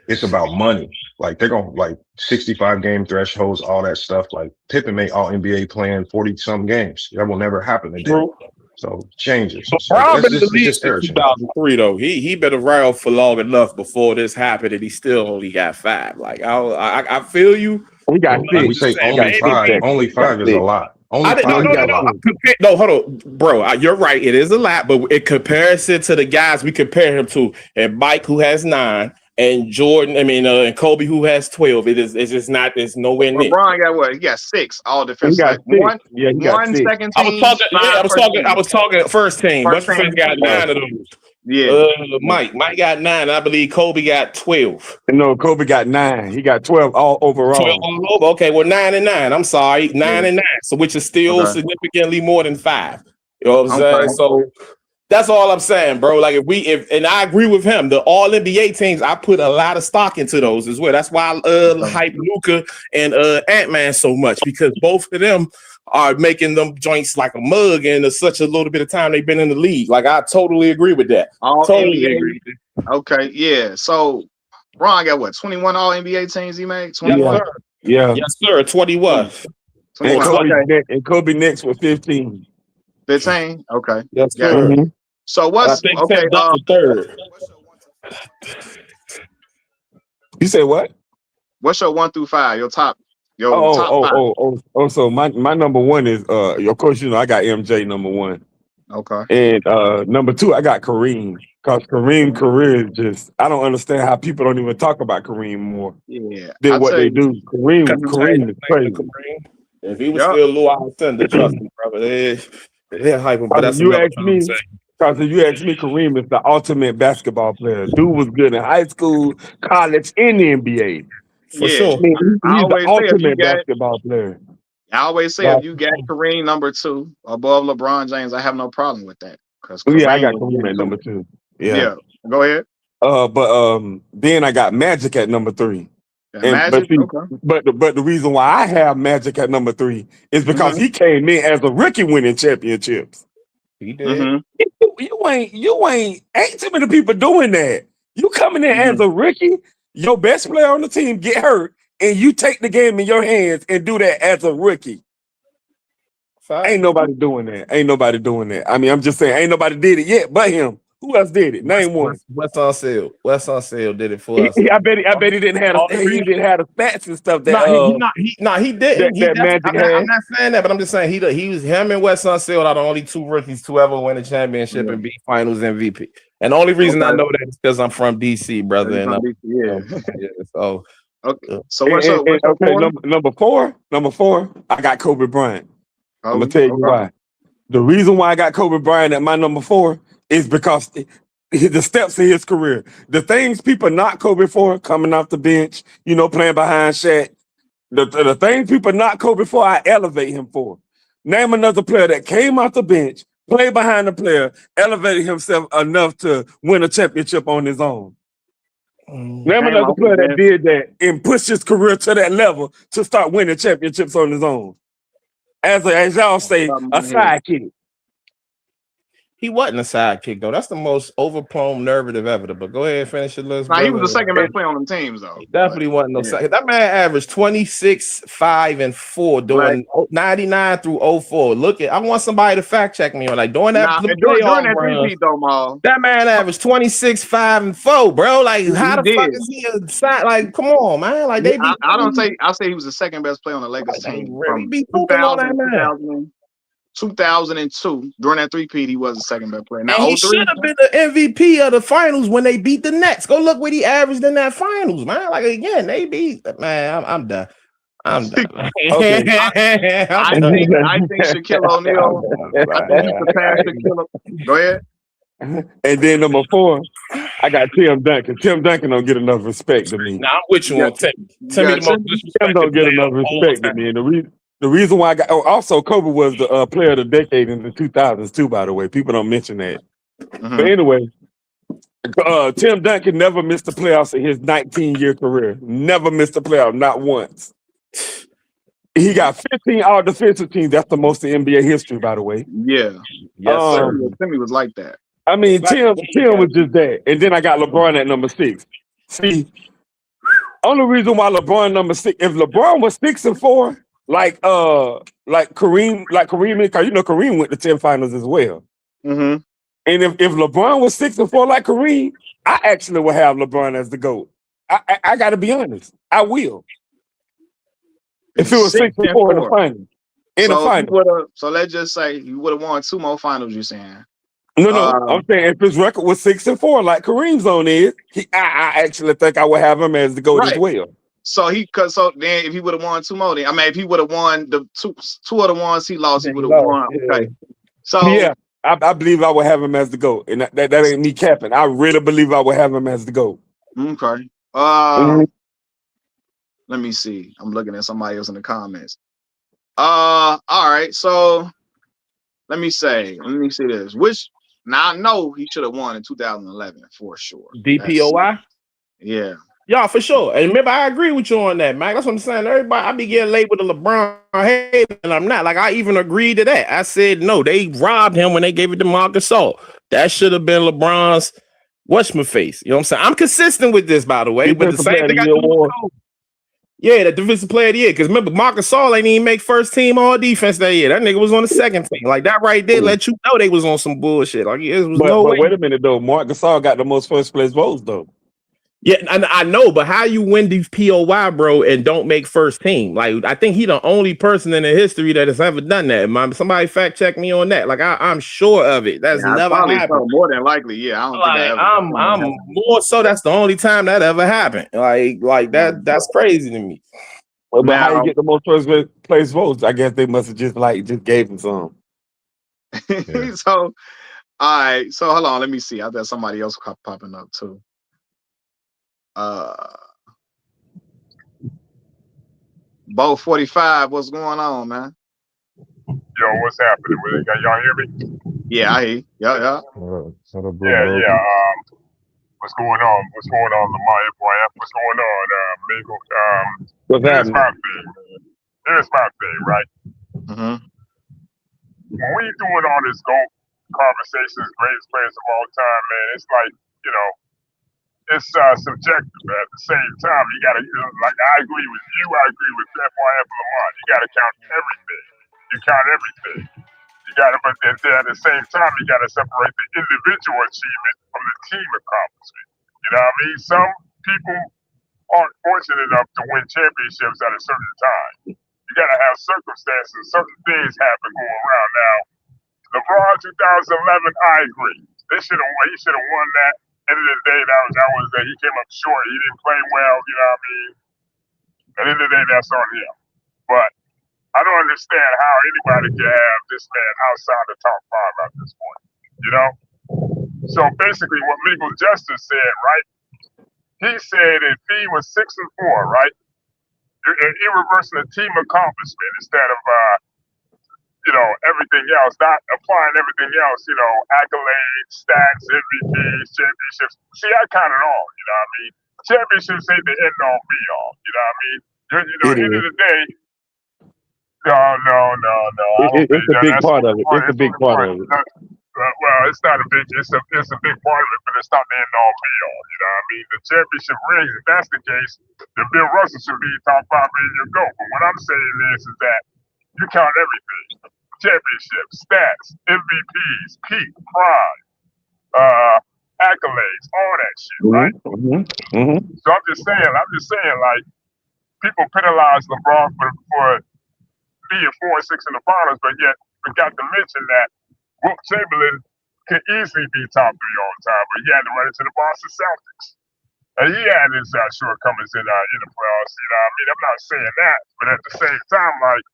it's about money. Like they're going like 65 game thresholds, all that stuff. Like Pippen made all NBA playing 40 some games. That will never happen again. So changes. Brown been in the league since 2003 though. He been around for long enough before this happened, and he still only got 5. Like I feel you. We got 6. We say only 5. Only 5 is a lot. No, hold on, bro. You're right. It is a lot, but in comparison to the guys we compare him to, and Mike who has 9, and Jordan, and Kobe who has 12. It's just not. It's nowhere near. LeBron got what? He got 6 all defense. He got 6. One second team. I was talking first team. What's the first got 9 of those? Yeah. Mike got 9. I believe Kobe got 12. No, Kobe got 9. He got 12 all overall. 12 all over. Okay, well 9 and 9. I'm sorry, 9 and 9. So which is still significantly more than 5. You know what I'm saying? So that's all I'm saying, bro. Like if and I agree with him, the all NBA teams, I put a lot of stock into those as well. That's why I hype Luka and Ant-Man so much, because both of them are making them joints like a mug in such a little bit of time they've been in the league. Like I totally agree with that. Totally agree. Okay, yeah. So Ron got what? 21 all NBA teams he made? 21. Yeah. Yes, sir. 21. And Kobe next with 15. 15? Okay. Yes, sir. Mm-hmm. So what's third? You say what? What's your 1 through 5? Your top. Top 5. So my number 1 is of course I got MJ number 1. Okay. And number 2 I got Kareem, because Kareem career is just, I don't understand how people don't even talk about Kareem more than what they do. Kareem is crazy. If he was still Lou Alcindor, trust me, brother. They're hyping, but that's you ask me. Because if you ask me, Kareem is the ultimate basketball player. Dude was good in high school, college, and the NBA. For sure. He's the ultimate basketball player. I always say if you got Kareem number 2 above LeBron James, I have no problem with that. I got Kareem at number 2. Yeah. Go ahead. But then I got Magic at number 3. Magic? But the reason why I have Magic at number 3 is because he came in as a rookie winning championships. He did. You ain't too many people doing that. You coming in as a rookie, your best player on the team get hurt, and you take the game in your hands and do that as a rookie. Ain't nobody doing that. I mean, I'm just saying, ain't nobody did it yet but him. Who else did it? Name one. Wes Unseld did it for us. I bet he didn't have the stats and stuff that he didn't. I'm not saying that, but I'm just saying he was him and Wes Unseld are the only 2 rookies to ever win a championship and be finals MVP. And the only reason I know that is because I'm from DC, brother. So what's up? Number four, I got Kobe Bryant. I'm gonna tell you why. The reason why I got Kobe Bryant at my number 4 is because the steps of his career, the things people knock Kobe for, coming off the bench, playing behind Shaq, the things people knock Kobe for, I elevate him for. Name another player that came off the bench, played behind the player, elevated himself enough to win a championship on his own. Name another player that did that and pushed his career to that level to start winning championships on his own. As y'all say, a sidekick. He wasn't a sidekick, though. That's the most overblown narrative ever. But go ahead and finish your list. He was the second best player on them teams, though. He definitely wasn't no sidekick. That man averaged 26, 5, and 4 during 99 through 04. I want somebody to fact check me on during that repeat, though, Mal. That man averaged 26, 5, and 4, bro. Like, how the fuck is he a side? Like, come on, man. Like, I say he was the second best player on the Lakers team. Really be pooping on that man. 2002, during that three-peat, he was the second best player. Now, And he 03, should have been the MVP of the finals when they beat the Nets. Go look what he averaged in that finals, man. Like again, they beat man. I'm done. I'm done. Okay. I think Shaquille O'Neal. I think he surpassed Shaquille. Go ahead. And then number 4, I got Tim Duncan. Tim Duncan don't get enough respect to me. Now I'm with you on Tim. Tim me the most Tim don't disrespected get player enough of all respect to time. me. And the reason why I got also Kobe was the player of the decade in the 2000s too. By the way, people don't mention that. Mhm. But anyway, Tim Duncan never missed the playoffs in his 19-year career. Never missed a playoff, not once. He got 15 all defensive teams. That's the most in NBA history, by the way. Yeah. Yes, sir. Timmy was like that. I mean, It's like- Tim was just that. And then I got LeBron at number 6. See, only reason why LeBron number 6, if LeBron was 6 and 4, like Kareem, because you know Kareem went to 10 finals as well. Mm-hmm. And if LeBron was 6 and 4 like Kareem, I actually would have LeBron as the GOAT. I got to be honest. I will. If it was 6 and 4 in the finals. So let's just say you would have won 2 more finals, you're saying. No, I'm saying if his record was 6 and 4, like Kareem's on is, I actually think I would have him as the GOAT as well. So then if he would have won 2 more, then I mean if he would have won the two of the ones he lost, he would have won. Okay. So yeah, I believe I would have him as the GOAT. And that ain't me capping. I really believe I would have him as the GOAT. Okay. Let me see. I'm looking at somebody else in the comments. All right. So let me see this. Now I know he should have won in 2011 for sure. DPOI? Yeah. Yeah, for sure. And remember, I agree with you on that, Mike. That's what I'm saying. Everybody, I be getting labeled a LeBron hater, and I'm not. Like, I even agreed to that. I said, no, they robbed him when they gave it to Marcus Gasol. That should have been LeBron's what's-my-face. You know what I'm saying? I'm consistent with this, by the way. But the same thing I do with Kobe. Yeah, the defensive player of the year. Because remember, Marcus Gasol ain't even make first team all defense that year. That nigga was on the second team. Like, that right there let you know they was on some bullshit. Like, it was no way. Wait a minute, though. Marcus Gasol got the most first-place votes, though. Yeah, I know, but how you win these POY, bro, and don't make first team? Like, I think he the only person in the history that has ever done that. Somebody fact check me on that. Like, I'm sure of it. That's never happened. So, more than likely, yeah. I don't think I'm more so. That's the only time that ever happened. Like that's crazy to me. But how you get the most first place votes? I guess they must have just gave him some. Yeah. So, all right. So hold on. Let me see. I bet somebody else popping up too. Bo 45, what's going on, man? Yo, what's happening? Y'all hear me? Yeah, I hear you. Yeah. Yeah. What's going on? What's going on, Lamar? What's going on, Mingle? Here's my thing, man. Here's my thing, right? Mm-hmm. When we doing all this GOAT conversations, greatest players of all time, man, it's like, you know, it's subjective. At the same time, you gotta, like, I agree with you. I agree with FYF and Lamar. You gotta count everything. You count everything. You gotta, but at the same time, you gotta separate the individual achievement from the team accomplishment. You know what I mean? Some people aren't fortunate enough to win championships at a certain time. You gotta have circumstances. Certain things happen going around. Now, LeBron 2011, I agree. He should have won that. End of the day, he came up short. He didn't play well, you know what I mean? At the end of the day, that's on him. But I don't understand how anybody can have this man outside the top 5 at this point, you know? So basically what Legal Justice said, right? He said if he was 6 and 4, right? You're reversing a team accomplishment instead of, everything else, not applying everything else, accolades, stats, MVPs, championships. See, I count it all, you know what I mean? Championships ain't the end all be all, you know what I mean? At the end of the day, no. It's a big part of it. It's a big part of it. Well, it's not a big, it's a big part of it, but it's not the end all be all, you know what I mean? The championship rings, if that's the case, then Bill Russell should be top 5 in your GOAT. But what I'm saying is that you count everything. Championships, stats, MVPs, peak, prime, accolades, all that shit, right? So I'm just saying, like, people penalize LeBron for being 4 and 6 in the finals, but yet forgot to mention that Wilt Chamberlain could easily be top 3 all time, but he had to run into the Boston Celtics. And he had his shortcomings in the playoffs. You know what I mean? I'm not saying that, but at the same time, like,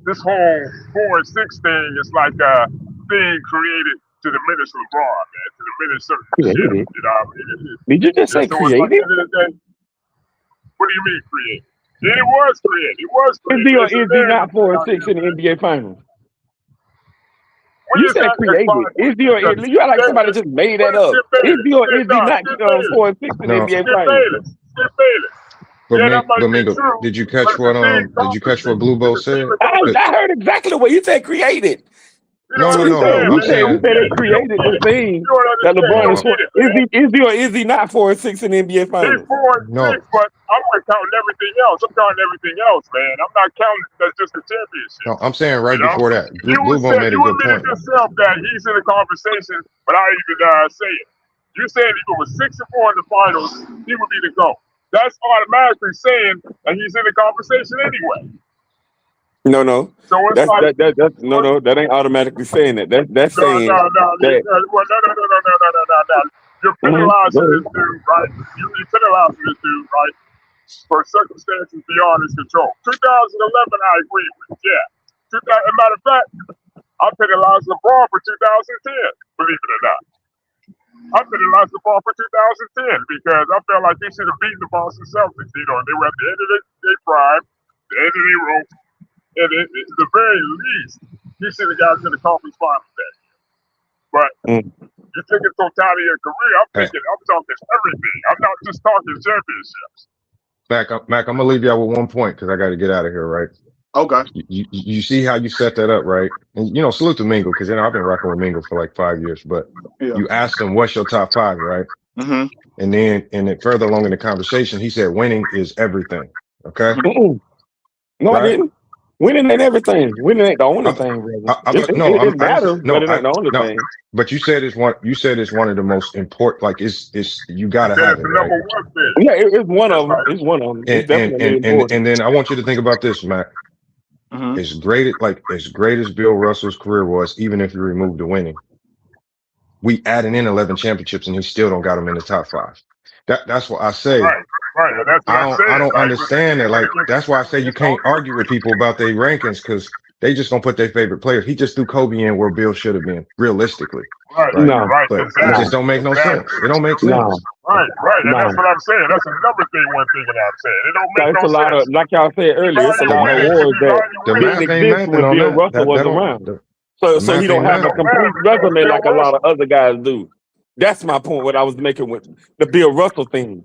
this whole 4 and 6 thing is like a thing created to diminish LeBron, man, to diminish certain shit. Created? You know what I mean? Did you just say So it's like, created? at the end of the day, what do you mean created? Yeah, it was created. It was Is he or created. is he not 4 and 6 in the NBA Finals? What You is said that? created. Is he or is you act like somebody just made that up? Is he or is he not 4 and 6 in the No. NBA Skip Finals? Bayless. Skip Bayless. Yeah, that might be Mingo, true. did you catch But what did you catch what Blue Bowl said? I heard exactly what you said. Created. No, You I'm said saying they created this thing that LeBron is for. Is he or is he not 4 and 6 in the NBA Finals? He's 4 and 6, but I'm counting everything else. I'm counting everything else, man. I'm not counting that's just the championship. No, I'm saying right You know? before that, You Blue Bowl made a good admitted point. yourself that he's in the conversation, but I even say it. You said if it was 6 and 4 in the finals, he would be the GOAT. That's automatically saying that he's in the conversation anyway. No. So it's That's like, no. That ain't automatically saying that. That's saying no. that. You're penalizing this dude, right? You're penalizing this dude, right? For circumstances beyond his control. 2011, I agree with. Yeah. As a matter of fact, I penalized LeBron for 2010, believe it or not. I penalized LeBron for 2010 because I felt like they should have beaten the Boston Celtics. You know, they were at the end of their prime, the end of their rope, and at the very least, he should have got to the conference finals that year. But you take a totality of career, I'm talking everything. I'm not just talking championships. Mac, I'm gonna leave y'all with one point because I got to get out of here, right? Okay. You see how you set that up, right? And salute to Mingo because I've been rocking with Mingo for like 5 years. But you asked him what's your top 5, right? Mm-hmm. And then further along in the conversation, he said winning is everything. Okay. No, I didn't. Winning ain't everything. Winning ain't the only thing. It matters, but it ain't the only thing. But you said it's one. You said it's one of the most important. Like it's you gotta have it, right? Yeah, it's one of them. It's one of them. It's definitely important. And then I want you to think about this, Matt. Mm-hmm. As great as Bill Russell's career was, even if you remove the winning, we added in 11 championships, and he still don't got him in the top 5. That's what I say. Right. That's what I don't understand that. Like that's why I say you can't argue with people about their rankings because they just gonna put their favorite players. He just threw Kobe in where Bill should have been, realistically. Right. But it just don't make no sense. It don't make sense. Right. And that's what I'm saying. That's another thing. One thing that I'm saying. It don't make it's no a lot sense. of, like y'all said earlier, it's a lot of awards that didn't exist when Bill Russell was around. So he don't have a complete resume like a lot of other guys do. That's my point. What I was making with the Bill Russell thing.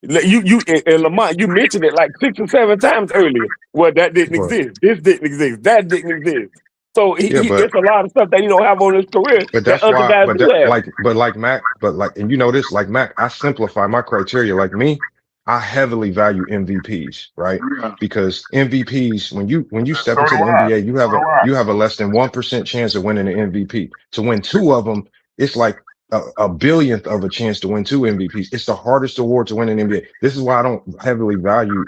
You and Lamont, you mentioned it like 6 or 7 times earlier. Well, that didn't exist. This didn't exist. That didn't exist. So it's a lot of stuff that he don't have on his career. But that's that other guys do have. And you know this, like Mac, I simplify my criteria. Like me, I heavily value MVPs, right? Yeah. Because MVPs, when you step into the NBA, you have a less than 1% chance of winning an MVP. To win 2 of them, it's like a billionth of a chance to win 2 MVPs. It's the hardest award to win in NBA. This is why I don't heavily value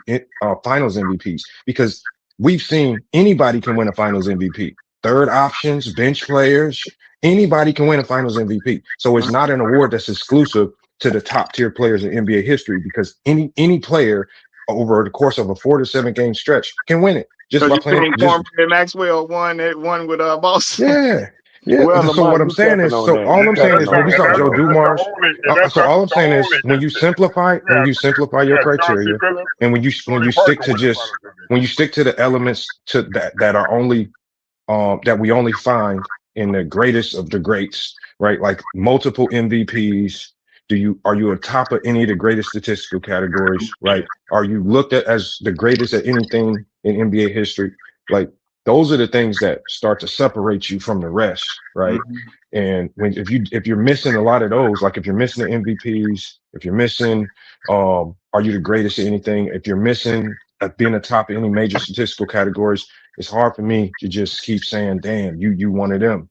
finals MVPs, because we've seen anybody can win a finals MVP. Third options, bench players, anybody can win a finals MVP. So it's not an award that's exclusive to the top tier players in NBA history, because any player over the course of a 4 to 7 game stretch can win it just by playing. Maxwell won with Boston. Yeah. Well, so what I'm saying is, when we saw Joe Dumars, all I'm saying is, when you simplify your criteria, and when you stick to the elements that are only that we only find in the greatest of the greats, right? Like multiple MVPs. Are you on top of any of the greatest statistical categories, right? Are you looked at as the greatest at anything in NBA history? Like, those are the things that start to separate you from the rest, right? And if you're missing a lot of those, like if you're missing the MVPs, if you're missing, are you the greatest at anything? If you're missing being atop any major statistical categories, it's hard for me to just keep saying, "Damn, you one of them."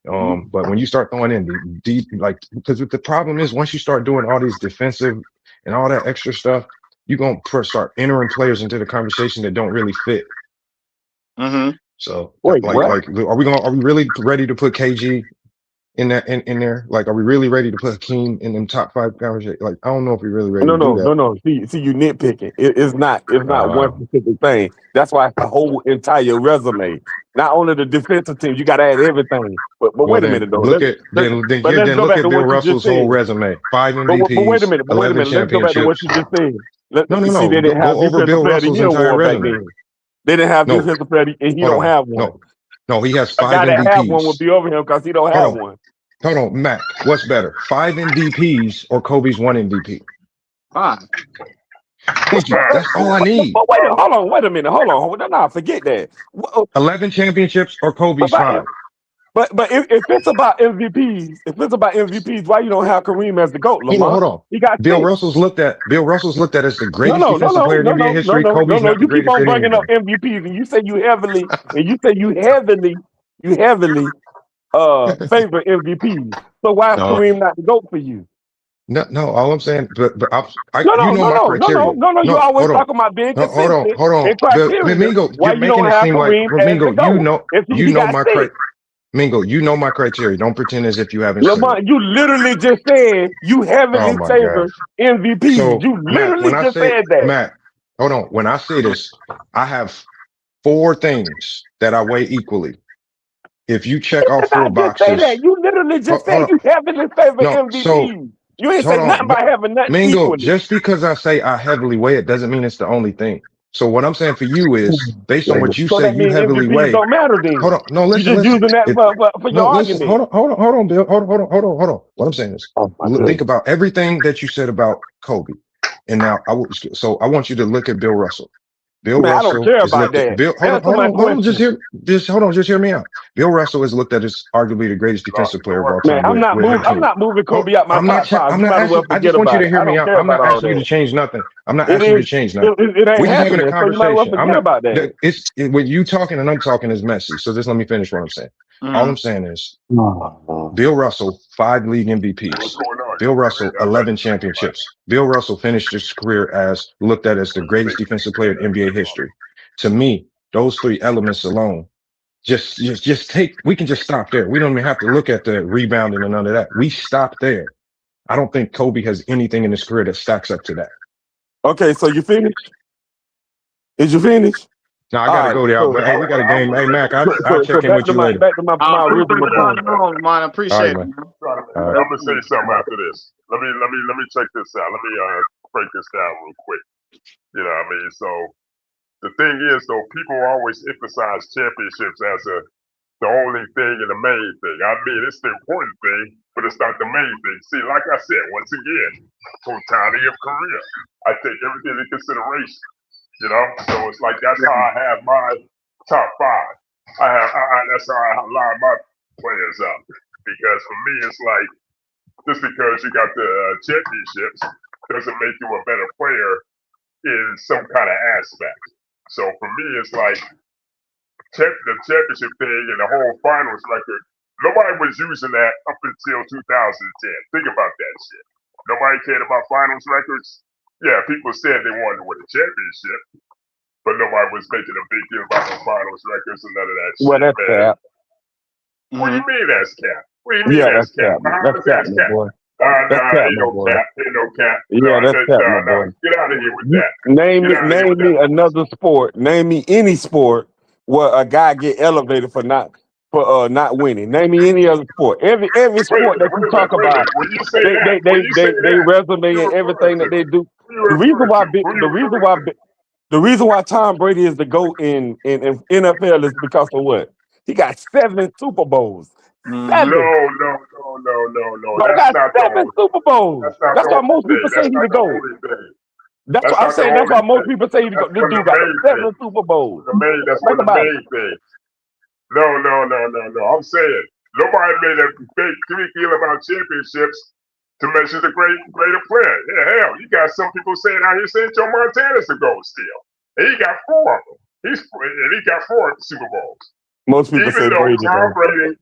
But when you start throwing in the deep, like, because the problem is, once you start doing all these defensive and all that extra stuff, you're gonna start entering players into the conversation that don't really fit. So Wait, what? are we really ready to put KG in that in there? Like, are we really ready to put Hakeem in them top 5 conversation? Like, I don't know if we're really ready to do that. No. See, you nitpicking. It's not one specific thing. That's why it's the whole entire resume. Not only the defensive team, you got to add everything. But wait a minute though. Look at let's look at Bill Russell's whole resume. 5 MVPs. But wait a minute. 11 Let's go back to what you just said. No. See, they didn't have Go over defensive Bill player of the Russell's year entire award back resume. then. They didn't have defensive player, and he don't have one. No, he has A 5 guy MVPs. that have one would be over him because he don't have one. Hold on, Mac. What's better, 5 MVPs or Kobe's 1 MVP? 5. Thank you. That's all I need. But wait a minute. Hold on. No, forget that. 11 championships or Kobe's 5? But if it's about MVPs, why you don't have Kareem as the GOAT, Lamar? Hold on. He got Bill Russell's looked at as the greatest defensive player in NBA history. Kobe's not the you keep greatest on in bringing NBA. up MVPs, and you say you heavily favor MVPs. So why is Kareem not the GOAT for you? No. All I'm saying, but you know my criteria. No. You always talking about being consistent. Hold on. Mingo, you're making it seem like Mingo. You know my criteria. Mingo, you know my criteria. Don't pretend as if you haven't seen it. You literally just said you heavily favor MVPs. So, you literally said that. Matt, hold on. When I say this, I have 4 things that I weigh equally. If you check off 4 boxes, say that. You literally just said you heavily favor MVPs. So, you ain't said nothing about having nothing Mingo, equally. just because I say I heavily weigh it doesn't mean it's the only thing. So what I'm saying for you is, based on what you said, you heavily weigh. Don't matter then. Hold on, no, listen. You're just using that for your argument. Hold on, Bill. Hold on. What I'm saying is, think about everything that you said about Kobe, and now I want you to look at Bill Russell. Bill Russell. I don't care about that. Hold on, just hear me out. Bill Russell is looked at as arguably the greatest defensive player of all time. I'm not moving Kobe out my top 5. I just want you to hear me out. I'm not asking you to change nothing. I'm not asking you to change nothing. We're just having a conversation. I'm not about that. When you talking and I'm talking is messy. So just let me finish what I'm saying. All I'm saying is, Bill Russell, 5 league MVPs. Bill Russell, 11 championships. Bill Russell finished his career as looked at as the greatest defensive player in NBA history. To me, those 3 elements alone, we can just stop there. We don't even have to look at the rebounding and none of that. We stop there. I don't think Kobe has anything in his career that stacks up to that. Okay, so you finished? Is you finished? No, I gotta go there. But hey, we got a game. Hey, Mac, I'll check in with you later. Back to my original point. Man, I appreciate it. I'm gonna say something after this. Let me check this out. Let me break this down real quick. You know what I mean? So the thing is, though, people always emphasize championships as the only thing and the main thing. I mean, it's the important thing, but it's not the main thing. See, like I said, once again, totality of career. I take everything into consideration. You know, so it's like that's how I have my top 5. That's how I line my players up. Because for me, it's like just because you got the championships doesn't make you a better player in some kind of aspect. So for me, it's like the championship thing and the whole finals record. Nobody was using that up until 2010. Think about that shit. Nobody cared about finals records. Yeah, people said they wanted to win a championship, but nobody was making a big deal about the finals records and none of that shit. Well, that's cap. What do you mean that's cap? What do you mean that's cap? That's cap, boy. Ain't no cap. Yeah, that's cap, my boy. Get out of here with that. Name me another sport. Name me any sport where a guy get elevated for not winning. Name me any other sport. Every sport that you talk about, they resume and everything that they do. The reason why Tom Brady is the GOAT in NFL is because of what? He got 7 Super Bowls. 7. No. He got 7 Super Bowls. That's why most people say he's the GOAT. That's what I'm saying. That's why most people say he's the GOAT. This dude got 7 Super Bowls. That's the main thing. No. I'm saying nobody made a big deal about championships to measure the greater player. Yeah, hell, you got some people saying out here saying Joe Montana's the GOAT still. And he got 4 of them. He got 4 Super Bowls. Most people say Brady. Tom Brady.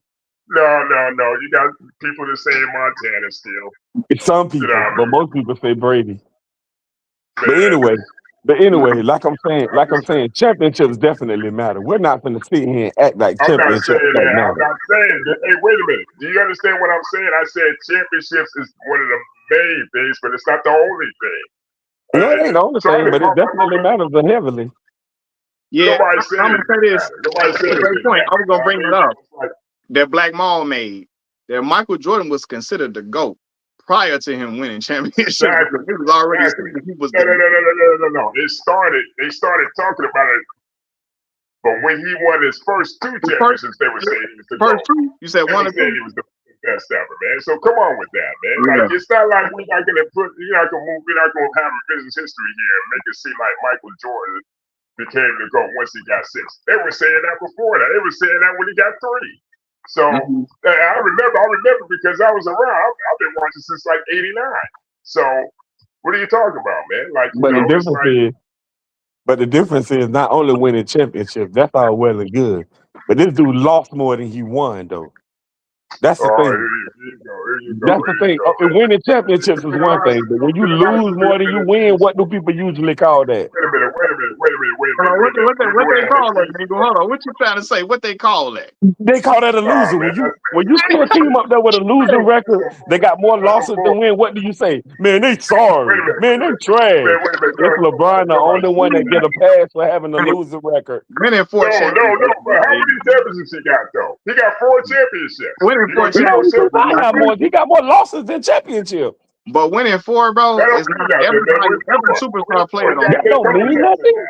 No. You got people that say Montana still. Some people, but most people say Brady. But anyway, But anyway, like I'm saying, championships definitely matter. We're not going to sit here and act like I'm not championships saying don't that. I'm matter. not saying that. Hey, wait a minute. Do you understand what I'm saying? I said championships is one of the main things, but it's not the only thing. No, it ain't the only thing, but it definitely matters heavily. Yeah, Nobody said I'm gonna say this. Nobody That's said a great point. I was gonna bring it. it up. That Black Maul made that Michael Jordan was considered the GOAT prior to him winning championships. Exactly. He was already he was No. They started talking about it, but when he won his first two championships, they were saying he was the first GOAT. two. You said one or two. He was the best ever, man. So come on with that, man. Like it's not like we're not gonna have a business history here and make it seem like Michael Jordan became the GOAT once he got 6. They were saying that before that. They were saying that when he got 3. So I remember because I was around. I've been watching since like '89. So what are you talking about, man? Like, but the difference is not only winning championships. That's all well and good. But this dude lost more than he won, though. That's the thing. That's the thing. Winning championships is one thing, but when you lose more than you win, what do people usually call that? Wait a minute. What they call that, nigga? Hold on. What you trying to say? What they call that? They call that a loser. When you see a team up there with a losing record, they got more losses than win. What do you say? Man, they sorry. Man, they trash. It's LeBron the only one that get a pass for having a losing record. Winning 4 championships. No. But how many championships he got though? He got 4 championships. Winning 4 championships. He got more losses than championships. But winning 4, bro, is not every superstar player. That don't mean nothing.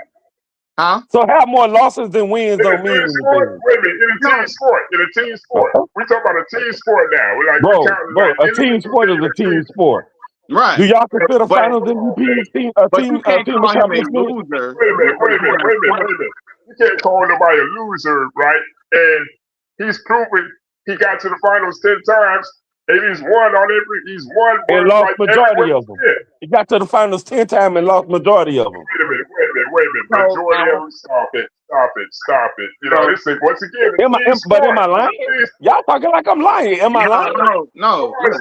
Huh? So have more losses than wins don't mean anything. Wait a minute, in a team sport. We talk about a team sport now. We're like, bro, a team sport is a team sport. Right. Do y'all consider finals MVP a team accomplishment? Wait a minute. You can't call nobody a loser, right? And he's proven he got to the finals 10 times. And he's won and lost majority of them. He got to the finals 10 times and lost majority of them. Wait a minute. Majority of them. Stop it. You know, this is once again. Am I lying? Y'all talking like I'm lying. Am I lying? No. We're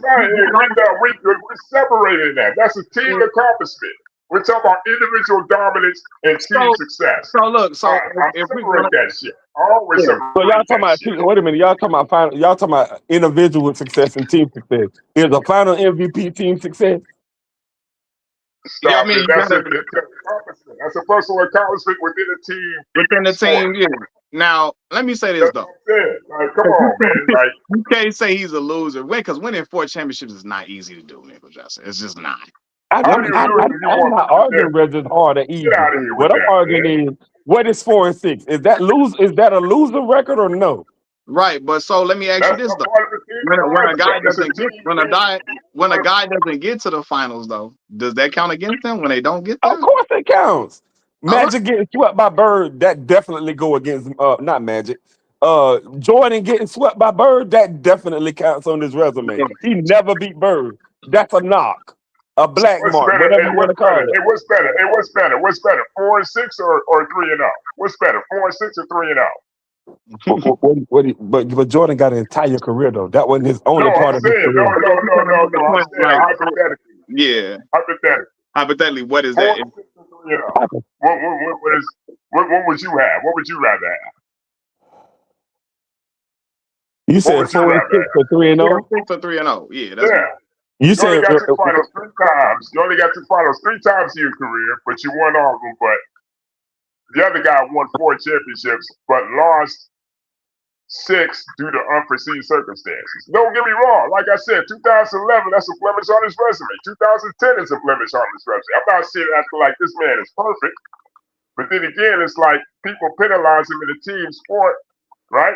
separating that. That's a team accomplishment. We're talking about individual dominance and team success. So look, if we break that shit. Always so y'all talking about wait a minute, y'all talking about individual success and team success. Is a final MVP team success? That's a personal accomplishment within a team. Within the team, yeah. Now, let me say this though. Like, come on, man. Like, you can't say he's a loser. Because winning 4 championships is not easy to do, Nickel Johnson. It's just not. I'm not arguing whether it's hard or easy. What I'm arguing is, what is 4 and 6? Is that a losing record or no? Right, but so let me ask you this though: when a guy doesn't get to the finals, though, does that count against them when they don't get there? Of course, it counts. Magic getting swept by Bird, that definitely go against not Magic. Jordan getting swept by Bird, that definitely counts on his resume. He never beat Bird. That's a knock. A black mark, whatever you want to call it. What's better? 4 and 6 or 3 and 0? What's better, 4 and 6 or 3 and 0? But Jordan got an entire career though. That wasn't his only part of his career. No. Hypothetically. Yeah. Hypothetically, what is that? What would you have? What would you rather have? You said 4 and 6 or 3 and 0? 6 or 3 and 0. Yeah, that's you said only got to the finals 3 times. You only got to the finals 3 times in your career, but you won all of them. But the other guy won 4 championships, but lost 6 due to unforeseen circumstances. Don't get me wrong. Like I said, 2011, that's a blemish on his resume. 2010 is a blemish on his resume. I'm not saying that like this man is perfect, but then again, it's like people penalize him in a team sport, right?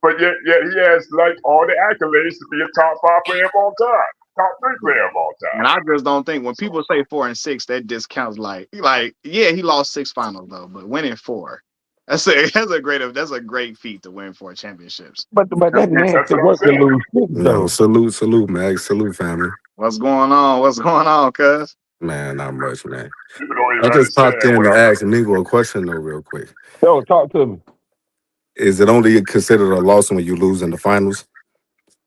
But yet he has like all the accolades to be a top 5 player of all time, top 3 player of all time. And I just don't think when people say 4 and 6, that discounts like yeah, he lost 6 finals though, but winning 4, that's a great feat to win 4 championships. But that man to work to lose 6 though. No, salute, Mag, salute, family. What's going on, cuz? Man, not much, man. I just popped in to ask Nigo a question though, real quick. Yo, talk to me. Is it only considered a loss when you lose in the finals?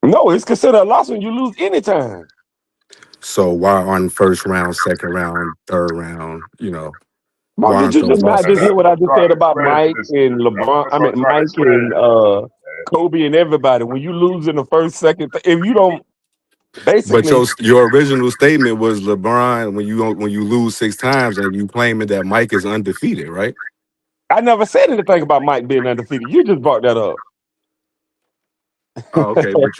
No, it's considered a loss when you lose anytime. So why aren't first round, second round, third round? Mark, Why did aren't you just those not losses? just hear what I just said about Explain Mike this. and LeBron? That's I what mean, I'm trying to Mike and explain. Kobe and everybody. When you lose in the first, second, if you don't, But basically, your original statement was LeBron when you lose 6 times and you claiming that Mike is undefeated, right? I never said anything about Mike being undefeated. You just brought that up. Oh, okay, but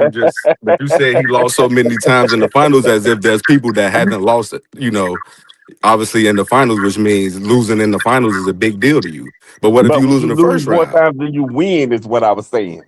you said he lost so many times in the finals as if there's people that haven't lost it, obviously in the finals, which means losing in the finals is a big deal to you. But what if But you when lose in you the lose first more round? times than you win, is what I was saying.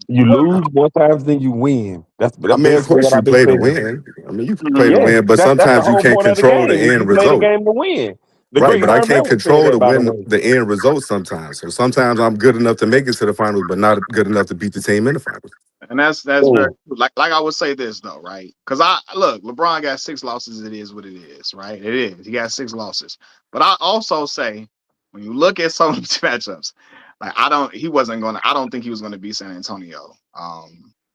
You Well, lose more times than you win. That's I mean, of basically course what you I've been play to saying. win. I mean, you can play to mm, Yes, win, but that's the sometimes you whole can't point of the control the game. end You play the result. game to win. The Right, great but I Herm can't Edwards said control that, the by the win way. the end result sometimes. So sometimes I'm good enough to make it to the finals, but not good enough to beat the team in the finals. and that's very So, like I would say this though, right? Because I look, LeBron got 6 losses. It is what it is, right? It is. He got 6 losses. But I also say when you look at some of these matchups, like I don't think he was gonna beat San Antonio.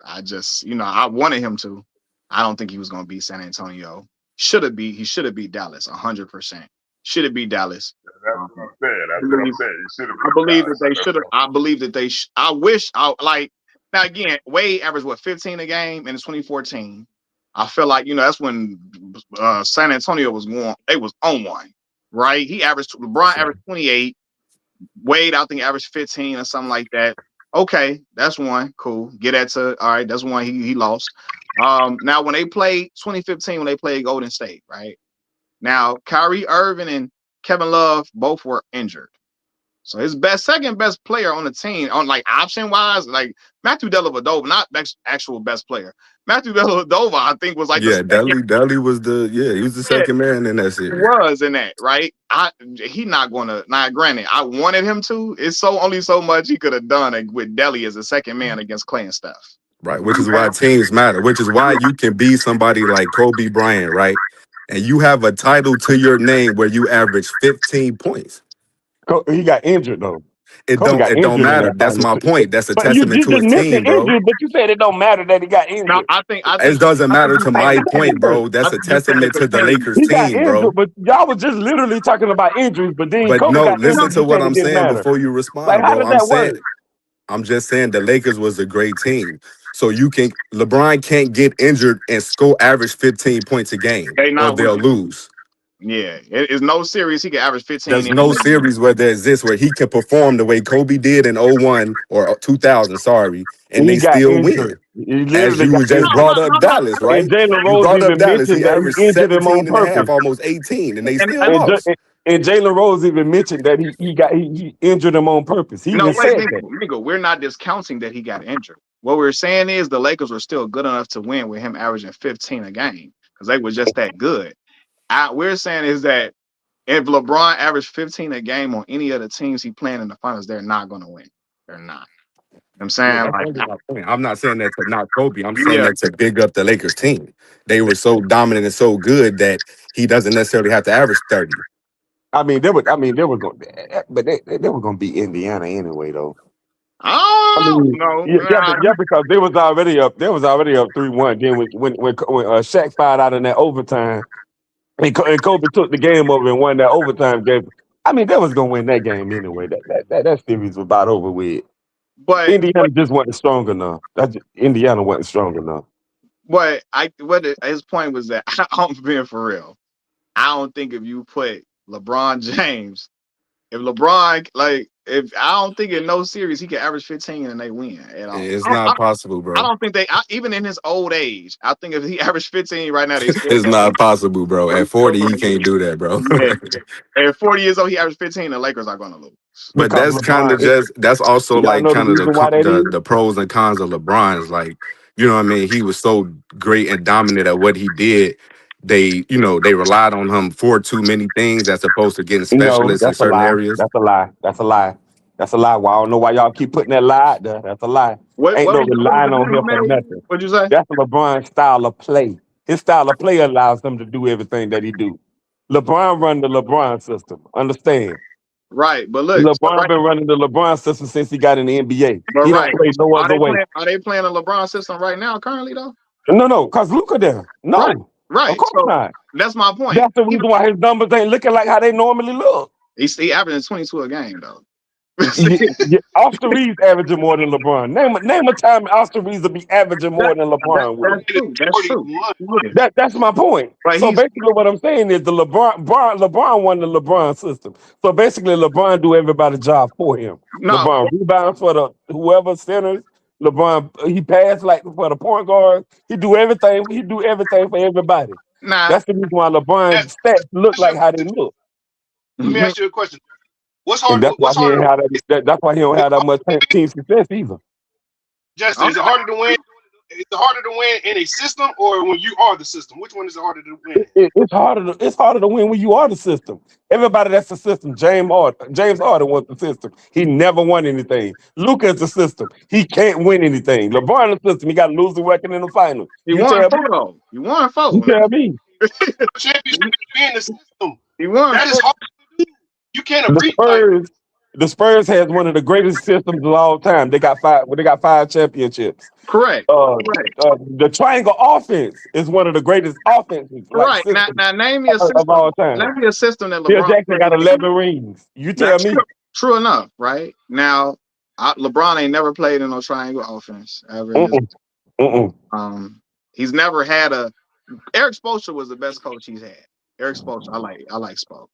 I just I wanted him to. I don't think he was gonna beat San Antonio. He should have beat Dallas 100%. Should have beat Dallas. That's Um, what I'm saying. I That's what I'm believe saying. You should have I beat believe that Dallas. they should have. I believe that they. I wish. I like. Now again, Wade averaged 15 a game in 2014. I feel like that's when San Antonio was going. They was on one, right? For LeBron sure. averaged 28. Wade, I think, averaged 15 or something like that. Okay, that's one. Cool. Get that to all right. That's one he lost. Now when they played 2015, when they played Golden State, right? Now Kyrie Irving and Kevin Love both were injured. So his second best player on the team, on like option wise, like Matthew Dellavedova, not actual best player. Matthew Dellavedova, I think, was like the Yeah, second. Dudley was he was the Yeah, second man in that he series. was in that, right? He not gonna. Now, granted, I wanted him to. It's only so much he could have done with Delly as a second man against Clay and Steph. Right, You know which is what why I'm teams matter, which is why you can be somebody like Kobe Bryant, right? And you have a title to your name where you average 15 points. He got injured though. It Kobe don't got it don't injured in matter. that That's final. my point. That's a But you testament to just a mentioned team, bro. injury, but you said it don't matter that he got Now, injured. It doesn't I think matter you're to saying my the point, bro. I That's a think you're saying testament the to the percentage. Lakers He got team, injured, bro. but y'all was just literally talking about injuries. But then But Kobe no, got listen injured. to You what said it I'm didn't saying matter. before you Like, respond, how bro. does that work? I'm just saying the Lakers was a great team. So LeBron can't get injured and score average 15 points a game They or not they'll winning. lose. Yeah, it's no series. He can average 15 There's in. no series where there's this where he can perform the way Kobe did in '01 or 2000, sorry, and He they got still injured. win. He As literally got you just No, injured. no, brought up no, no. Dallas, And right? Jalen You Rose brought up even Dallas. mentioned He that averaged he injured him on 17 and a half, purpose. almost 18, and they still And lost. And Jalen Rose even mentioned that he injured him on purpose. He no, even wait, said that. Mingo, we're not discounting that he got injured. What we're saying is the Lakers were still good enough to win with him averaging 15 a game because they were just that good. We're saying is that if LeBron averaged 15 a game on any of the teams he playing in the finals, they're not going to win. They're not. I'm Yeah, saying that's like, only my point. I'm not saying that to knock Kobe. I'm saying yeah, that to big up the Lakers team. They were so dominant and so good that he doesn't necessarily have to average 30. They were going, but they were going to beat Indiana anyway, though. I I mean, don't know. yeah, because they was already up. They was already up 3-1. Then when Shaq fired out in that overtime, and Kobe took the game over and won that overtime game. I mean, they was gonna win that game anyway. That series was about over with. But Indiana just wasn't strong enough. Indiana wasn't strong enough. his point was that I'm being for real. I don't think if you put LeBron James, if LeBron if I don't think in no series he can average 15 and they win at all. It's not possible, I bro. don't think even in his old age. I think if he averaged 15 right now, they still It's can't win. not possible, bro. They At still 40, he gonna can't lose. do that, bro. Yeah. At 40 years old, he averaged 15. The Lakers are gonna lose. But Because that's kind LeBron, of that's also y'all like know the kind of the reason why that is? the pros and cons of LeBron is like, you know what I mean? He was so great and dominant at what he did. They relied on him for too many things as opposed to getting No, specialists in that's a certain lie. areas. That's a lie. That's a lie. That's a lie. Well, I don't know why y'all keep putting that lie out there. That's a lie. Ain't no What was relying the on thing, him for man? nothing. What'd you say? That's LeBron's style of play. His style of play allows him to do everything that he do. LeBron run the LeBron system. Understand? Right, but look, so LeBron right, been running the LeBron system since he got in the NBA. but He don't right. play no Are other they way. playing? Are they playing the LeBron system right now, currently though? No, because Luka there. No, Right, right. of course So not. that's my point. That's the reason why his numbers ain't looking like how they normally look. He's averaging 22 a game though. Austin Reeves averaging more than LeBron. Name a time Austin Reeves will be averaging more than LeBron will. That's true. That's true. That's my point. But so basically, what I'm saying is the LeBron won the LeBron system. So basically, LeBron do everybody's job for him. No. LeBron rebounds for the whoever centers. LeBron he passed like for the point guard. He do everything. He do everything for everybody. Nah. That's the reason why LeBron's stats look like how they look. Let me ask you a question. What's hard? And that's why he don't have that much team success either. Justin, is it harder to win? Is it harder to win in a system or when you are the system? Which one is it harder to win? It's harder to win when you are the system. Everybody that's the system. James Harden was the system. He never won anything. Luka is the system. He can't win anything. LeBron is the system. He got a losing record in the finals. He won 4. You won 4. You tell me. Championship being the system. He won. That is hard to do. You can't agree. The Spurs has one of the greatest systems of all time. They got 5 championships. Correct. The triangle offense is one of the greatest offenses. Right. Now name me a system of all time. Name me a system that Phil LeBron Jackson got 11 rings. You tell me. True enough, right? Now, LeBron ain't never played in no triangle offense ever. He's never had Eric Spoelstra was the best coach he's had. Eric Spoelstra, I like Spoke.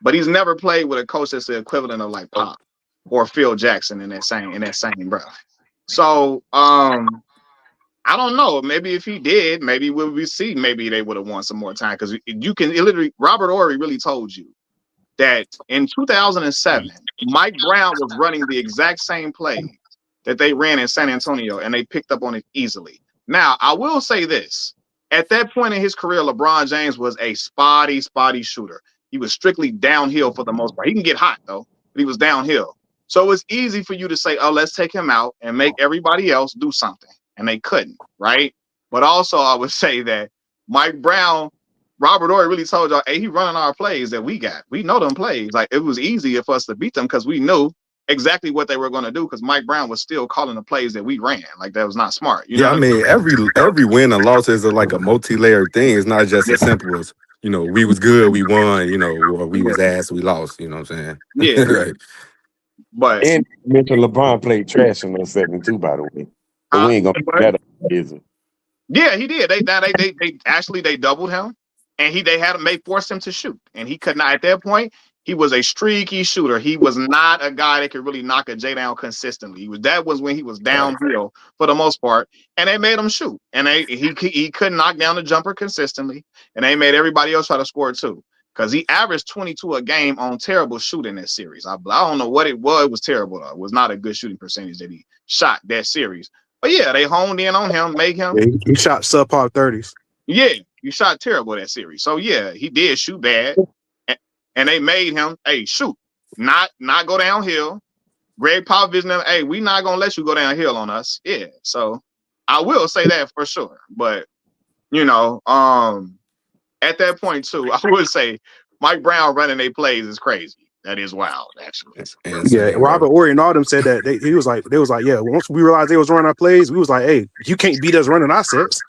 But he's never played with a coach that's the equivalent of like Pop or Phil Jackson in that same breath. So I don't know. Maybe if he did, maybe we see maybe they would have won some more time because you can literally. Robert Horry really told you that in 2007, Mike Brown was running the exact same play that they ran in San Antonio, and they picked up on it easily. Now I will say this: at that point in his career, LeBron James was a spotty shooter. He was strictly downhill for the most part. He can get hot though, but he was downhill. So it's easy for you to say, oh, let's take him out and make everybody else do something. And they couldn't, right? But also I would say that Mike Brown, Robert Horry really told y'all, hey, he running our plays that we got. We know them plays. Like it was easier for us to beat them because we knew exactly what they were going to do because Mike Brown was still calling the plays that we ran. Like that was not smart. You know I mean, every win and loss is like a multi-layered thing. It's not just as simple as, we was good, we won, or we was ass, we lost. You know what I'm saying? Yeah. Right. But and mention LeBron played trash in those 72, by the way. So we ain't gonna put that up, is it? Yeah, he did. They doubled him, and they forced him to shoot, and he could not. At that point, he was a streaky shooter. He was not a guy that could really knock a J down consistently. That was when he was downhill for the most part, and they made him shoot, and he couldn't knock down the jumper consistently, and they made everybody else try to score too. Because he averaged 22 a game on terrible shooting that series. I don't know what it was. It was terrible. Though. It was not a good shooting percentage that he shot that series. But yeah, they honed in on him, make him. Yeah, he shot subpar 30s. Yeah, you shot terrible that series. So yeah, he did shoot bad, and they made him, hey, shoot, not go downhill. Greg Popovich and them, hey, we not gonna let you go downhill on us. Yeah, so I will say that for sure. But at that point too, I would say Mike Brown running their plays is crazy. That is wild, actually. Yeah, Robert Horry and all them said that they was like, yeah, once we realized they was running our plays, we was like, hey, you can't beat us running our sets.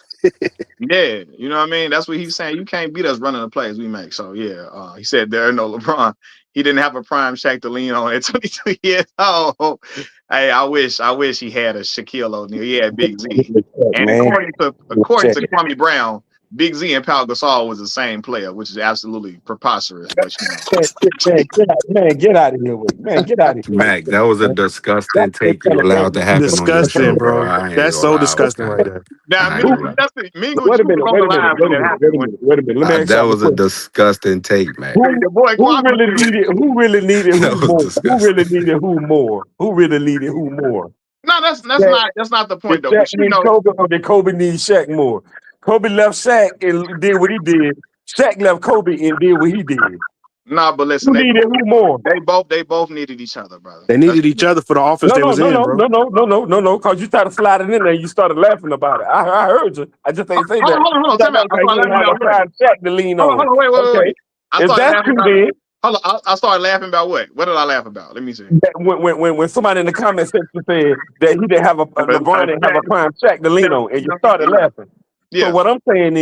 Yeah, you know what I mean? That's what he's saying. You can't beat us running the plays we make. So yeah, he said there are no LeBron. He didn't have a prime Shaq to lean on at 22 years old. Hey, I wish he had a Shaquille O'Neal. He had Big Z. And according to Kwame Brown, Big Z and Pau Gasol was the same player, which is absolutely preposterous. But, get out of here with it. Man, get out of here. Mac, that was a disgusting take you allowed to happen. Disgusting, on the show, bro. That's so disgusting right there. Now, Wait a minute. Let me ask that was a disgusting take, man. Who really needed who more? Who really needed who more? No, that's not the point though. Did Kobe need Shaq more? Kobe left Shaq and did what he did. Shaq left Kobe and did what he did. Nah, but listen, who needed who more? They both needed each other, brother. They needed each other for the offense they was in, bro. No, because you started sliding in there and you started laughing about it. I heard you. I just ain't saying that. Hold on. Shaq to lean on. Wait. If that's true, then Hold on, I started laughing about what? What did I laugh about? Let me see. That when somebody in the comment section said that he didn't have LeBron didn't have a prime Shaq to lean on, and you started laughing. Yeah. So what I'm saying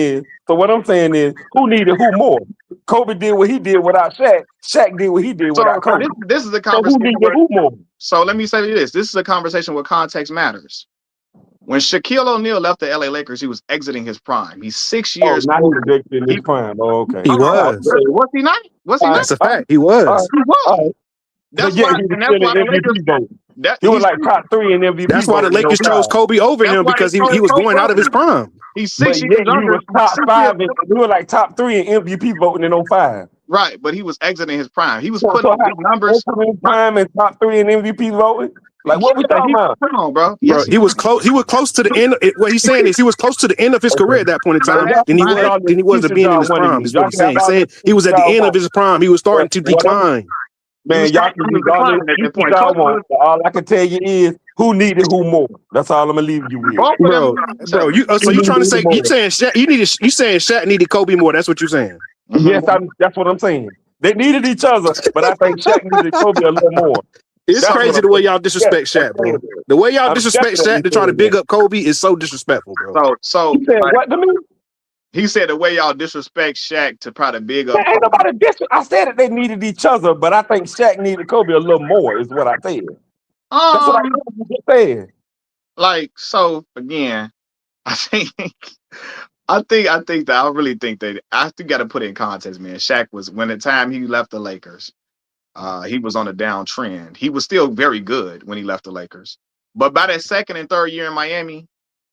is, who needed who more? Kobe did what he did without Shaq. Shaq did what he did without Kobe. This is a So who conversation. needed who more? So let me say this. This is a conversation where context matters. When Shaquille O'Neal left the LA Lakers, he was exiting his prime. He's 6 years now older. he's exiting his prime. Oh, okay. He was. Was he not? Was he not? That's a fact. He was. He was. That's But yeah, why, he was and that's still why in the MVP Lakers. vote. He was like top 3 in MVP. That's why the vote, Lakers chose Kobe over him, because he was going out of his prime. He's But 6 yeah, years he younger. was top 5. He was like top 3 in MVP voting in 05. Right, but he was exiting his prime. He was So putting up big numbers. in prime and top 3 in MVP voting. Like what we talking about? Come on, bro. Bro, he was close. He was close to the end. What he's saying is he was close to the end of his career at that point in time. Then he wasn't being in his prime. Is what he's saying. He's saying he was at the end of his prime. He was starting to decline. Man, y'all can use all the excuses y'all want. All I can tell you is who needed who more. That's all I'm gonna leave you with. Bro, so you trying to say you saying Shaq needed Kobe more? That's what you're saying. Yes, that's what I'm saying. They needed each other, but I think Shaq needed Kobe a little more. It's crazy the way y'all disrespect Shaq, bro. The way y'all disrespect Shaq to try to big up Kobe is so disrespectful, bro. So he said, what to me? He said the way y'all disrespect Shaq to try to big up. Ain't nobody I said that they needed each other, but I think Shaq needed Kobe a little more, is what I said. That's what I said. Like, so again, I really think that I think got to put it in context, man. Shaq was, when the time he left the Lakers, he was on a downtrend. He was still very good when he left the Lakers, but by that second and third year in Miami,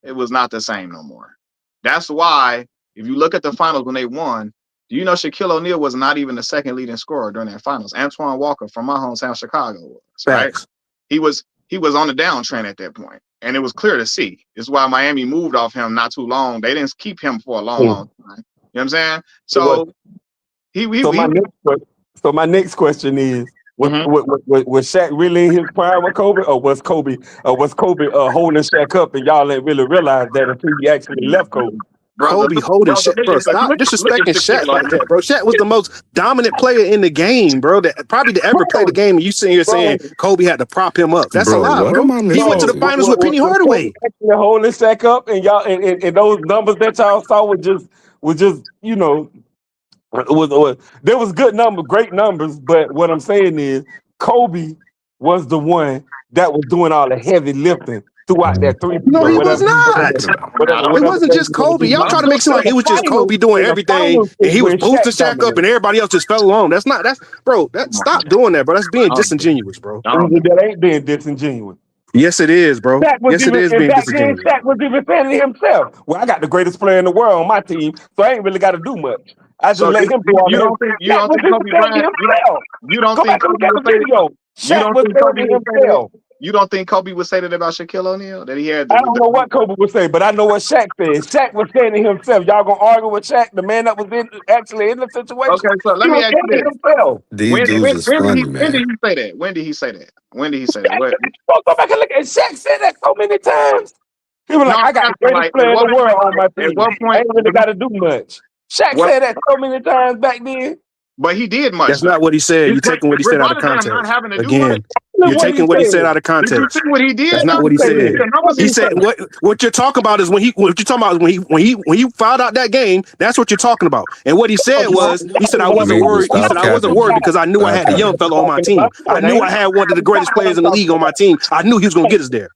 it was not the same no more. That's why, if you look at the finals when they won, do you know Shaquille O'Neal was not even the second leading scorer during that finals? Antoine Walker from my hometown, Chicago, was, right? He was on the downtrend at that point, and it was clear to see. This is why Miami moved off him not too long. They didn't keep him for a long time. You know what I'm saying? So my next question is: was Shaq really in his prime with Kobe, or was Kobe holding Shaq up, and y'all didn't really realize that until he actually left Kobe? Kobe holding Shaq, bro. Stop disrespecting Shaq like that, bro. Shaq was the most dominant player in the game, bro. That probably to ever play the game. And you sitting here saying Kobe had to prop him up. That's a lie, bro. He went to the finals with Penny Hardaway. Holding Shaq up, and y'all, and those numbers that y'all saw were just you know, there was good numbers, great numbers. But what I'm saying is, Kobe was the one that was doing all the heavy lifting throughout that 3. No, he was not. It wasn't just Kobe. Y'all try to make it seem like it was just Kobe doing everything, and he was boosting Shaq up, and everybody else just fell along. Stop doing that, bro. That's being disingenuous, bro. That ain't being disingenuous. Yes, it is, bro. Yes, it is being disingenuous. Shaq was even saying to himself, "Well, I got the greatest player in the world on my team, so I ain't really got to do much. I just let him do all that." You don't think Kobe Bryant? You don't think Kobe would say that? Shaq was saying to himself. You don't think Kobe would say that about Shaquille O'Neal? That he had? I don't know what Kobe would say, but I know what Shaq said. Shaq was saying to himself, "Y'all gonna argue with Shaq, the man that was actually in the situation?" Okay, so let me ask you this: when did he say that? When did he say that? Go back and look at Shaq said that so many times. He was like, "I got the greatest player in the world on my team. I ain't really got to do much." Shaq said that so many times back then. But he did much. That's not what he said. You're taking what he said out of context. Again, you're taking what he said out of context. Did you see what he did? That's not what he said. He said what you're talking about is when he fouled out that game. That's what you're talking about. And what he said was, he said I wasn't worried. He said I wasn't worried because I knew I had a young fellow on my team. I knew I had one of the greatest players in the league on my team. I knew he was gonna get us there.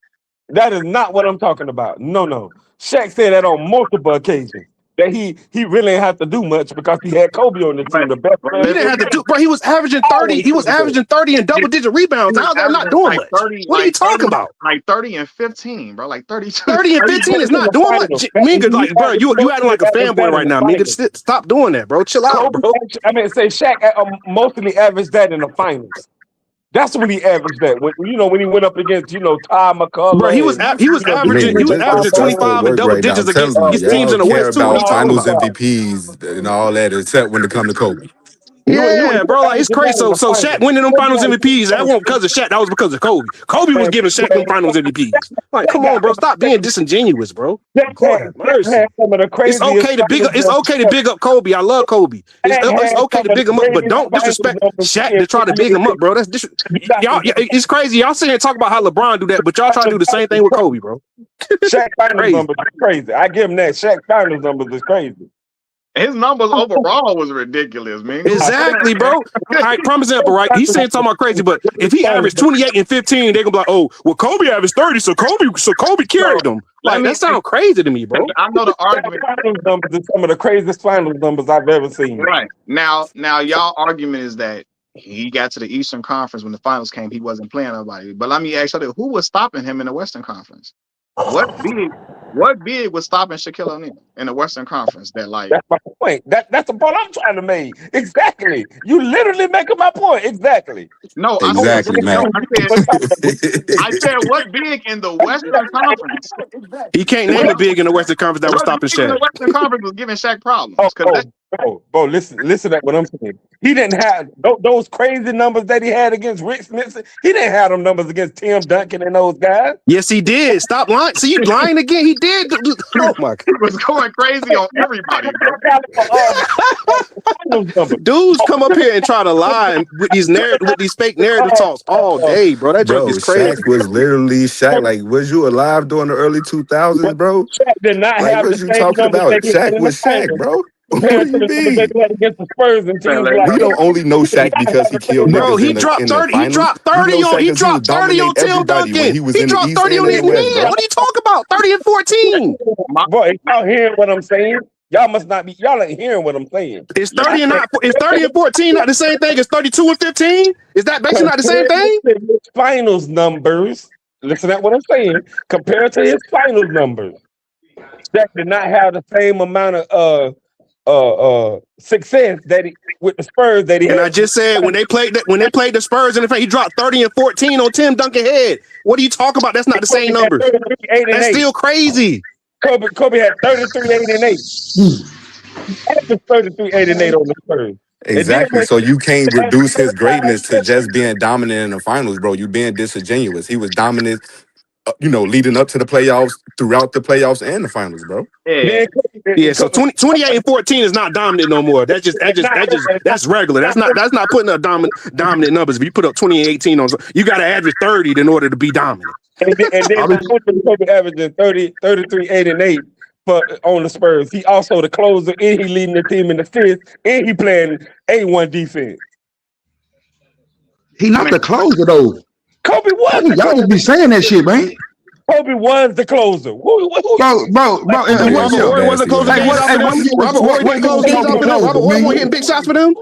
That is not what I'm talking about. No. Shaq said that on multiple occasions. That he really didn't have to do much because he had Kobe on the team, the best player. He didn't have to do, bro. He was averaging 30. He was averaging 30 and double-digit rebounds. How's that not doing much? What are you talking about? Like 30 and 15, bro. Like 32. 30 and 15 is not doing much. Minga, like, bro, you acting like a fanboy right now. Minga, stop doing that, bro. Chill out, bro. I mean, say Shaq mostly averaged that in the finals. That's when he averaged that. When he went up against, Ty McCullough. Bro, he was averaging 25 and double digits against teams in the West too. Finals MVPs and all that, except when it comes to Kobe. Yeah, bro, like it's crazy. So Shaq winning them Finals MVPs, that wasn't because of Shaq. That was because of Kobe. Kobe was giving Shaq them Finals MVPs. Like, come on, bro, stop being disingenuous, bro. Lord have mercy. It's okay to big up Kobe. I love Kobe. It's okay to big him up, but don't disrespect Shaq to try to big him up, bro. That's y'all. It's crazy. Y'all sitting here talking about how LeBron do that, but y'all try to do the same thing with Kobe, bro. Shaq Finals numbers are crazy. I give him that. Shaq Finals numbers is crazy. His numbers overall was ridiculous, man. Exactly, bro. All right, prime example, right? He's saying talking about crazy, but if he averaged 28 and 15, they're gonna be like, oh, well, Kobe averaged 30, so Kobe carried them. Like, that sounds crazy to me, bro. I know the argument. Finals numbers are some of the craziest finals numbers I've ever seen. Right. Now y'all argument is that he got to the Eastern Conference when the finals came, he wasn't playing nobody. But let me ask you, who was stopping him in the Western Conference? What big was stopping Shaquille O'Neal in the Western Conference? That's my point. That's the point I'm trying to make. Exactly. You literally making my point. Exactly. No, exactly, man. I said what big in the Western Conference? He can't name a big in the Western Conference that was stopping Shaq. The Western Conference was giving Shaq problems. Bro, listen to what I'm saying. He didn't have those crazy numbers that he had against Rick Smith. He didn't have them numbers against Tim Duncan and those guys. Yes, he did. Stop lying. See, you lying again. He did. Oh my God. He was going crazy on everybody. Dudes come up here and try to lie with these fake narrative talks all day, bro. That joke is crazy. Shaq was literally Shaq. Like, was you alive during the early 2000s, bro? Shaq did not have what you talking about? Shaq was Shaq, bro. What do you mean? Against the Spurs and teams We don't only know Shaq because he killed bro. He dropped 30. He dropped 30 on Tim Duncan. He dropped 30 on his man. What are you talking about? 30 and 14. Boy, y'all hearing what I'm saying? Y'all must not be. Y'all ain't hearing what I'm saying. Is 30 and 14 not the same thing as 32 and 15? Is that basically not the same thing? Finals numbers. Listen to what I'm saying. Compared to his finals numbers, Shaq did not have the same amount of success that he with the Spurs that he had. And I just said when they played the Spurs, and in fact he dropped 30 and 14 on Tim Duncan head. What are you talking about? That's not the same number. That's still crazy. Kobe had 33, 8, and 8. 33, 8, and 8 on the Spurs. Exactly. So you can't reduce his greatness to just being dominant in the finals, bro. You being disingenuous. He was dominant, leading up to the playoffs, throughout the playoffs and the finals, bro. Yeah. So 28 and 14 is not dominant no more. That's regular. That's not putting up dominant numbers. If you put up 20 and 18 on, you got to average 30 in order to be dominant. And then Kobe averaging 30, 33, 8, and 8 on the Spurs. He also the closer, and he leading the team in assists, and he playing A1 defense. He not the closer though. Kobe was. Y'all just be saying that shit, man. Kobe was the closer. Bro. And Robert Horry wasn't closing games out for them. Robert Horry didn't close games out for them. Robert Horry wasn't hitting big shots for them.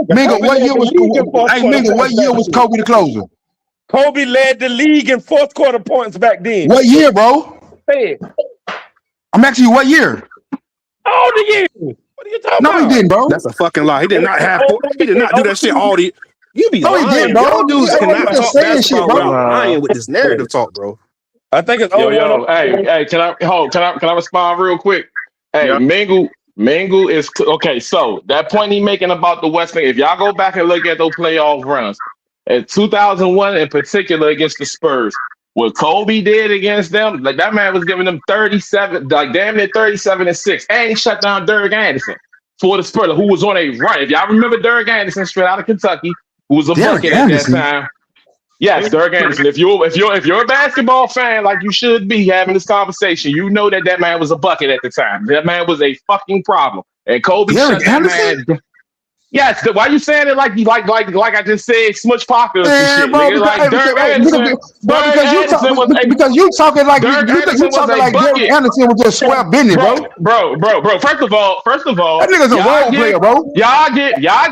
Mingo, what year was Kobe the closer? Kobe led the league in fourth quarter points back then. What year, bro? Say it. I'm asking you what year? All the years. What are you talking about? No, he didn't, bro. That's a fucking lie. He did not do that shit all the. You be lying. He did, bro. Y'all dudes cannot talk basketball without lying with this narrative talk, bro. I think it's hey, can I respond real quick? Hey, yeah. Mingle is okay. So that point he making about the West, if y'all go back and look at those playoff runs, in 2001 in particular against the Spurs, what Kobe did against them, like that man was giving them 37, like damn near 37 and 6, and he shut down Derek Anderson for the Spurs, who was on a run. If y'all remember Derek Anderson, straight out of Kentucky, who was a bucket at that time. Yes, Derek Anderson. If you're a basketball fan, like you should be having this conversation, you know that man was a bucket at the time. That man was a fucking problem, and Kobe shut that man. Yes, why you saying it like I just said, Smudge Parker or some shit? Bro, like Derek Anderson. Because you talking like Derek Anderson was just square business, bro. First of all, that nigga's a role player, bro. Y'all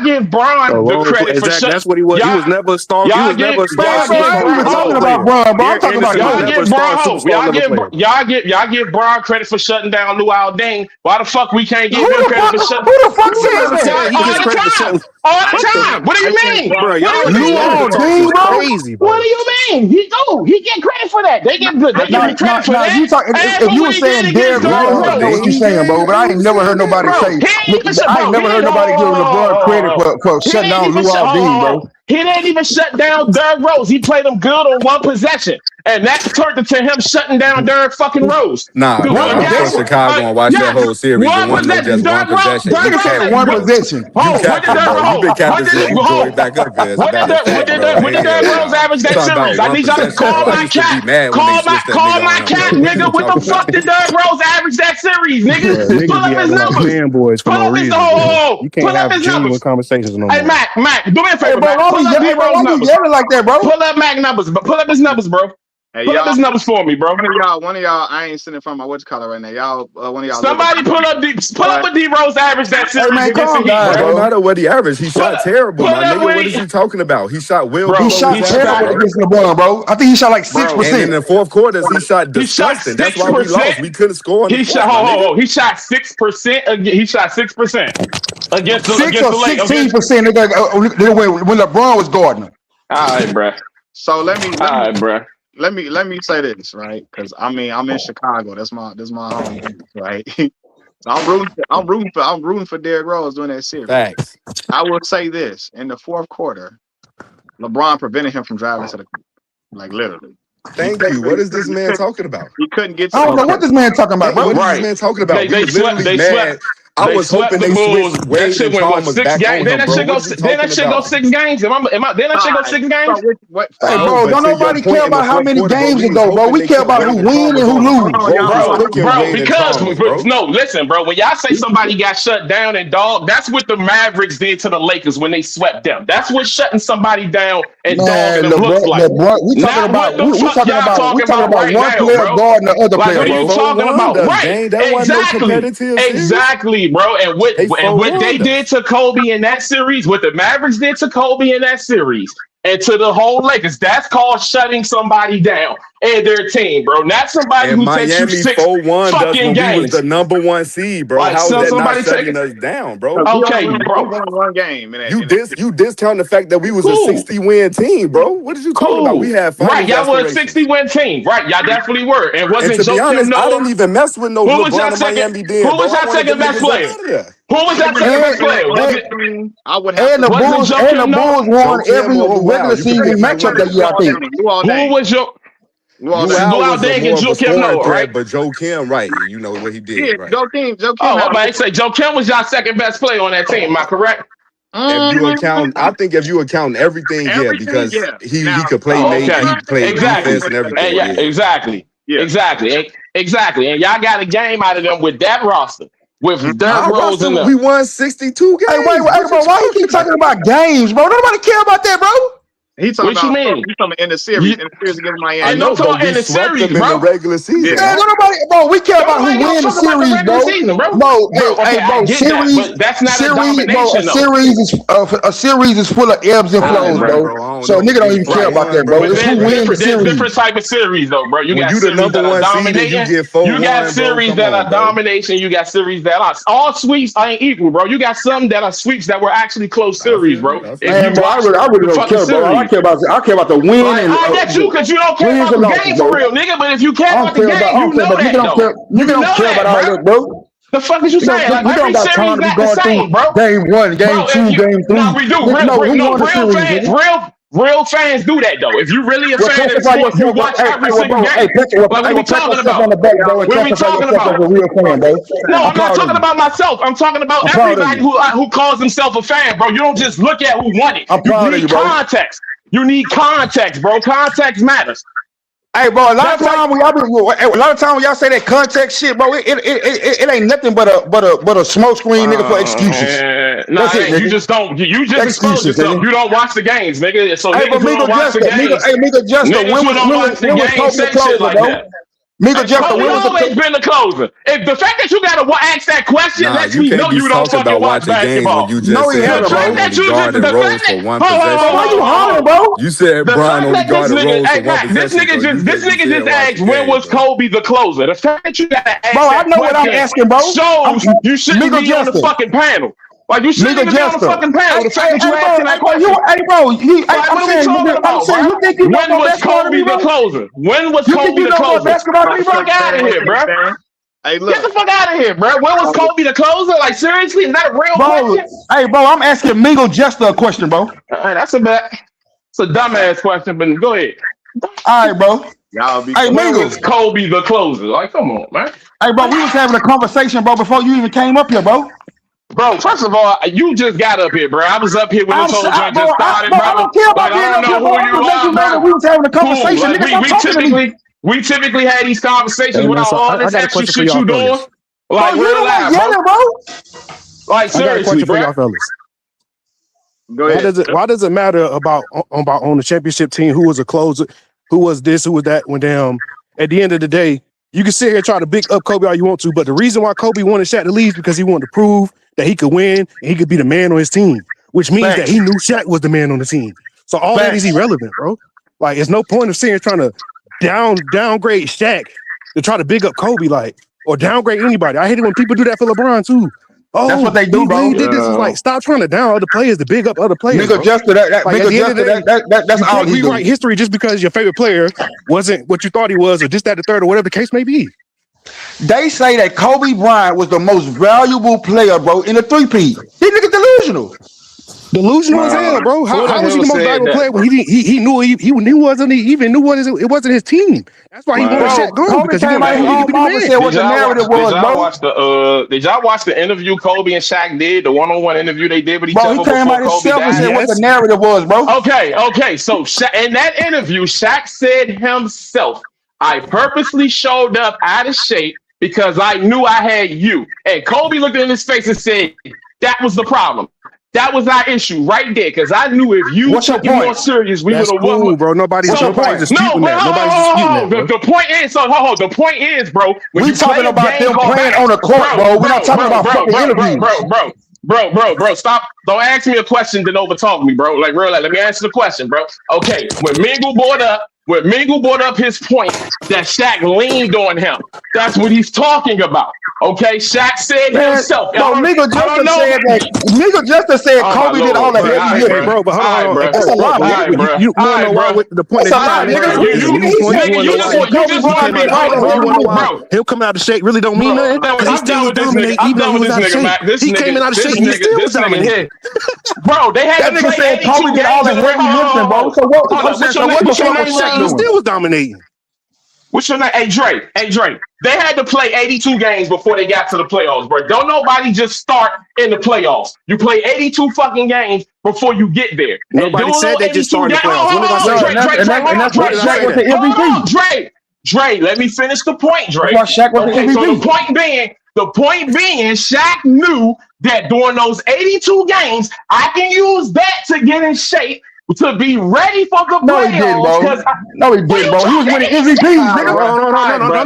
give Bron the credit for shut. That's what he was. He was never a star. He was never a star. Talking about Bron, bro. I'm talking about y'all give Bron credit for shutting down Lou Alding. Why the fuck we can't give him credit for shutting? Who the fuck says that? all the time. What do you mean? Bro, y'all What do you Luol mean? Deng is crazy, bro. What do you mean? He get credit for that. They give me credit for that. You talk, if you were saying Derrick Rose, I know what you're saying, bro. But I ain't never heard nobody say. I ain't never heard nobody give LeBron credit for shutting down Luol Deng, bro. He didn't even shut down Derrick Rose. He played him good on one possession. And that turned into him shutting down Derrick fucking Rose. Nah, bro, I'm from Chicago and watch that whole series. It wasn't just one possession. Nigga said one possession. You captain, bro. You been captain since you joined back up here. What did Derrick Rose average that series? I need y'all to call my cat. Call my cat, nigga. What the fuck did Derrick Rose average that series, nigga? Pull up his numbers. Fanboys for no reason. You can't have genuine conversations no more. Hey, Mac, do me a favor, bro. Why you yelling like that, bro? Pull up Mac numbers, but pull up his numbers, bro. Hey, pull up his numbers for me, bro. One of y'all, I ain't sitting in front of my what's-call right now. Y'all, one of y'all. Somebody pull up what D Rose average that series. Hey, man, calm down, it don't matter what he averaged. He shot terrible, my nigga. What is you talking about? He shot He shot terrible against LeBron, bro. I think he shot like 6%. And in the fourth quarters, he shot disgusting. That's why we lost. We couldn't score. He shot. He shot 6%. He shot 6% against the 6 or 16%. When LeBron was guarding him. All right, bro. So let me say this, right? Because I mean, I'm in Chicago. That's my home, right? I'm rooting for Derrick Rose during that series. Facts. I will say this: in the fourth quarter, LeBron prevented him from driving to the court, like literally. Thank you. What is this man talking about? He couldn't get. I don't know what this man talking about, bro. What is this man talking about? They swept. I was hoping they switched Wade and Chalmers back on him, bro. Then that shit go 6 games. Then that shit go 6 games. Hey, bro, don't nobody care about how many games ago, bro. We care about who win and who lose, bro. Because no, listen, bro. When y'all say somebody got shut down and dog, that's what the Mavericks did to the Lakers when they swept them. That's what shutting somebody down and dogging them looks like. We talking about one player guarding the other player, bro. What are you talking about? Right? Exactly. Bro, and what they did to Kobe in that series, what the Mavericks did to Kobe in that series, and to the whole Lakers, that's called shutting somebody down and their team, bro. Not somebody who takes you 6 fucking games. Was the number 1 seed, bro. Like, how is that not shutting us down, bro? Okay, bro. One game. You discount the fact that we was a 60-win team, bro. What did you talking about? We had right. Y'all were a 60-win team, right? Y'all definitely were. And wasn't to be honest, I don't even mess with no LeBron Miami did. Who was your second best player? Who was that second best player? I would have. And the Bulls won every regular season matchup that year, I think. Who was your? Luol Deng and Joe Kim, right? But Joe Kim, right? You know what he did, right? Joe Kim. Oh, I'm about to say Joe Kim was your second best player on that team. Am I correct? If you account, I think if you account everything, because he could play, he played defense and everything. Exactly. And y'all got a game out of them with that roster. With Derrick Rose in them. We won 62 games. Hey, wait, bro. Why you keep talking about games, bro? Nobody care about that, bro. He's talking in the series. In the series against Miami. I know, but in the series, in the regular season. Yeah, nobody, bro. We care about who wins the series, bro. Bro, series. That's not a domination, a series is full of ebbs and flows, bro. So nigga don't even care about that, bro. It's who wins the series. Different type of series, though, bro. You got the number 1 seed, you get 4. You got series that are domination. You got series that are all sweeps ain't equal, bro. You got some that are sweeps that were actually close series, bro. Man, bro, I really don't care, bro. I care about the win. I get you because you don't care about the game for real, nigga. But if you care about the game, you know that though. Nigga don't care about all that, bro. The fuck is you saying? Like, every series not the same, bro. Game 1, game 2, game 3. No, we do. Real fans do that though. If you really a fan of sports, you watch every single game. Like, what are we talking about? What are we talking about? No, I'm not talking about myself. I'm talking about everybody who calls himself a fan, bro. You don't just look at who won it. You need context. You need context, bro. Context matters. Hey, bro, a lot of time when y'all say that context shit, bro, it ain't nothing but a smoke screen, nigga, for excuses. Nah, you just expose yourself. You don't watch the games, nigga. So hey, but Mika Justa, when was Kobe the closer, bro? Mika Justa, when was always been the closer. If the fact that you gotta ask that question lets me know you don't fucking watch basketball. No, he had Why you hollering, bro? You said Brian only guarded Rose for one possession. This nigga just asked when was Kobe the closer. The fact that you gotta ask bro, I know what I'm asking, bro. Shows you shouldn't be on the fucking panel. Like you shouldn't even be on the fucking panel. The fact that you asking that question. I'm saying, you think you know more basketball than me, bro? When was Kobe the closer? Get the fuck out of here, bro. Hey, look. Get the fuck out of here, bro. When was Kobe the closer? Like, seriously? Is that a real question? Hey, bro, I'm asking Mingo Jester a question, bro. That's a dumbass question, but go ahead. All right, bro. Hey, when was Kobe the closer? Like, come on, man. Hey, bro, we was having a conversation, bro, before you even came up here, bro. Bro, first of all, you just got up here, bro. I was up here when this whole joint just started, bro. I don't care about being up here, bro. We was having a conversation. Nigga, we typically had these conversations without all this extra shit you doing. Like, you don't like yelling, bro. Like, seriously, bro. Y'all fellas. Go ahead. Why does it matter about on the championship team who was a closer, who was this, who was that? When at the end of the day, you can sit here and try to big up Kobe all you want to, but the reason why Kobe wanted Shaq to leave is because he wanted to prove that he could win and he could be the man on his team, which means that he knew Shaq was the man on the team. So all that is irrelevant, bro. Like, it's no point of sitting here trying to downgrade Shaq to try to big up Kobe, like, or downgrade anybody. I hate it when people do that for LeBron too. Oh, that's what they do, bro. He did this. Is like, stop trying to down other players to big up other players. Nigga Jester, that's all he do. Rewrite history just because your favorite player wasn't what you thought he was, or just that, the third, or whatever the case may be. They say that Kobe Bryant was the most valuable player, bro, in the three-peat. These niggas delusional. Delusional as hell, bro. How was he the most valuable player when he knew he wasn't even knew it wasn't his team. That's why he wanted Shaq gone, because he said what the narrative was, bro. Did y'all watch the interview Kobe and Shaq did, the one-on-one interview they did with each other? Bro, he came out himself and said what the narrative was, bro. Okay. So in that interview, Shaq said himself, I purposely showed up out of shape because I knew I had you. And Kobe looked in his face and said, that was the problem. That was our issue right there, because I knew if you took it more serious, we would have won. Bro. Nobody's disputing that. The point is, the point is, bro. We talking about them playing on the court, bro. We're not talking about fucking interviews. Bro, stop. Don't ask me a question, then overtalk me, bro. Like, let me answer the question, bro. Okay, when Mingle brought up his point that Shaq leaned on him, that's what he's talking about. Okay, Shaq said himself. No, Mingle Jester said Kobe did all the heavy lifting, bro. But hold on, that's a lot, bro. You want to know why with the point that he'll come out of shape really don't mean nothing, because he still dominate even though he was out of shape. He came in out of shape and he still was dominating. Bro, they had to play Kobe did all the heavy lifting, bro. So what? He still was dominating. What's your name? Hey, Drake. They had to play 82 games before they got to the playoffs, bro. Don't nobody just start in the playoffs. You play 82 fucking games before you get there. Nobody said they just started the playoffs. Drake, let me finish the point, Drake. So the point being, Shaq knew that during those 82 games, I can use that to get in shape to be ready for the playoffs. No, he did, bro. He was winning MVPs, nigga.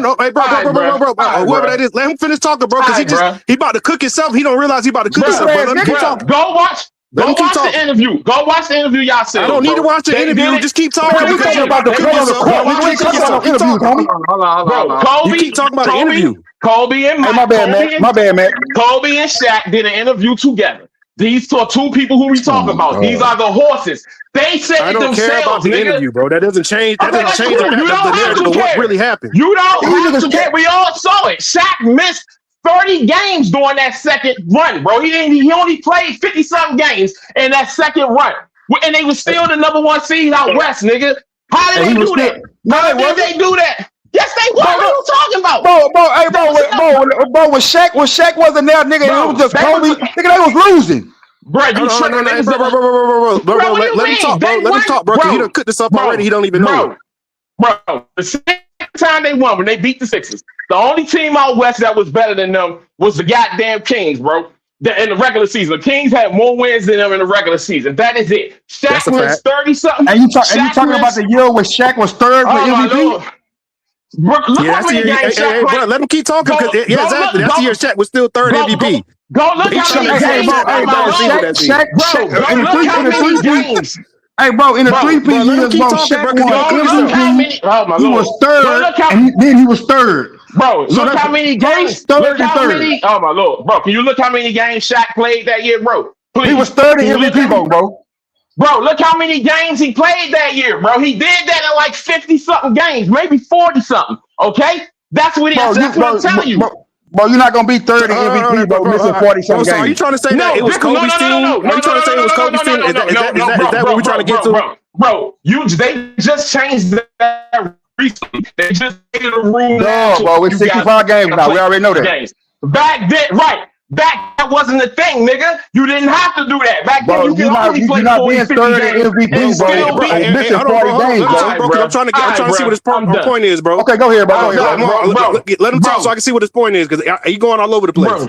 No. Hey, bro. Whoever that is, let him finish talking, bro. Because he about to cook himself. He don't realize he about to cook himself, bro. Let him keep talking. Go watch the interview. Go watch the interview, y'all said. I don't need to watch the interview. Just keep talking. We're talking about the Kobe. You keep talking about the interview. Kobe and my bad, man. Kobe and Shaq did an interview together. These are two people who we talk about. These are the horses. They said I don't care about the interview, bro. That doesn't change. That doesn't change the narrative of what really happened. You don't have to care. We all saw it. Shaq missed 30 games during that second run, bro. He only played 50-something games in that second run. And they were still the number one seed out west, nigga. How did they do that? How did they do that? Yes, they were. What are you talking about? Bro, when Shaq wasn't there, nigga, it was just Kobe. Nigga, they was losing. Bro, let him talk, bro. Let him talk, bro. He done cooked this up already. He don't even know. Bro, the second time they won, when they beat the Sixers, the only team out west that was better than them was the goddamn Kings, bro. In the regular season, the Kings had more wins than them in the regular season. That is it. Shaq was 30-something. And you talking about the year when Shaq was third for MVP? Bro, let him keep talking. Exactly. That's the year Shaq was still third MVP. Go look how many games. Hey, bro, in the three-peat years, bro, Shaq won MVP. He was third, and then he was third. Bro, So look that's how many games. first, third, Look and how third. many. Oh my lord, bro! Can you look how many games Shaq played that year, bro? Please. He was third in Can you look MVP at- vote, bro. Bro, look how many games he played that year, bro. He did that in like 50-something games, maybe 40-something. Okay? That's what Bro, that's what I'm telling you. Bro, you're not gonna be third in MVP vote missing 40-something So are you games. trying to say that it was Kobe's team? Are you trying to say it was Kobe's team? Is that what we're trying to get to? Bro, they just changed that recently. They just made it a rule. No, bro, it's 65 games now. We already know that. Games. Back then, right. Back that wasn't a thing, nigga. You didn't have to do that. Back then, Bro, you could only play 40, 50 third in games. MVP, bro. Missing 40 games, bro. I'm trying to see what his point is, bro. Okay, go ahead, bro. Let him talk so I can see what his point is, because he's going all over the place.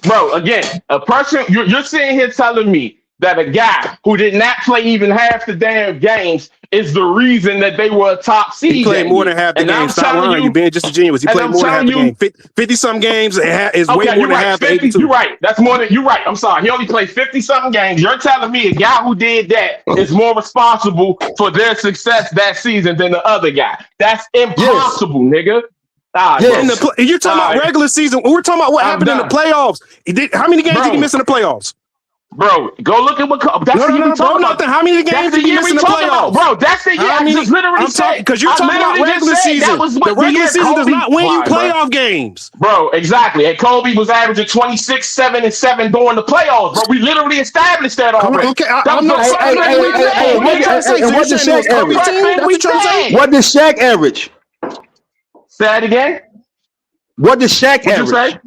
Bro, again, a person, you're sitting here telling me that a guy who did not play even half the damn games is the reason that they were a top seed. He played more than half the games. Stop lying. You're being disingenuous. He played more than half the game. 50-some games is way more than half 82. You're right. That's more than, you're right. I'm sorry. He only played 50-something games. You're telling me a guy who did that is more responsible for their success that season than the other guy. That's impossible, nigga. You're talking about regular season. We're talking about what happened in the playoffs. How many games did he miss in the playoffs? Bro, go look at what. That's the year we talking about. How many games did he miss in the playoffs? Bro, that's the year. I just literally said. Because you're talking about regular season. The regular season does not win you playoff games. Bro, exactly. And Kobe was averaging 26, 7, and 7 during the playoffs. Bro, we literally established that already. Okay, I'm not saying that. What did Shaq average? Say that again. What did Shaq average?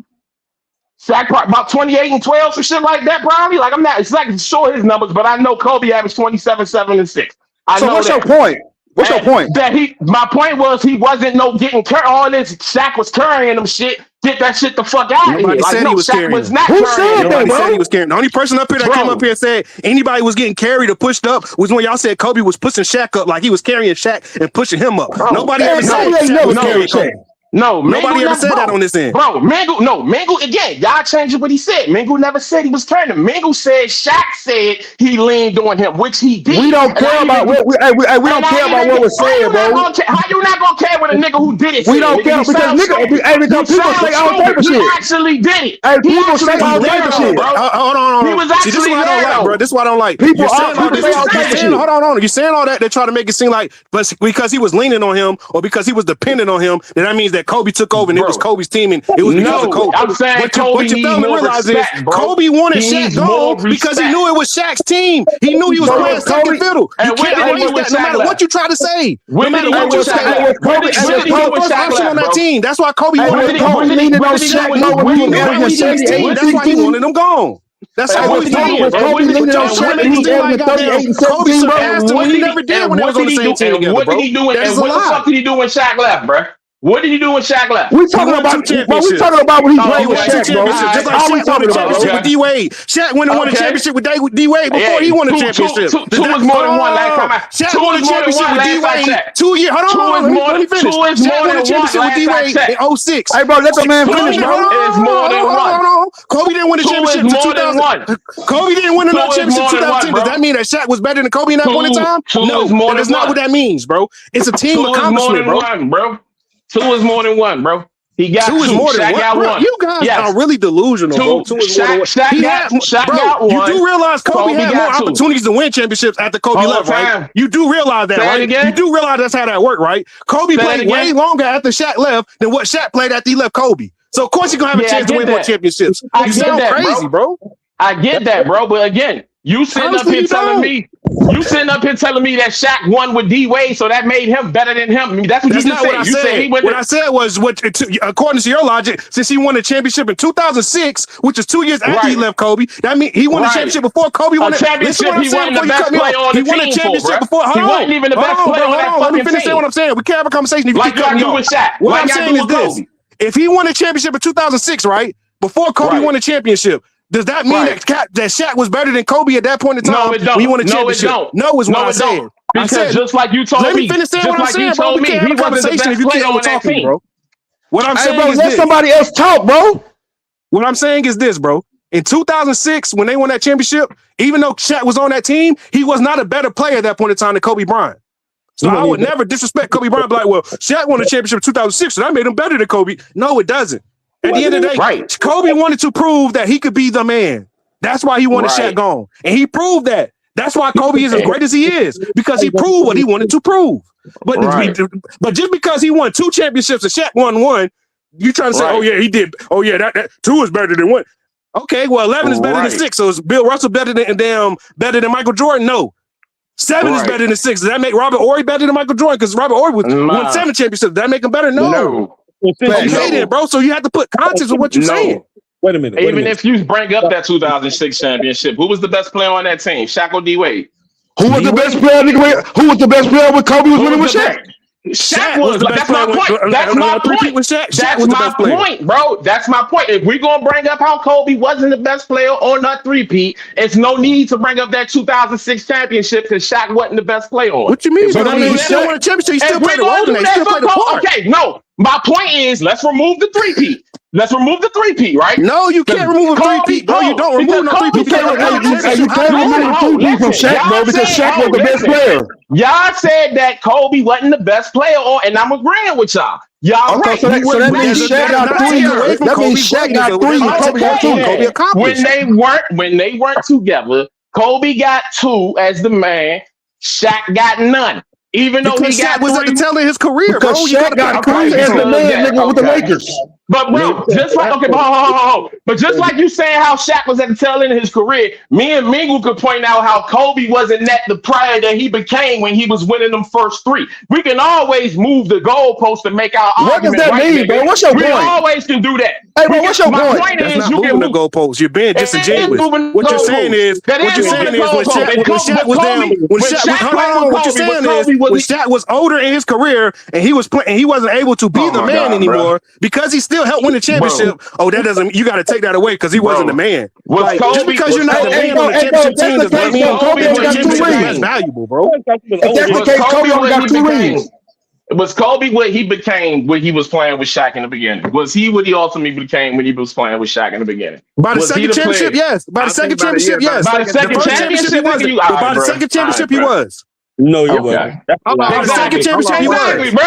Shaq about 28 and 12 or shit like that, probably. Like, I'm not exactly sure his numbers, but I know Kobe averaged 27, 7, and 6. So what's your point? What's your point? My point was he wasn't getting all this. Shaq was carrying them shit. Get that shit the fuck out of here. Nobody said he was carrying. Was not Who carrying. said Nobody said he was carrying. The only person up here that came up here and said anybody was getting carried or pushed up was when y'all said Kobe was pushing Shaq up like he was carrying Shaq and pushing him up. Nobody ever said Shaq was carrying Kobe. No, nobody ever said that on this end. Bro, Mingle, again, y'all changing what he said. Mingle never said he was turning. Mingle said Shaq said he leaned on him, which he did. We don't care about what we don't care about what was said, bro. How you not gonna care what a nigga who did it said? We don't care because people say all type of shit. He actually did it. Hey, people say all type of shit. Hold on. He was actually this is what I don't like, bro. This is what I don't like. People say all type of shit. Hold on. You're saying all that. They try to make it seem like, but because he was leaning on him or because he was dependent on him, then that means that Kobe took over. It was Kobe's team, and it was because of Kobe. I'm saying what you fail to realize is Kobe wanted Shaq gone because he knew it was Shaq's team. He knew he was playing second fiddle. You can't erase that no matter what you try to say. No matter what you say. Kobe was option on that team. That's why Kobe wanted him gone. He knew it was Shaq's team. That's why he wanted him gone. That's how he was doing. Kobe surpassed him. He never did when they was on the same team together, bro. What did he do? And what the fuck did he do when Shaq left, bro? What did he do when Shaq left? We talking about when he played with Shaq, bro. Just like Shaq won a championship with D-Wade. Shaq went and won a championship with D-Wade before he won a championship. Two was more than one last time. Shaq won a championship with D-Wade 2 years. Hold on, let me finish. Shaq won a championship with D-Wade in 06. Hey, bro, let the man finish, bro. It's more than one. Kobe didn't win a championship in 2000. Kobe didn't win another championship in 2010. Does that mean that Shaq was better than Kobe in that point in time? No, that's not what that means, bro. It's a team accomplishment, bro. 2 is more than 1, bro. He got 2 is more than 1. Bro, you guys are really delusional, bro. 2 is more than 1. Shaq got 1. You do realize Kobe had more opportunities to win championships after Kobe left, right? You do realize that, right? You do realize that's how that worked, right? Kobe played way longer after Shaq left than what Shaq played after he left Kobe. So of course you're gonna have a chance to win more championships. You sound crazy, bro. I get that, bro. But again, you sitting up here telling me that Shaq won with D-Wade, so that made him better than him. I mean, that's what you just said. You said he went. What I said was, according to your logic, since he won a championship in 2006, which is 2 years after he left Kobe, that means he won a championship before Kobe won a championship. He wasn't the best player on the team. He won a championship before. He wasn't even the best player on that fucking team. Let me finish saying what I'm saying. We can't have a conversation if you keep cutting me off. What I'm saying is this: if he won a championship in 2006, right before Kobe won a championship. Does that mean that Shaq was better than Kobe at that point in time? No, it don't. He won a championship. No, is what I said. Because just like you told me. Let me finish saying what I'm saying, bro. We can't have a conversation if you keep on talking, bro. What I'm saying is let somebody else talk, bro. What I'm saying is this, bro. In 2006, when they won that championship, even though Shaq was on that team, he was not a better player at that point in time than Kobe Bryant. So I would never disrespect Kobe Bryant. Be like, well, Shaq won the championship in 2006, so that made him better than Kobe. No, it doesn't. At the end of the day, Kobe wanted to prove that he could be the man. That's why he wanted Shaq gone, and he proved that. That's why Kobe is as great as he is, because he proved what he wanted to prove. But just because he won 2 championships and Shaq won 1, you trying to say, oh yeah, he did. Oh yeah, that 2 is better than 1. Okay, well 11 is better than 6. So is Bill Russell better than Michael Jordan? No. 7 is better than 6. Does that make Robert Horry better than Michael Jordan? Because Robert Horry won 7 championships. Does that make him better? No. Okay then, bro. So you have to put context with what you're saying. Wait a minute. Even if you bring up that 2006 championship, who was the best player on that team? Shaq or D-Wade? Who was the best player? Who was the best player when Kobe was winning with Shaq? Shaq was. That's my point. That's my point. That's my point, bro. That's my point. If we're gonna bring up how Kobe wasn't the best player on that 3-peat, it's no need to bring up that 2006 championship because Shaq wasn't the best player on. What you mean? So that means he still won a championship. He still played a role. He still played a part. Okay, no. My point is, let's remove the 3-peat. Let's remove the 3-peat, right? No, you can't remove a 3-peat, bro. You don't remove no 3-peat. You can't remove the 3-peat from Shaq, bro, because Shaq was the best player. Y'all said that Kobe wasn't the best player, and I'm agreeing with y'all. Y'all right. So that means Shaq got 3. That means Shaq got 3 and Kobe got 2. Kobe accomplished. When they weren't together, Kobe got 2 as the man. Shaq got none. Even though he got was at the tail of his career, bro. Shaq got 3 as the man, nigga, with the Lakers. But bro, just like but just like you saying how Shaq was at the tail end of his career, me and Mingle could point out how Kobe wasn't at the player that he became when he was winning them first 3. We can always move the goalpost to make our argument. What does that mean, bro? What's your point? We always can do that. Hey, bro, what's your point? That's not moving the goalpost. You're being disingenuous. What you're saying is when Shaq was older in his career and he wasn't able to be the man anymore because he still helped win the championship. Oh, that doesn't. You got to take that away because he wasn't the man. Just because you're not the man on the championship team doesn't mean championship is less valuable, bro. If that's the case, Kobe only got 2 rings. Was Kobe what he became when he was playing with Shaq in the beginning? Was he what he ultimately became when he was playing with Shaq in the beginning? By the second championship, yes. By the second championship, yes. By the second championship, he wasn't. By the second championship, he was. No, you wasn't. Exactly, bro. Exactly, bro.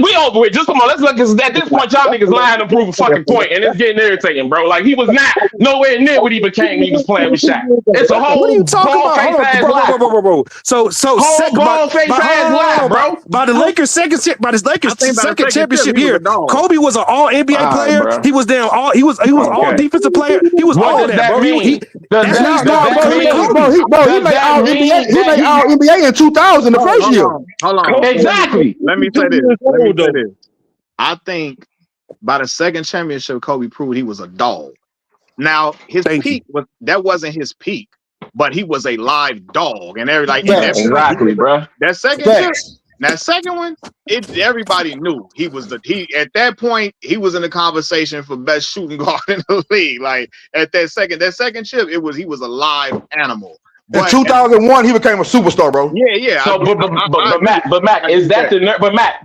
We over with. Just come on. Let's look at this point. Y'all niggas lying to prove a fucking point, and it's getting irritating, bro. Like he was not nowhere near what he became when he was playing with Shaq. It's a whole. What are you talking about? Bro. So ball face ass lie, bro. By the Lakers' second championship year, Kobe was an all NBA player. He was down all. He was all defensive player. He was all that, bro. He made all NBA. He made all NBA in 2000, the first year. Hold on. Exactly. Let me say this. I think by the second championship, Kobe proved he was a dog. Now, his peak wasn't his peak, but he was a live dog. And exactly, bro. That second one, everybody knew he was at that point, he was in the conversation for best shooting guard in the league. Like at that second chip, he was a live animal. In 2001, he became a superstar, bro. Yeah. So, but Mac, is that the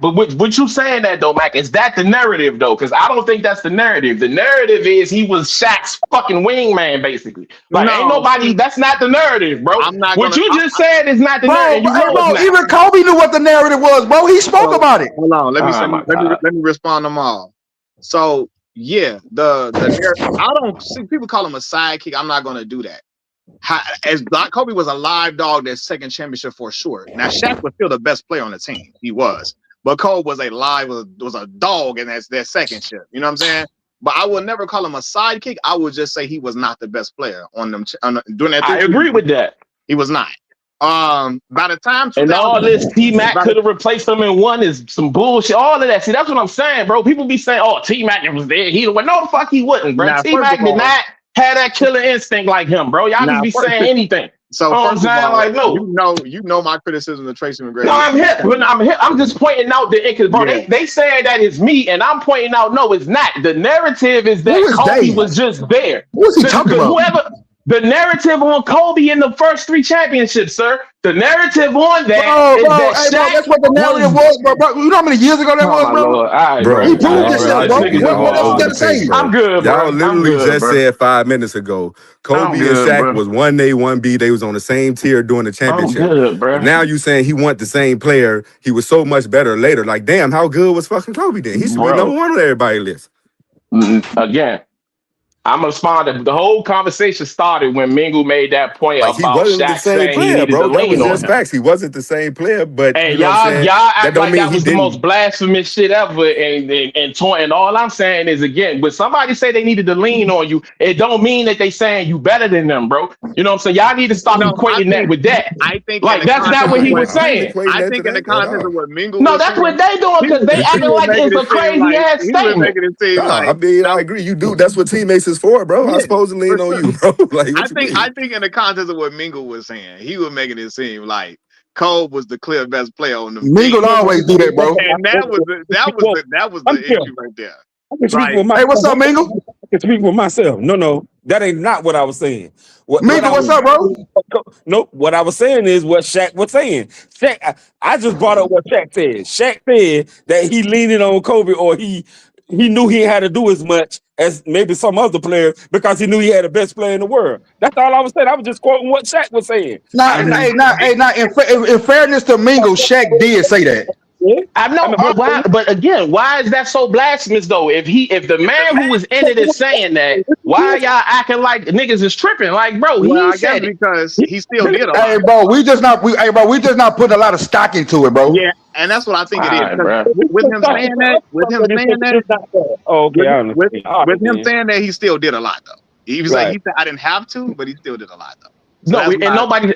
but what you saying that though, Mac? Is that the narrative though? Because I don't think that's the narrative. The narrative is he was Shaq's fucking wingman, basically. Like ain't nobody. That's not the narrative, bro. What you just said is not the narrative. Bro, even Kobe knew what the narrative was, bro. He spoke about it. Hold on, let me respond to them all. So yeah, the narrative. I don't see people call him a sidekick. I'm not gonna do that. As Kobe was a live dog that second championship for sure. Now Shaq was still the best player on the team. He was, but Kobe was a dog in that second chip. You know what I'm saying? But I would never call him a sidekick. I would just say he was not the best player on them during that. I agree with that. He was not. By the time and all this T-Mac could have replaced him in one is some bullshit. All of that. See, that's what I'm saying, bro. People be saying, "Oh, T-Mac was there. He no, the fuck he wasn't, bro. T-Mac did not." Had that killer instinct like him, bro. Y'all just be saying anything. So first of all, like, no, you know my criticism of Tracy McGrady. No, I'm hip. I'm just pointing out the because bro, they saying that it's me, and I'm pointing out no, it's not. The narrative is that Kobe was just there. What's he talking about? The narrative on Kobe in the first 3 championships, sir. The narrative on that is that Shaq that's what the narrative was, bro. You know how many years ago that was, my bro? Lord. All right, Bro, He bro. All proved right, y'all bro. himself, This bro. logically nigga's going What else all you over got the to place, say? bro. I'm good, Y'all bro. I'm literally good, just bro. said 5 minutes ago, I'm Kobe and good, Shaq bro. was 1A, 1B. They was on the same tier during the I'm championship. good, bro. Now you saying he want the same player. He was so much better later. Like, damn, how good was fucking Kobe then? He should be number Bro. 1 on everybody's list. Again, I'm gonna respond to the whole conversation started when Mingle made that point Like, he about wasn't the Shaq same saying he player, needed to bro. That lean was on just him. facts. He wasn't the same player, but And you know what I'm saying? y'all That act don't like mean that he was the didn't. most blasphemous shit ever. And all I'm saying is, again, when somebody say they needed to lean on you, it don't mean that they saying you better than them, bro. You know what I'm saying? Y'all need to stop No, equating that with that. I think in Like the that's not context what of he what was I ain't saying. equating I that to think in the that at context all. of what Mingle No, was that's what saying, they doing because they he acting was like making it's it a seem crazy like ass statement. Nah, I mean, I that, agree. You do. That's what teammates is for, bro. I yeah, supposed to for lean on sure. you, bro. Like, what you I mean? think in the context of what Mingle was saying, he was making it seem like Cole was the clear best player on them Mingle teams, always do that, bro. and that was the issue right there. I can speak for Like, Hey, what's myself. up, Mingle? I can speak for myself. No, that ain't not what I was saying. What I Mingle, was what's up, bro? no, what I was saying is what Shaq was saying. I just brought up what Shaq said. Shaq said that he leaning on Kobe, or he knew he had to do as much as maybe some other players because he knew he had the best player in the world. That's all I was saying. I was just quoting what Shaq was saying. In fairness to Mingle, Shaq did say that. Yeah. I know, but why, but again, why is that so blasphemous though? If the man who was in it is saying that, why y'all acting like niggas is tripping? Like, bro, well, he I guess said it. because he still did a Hey, lot. bro, we just not putting a lot of stock into it, bro. Yeah, and that's what I think All it is. right, 'Cause bro. with him saying that, Oh, okay, I understand. All right, with him then. saying that, he still did a lot though. He was like, Right. he said I didn't have to, but he still did a lot though. So No, that's and why.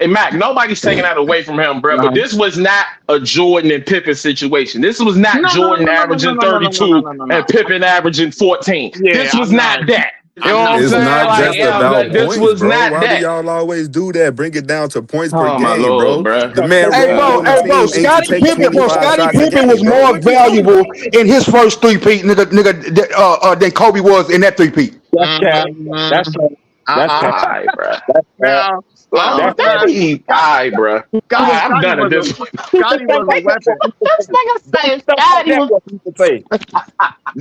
Mac, nobody's taking that away from him, bro. But Uh-huh. this was not a Jordan and Pippen situation. This was not No, no, Jordan no, no, no, no, averaging no, no, no, no, 32 no, no, no. and Pippen averaging 14. Yeah, This was I'm not not. that. You know I'm what I'm not It's with saying? not that. Like, just about this points, was bro. not Why do that. y'all always do that? Bring it down to points per Oh my game, lord, bro. bro. The man role on the Hey, bro, team ain't to Scottie take Pippen, 25 shots a was game, bro. more What you talking valuable about? in his first three-peat, than Kobe was in that three-peat. That's cap. That's Mm-hmm. cap. That's All Uh-uh. cap. right, bro. That's cap. Now, Oh, That's that cap. be all right, bro. All right, I'm Scotty done at was this point. Scotty was a weapon. This nigga saying Stuff like Scotty that was. what people say.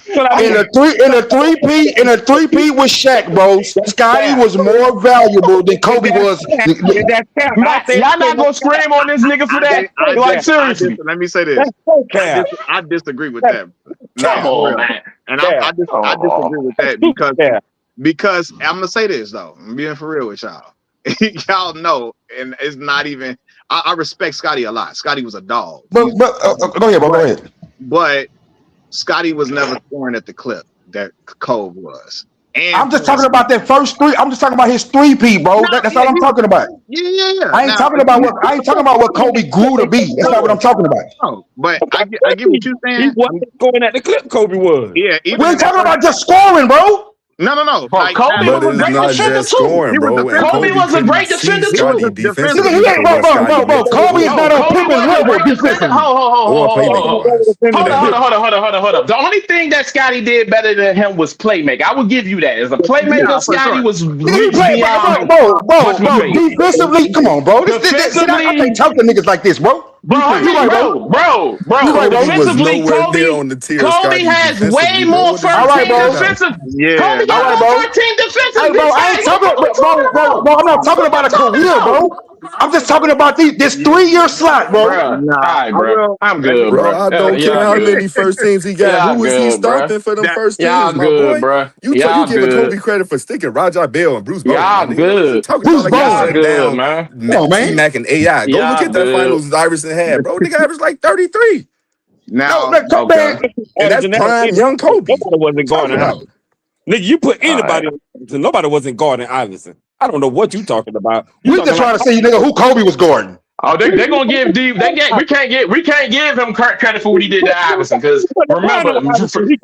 You know what I In mean? a three-peat with Shaq, bro, That's Scotty cap. was more valuable than If Kobe that's was. cap, if that's cap, I Max, say y'all not gonna scream on this nigga for that? that's so Like, cap. seriously. Let me say this. That's so cap. I disagree with That's that. Nah, Come cap. for on, real. man. And Cap. I disagree Oh, with that Cap. because I'm gonna say this though. I'm being for real with y'all. Y'all know, and it's not even. I respect Scotty a lot. Scotty was a dog. But go ahead, bro. Go But ahead. but Scotty was never scoring at the clip that Cole was. And I'm just talking about that first three. I'm just talking about his three-peat, bro. no, That's yeah, all I'm talking about. yeah. I ain't talking about what Kobe grew to be. That's not what I'm talking about. No, but I get what you're He saying. wasn't going at the clip Kobe was. Yeah, We even in ain't that talking first. about just scoring, bro. No. bro, Like Kobe now, But was a it's great not defender just too. scoring, he was bro. And Kobe defensively. Kobe was a couldn't great see defender He was Scotty too. Nigga, defensively he defensively. ain't, for what bro. Scotty meant to Kobe is do not on Kobe Pippen's was a level great defender. defensively. or playmaking wise. Hold That on, helped. hold up. The only thing that Scotty did better than him was playmaking. I will give you that. As a Yeah, playmaker, for Scotty sure. was Nigga, he reached played, beyond what's bro. faith. Defensively, come on, bro. See, I can't Defensively, talk to niggas like this, bro. bro, how You many, right, bro. You right, Kobe bro. was defensively, nowhere near Kobe, on the tier of Kobe Scotty has way defensively, bro. more What is All you first right, team talking bro. about? defensive. Yeah, Kobe All got right, more bro. first team defensive, Hey, bro, bitch I ain't ass. What talking, are we talking about? bro. I'm not talking What about y'all a talking career, about? bro. I'm just talking about this 3-year slot, bro. Bruh, all nah. right, I bro. will. I'm Let me. good, Bro, bro. I don't care Y'all how good. many first teams he got. Y'all Who was he good, bro. stomping for them That first teams, Y'all my good, boy? bro. You Y'all giving good. Kobe credit for sticking Rajah Bell and Bruce Bowen, my Y'all nigga. What is you good. talking about? Who's Like he Y'all Bowen? shut good, down man. Come on, T man. Mac and AI. Go look Y'all at that good. finals Iverson had, bro. Nigga averaged like 33. No, now. Okay. man. And that's prime young Kobe. Nobody wasn't Talking guarding about. Iverson. Nigga, you put All right. anybody on Iverson. Nobody wasn't guarding Iverson. I don't know what you talking about. You We talking just like trying to see, nigga, who Kobe was guarding. Oh, they gonna give D. We can't give him credit for what he did to Iverson because remember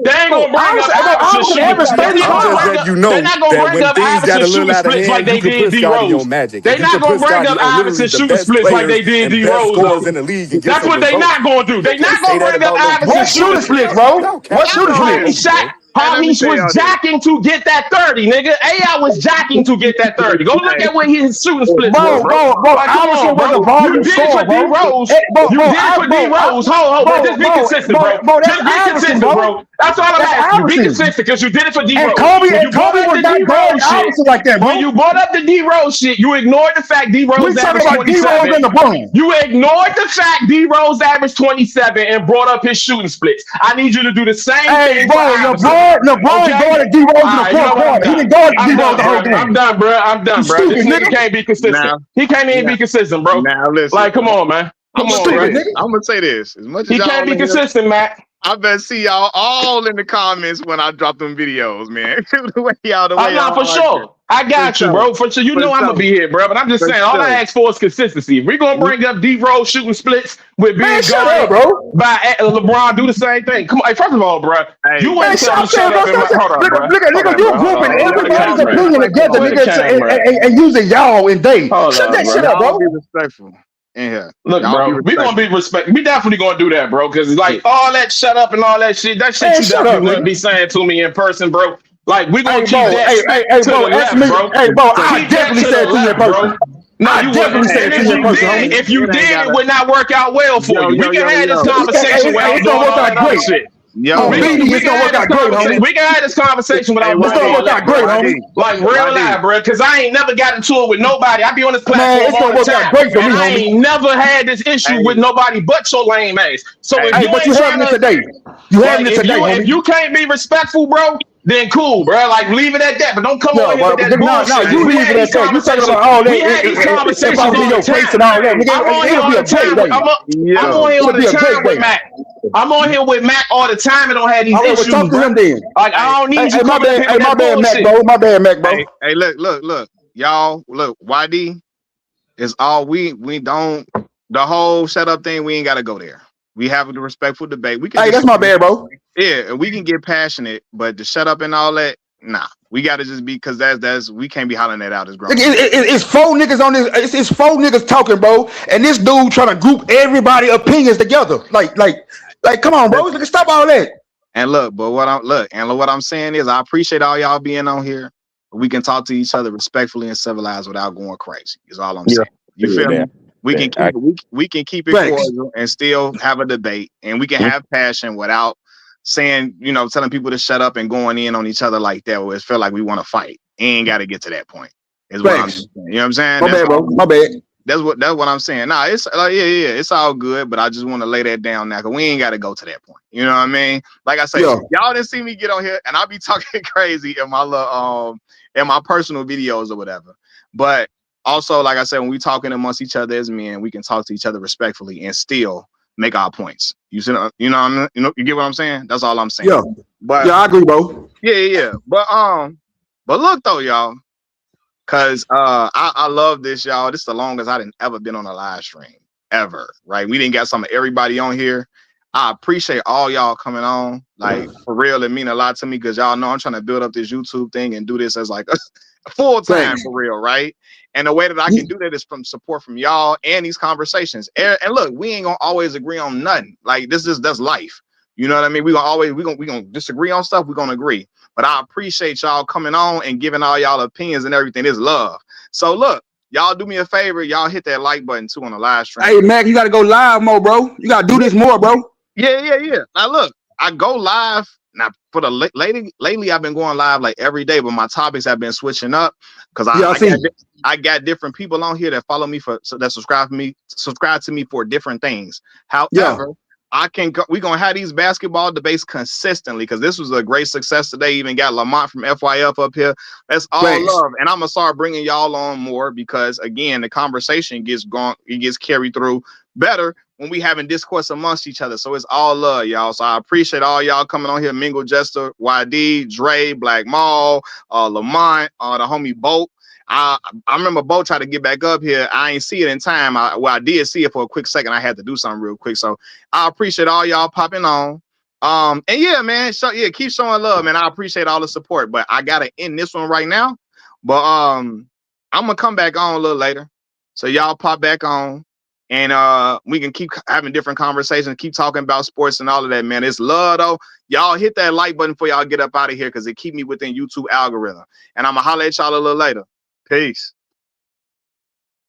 they ain't gonna bring up Iverson Iverson shooting. averaged They're 30 not I'm gonna just bring points. letting up. you They're know not gonna that bring when up things got Iverson a little shooting out of splits like hand, you they could did put D Scotty on Rose. Magic. They And you not could gonna put bring Scotty up on Iverson literally the shooting best splits like players they did and D best Rose scorers in though. the league and get That's some what they results. not gonna do. You They can't not say gonna that bring up about no Iverson What Kobe, shooting shooting bro. splits, splits. bro? Y'all What capping shooting on Man, splits? Kobe, Shaq, bro. Hey, How let he me tell was y'all this. jacking to get that 30, nigga. AI was jacking to get that 30. Go look Hey, at what his shooting splits were, Bro, bro. Like, Come Iverson on, was a bro. You volume did it scorer, for D bro. Rose. You did it for D Rose. Bro. Just be consistent, bro. That's Just be Iverson, consistent, bro. bro. That's all I'm That's asking you. Be Iverson. consistent because you did it for D And Rose. When you brought Kobe up was the not D guarding Rose shit, Iverson like that, when bro. you brought up the D Rose shit, you ignored the fact D We Rose talking averaged about D Rose 27. and LeBron. You ignored the fact D Rose averaged 27 and brought up his shooting splits. I need you to do the same Hey, thing for bro, Iverson. LeBron Okay? guarded D Rose All in the right, you know fourth what? I'm quarter. He done. didn't guard D I'm Rose done, the whole bro. I'm game. done, bro. I'm You done, bro. This stupid nigga nigga. can't be consistent. now, He can't even now, be consistent, bro. now, listen. Like, come on, man. I'm Come gonna on, say bro. this. I'm gonna say this. As much as He y'all can't be in here, consistent, Matt. I better see y'all all in the comments when I drop them videos, man. the way y'all Not for argue. sure. I For got you, sure. bro. For sure. You For know I'm sure. gonna be here, bro. But I'm just For saying, all I sure. ask for is consistency. If we're gonna bring up D Rose shooting splits with Man, being shut guarded up, bro. by LeBron, do the same thing. Come on, hey, first of all, bro, Hey, you Man, ain't tell me stop to saying, shut bro. up in Stop my. saying. Hold on, bro. Look, Hold on, you bro. Hold grouping on. hey, Where the everybody's camera at? opinion together, Where the nigga, camera at? and using y'all and they. Hold Shut on, that shit bro. up, y'all be bro. respectful in here. Look, Y'all be bro, we gonna respectful. be respect. We definitely gonna do that, bro. Because like all that shut up and all that shit Man, you shut up, definitely wouldn't nigga. be saying to me in person, bro. Like we gonna Hey, keep bro. that Hey, to bro. the Ask left, me. bro. Hey, bro. So, I Keep that definitely to said the it to you in left, person. bro. No, I you definitely wouldn't. said And it to if you in you person, did, homie. if you it ain't did, it gotta. would not work out well for you. We can have this conversation without It's doing gonna work all out that other great. shit. On Yo, BD, We it's can gonna have work this out great, conversation. homie. We can have this conversation hey, without It's doing gonna all work that, out great, bro. homie. Like real YD. life, bro. Because I ain't never got into it with nobody. I be on this Man, platform it's all gonna the work out time, great for and me, I homie. ain't never had this issue with Hey, nobody but your lame ass. So if hey, Hey, you but ain't you trying having it to, today. You having like, it today, if homie. you can't be respectful, bro, then cool, bro. Like leave it at that. But don't come Yeah, on here with but that now bullshit. you Because we leave it had these at that. You talking conversations. about all that We had these if I conversations was in all the your face time. and all that, hey, I'm on nigga, here it'll all be the a great time. day. I'm yo, on here all It'll the be a great time with day. Mac. I'm on here with Mac all the time and don't have these All right, well, issues, talk to bro. him then. Like hey, I don't need you Hey, my coming up bad. here Hey, with my that bad, Mac, bullshit. bro. My bad, Mac, bro. hey, look, y'all, look, YD is all we don't the whole shut up thing. We ain't gotta go there. We have the respectful debate. We can Hey, just that's my bad, bro. yeah, and we can get passionate, but to shut up and all that, nah. We gotta just be because that's we can't be hollering that out as grown. It's four niggas on this. It's four niggas talking, bro. And this dude trying to group everybody opinions together. Like, come on, bro. Like, stop all that. And look, but what I'm saying is, I appreciate all y'all being on here. We can talk to each other respectfully and civilized without going crazy. Is all I'm saying. You feel me? We can keep we can keep it Thanks. cordial and still have a debate, and we can have passion without saying, telling people to shut up and going in on each other like that. Where it feel like we want to fight. Ain't got to get to that point. Is what I'm Thanks. saying. You know what I'm saying? My That's bad, bro. all. My bad. That's what I'm saying. Nah, it's it's all good, but I just want to lay that down now because we ain't got to go to that point. You know what I mean? Like I say, Yeah. y'all didn't see me get on here, and I'll be talking crazy in my in my personal videos or whatever. But also, like I said, when we talking amongst each other as men, we can talk to each other respectfully and still make our points. You see, you get what I'm saying? That's all I'm saying. Yeah. But Yeah, I agree, bro. yeah. But look though, y'all. Cause I love this, y'all. This is the longest I didn't ever been on a live stream ever. Right? We didn't got some of everybody on here. I appreciate all y'all coming on. Like for real, it mean a lot to me because y'all know I'm trying to build up this YouTube thing and do this as like a full time for real, right? And the way that I can do that is from support from y'all and these conversations. And look, we ain't gonna always agree on nothing. Like that's life. You know what I mean? We gonna disagree on stuff. We're gonna agree. But I appreciate y'all coming on and giving all y'all opinions and everything. It's love. So look, y'all do me a favor. Y'all hit that like button too on the live stream. Hey, Mac, you got to go live more, bro. You got to do this more, bro. Yeah. Now look, I go live now for the lately. I've been going live like every day, but my topics have been switching up because I got different people on here that follow me that subscribe to me for different things. However, we're gonna have these basketball debates consistently because this was a great success today. Even got Lamont from FYF up here. That's all love, and I'm gonna start bringing y'all on more because again, the conversation gets carried through better when we having discourse amongst each other. So it's all love, y'all. So I appreciate all y'all coming on here. Mingle Jester, YD, Dre, Black Maul, Lamont, the homie Boat. I remember Bo tried to get back up here. I ain't see it in time. I did see it for a quick second. I had to do something real quick. So I appreciate all y'all popping on. And yeah, man. So yeah, keep showing love, man. I appreciate all the support. But I gotta end this one right now. But I'm gonna come back on a little later. So y'all pop back on. And we can keep having different conversations, keep talking about sports and all of that, man. It's love, though. Y'all hit that like button before y'all get up out of here because it keep me within YouTube algorithm. And I'm going to holler at y'all a little later. Peace.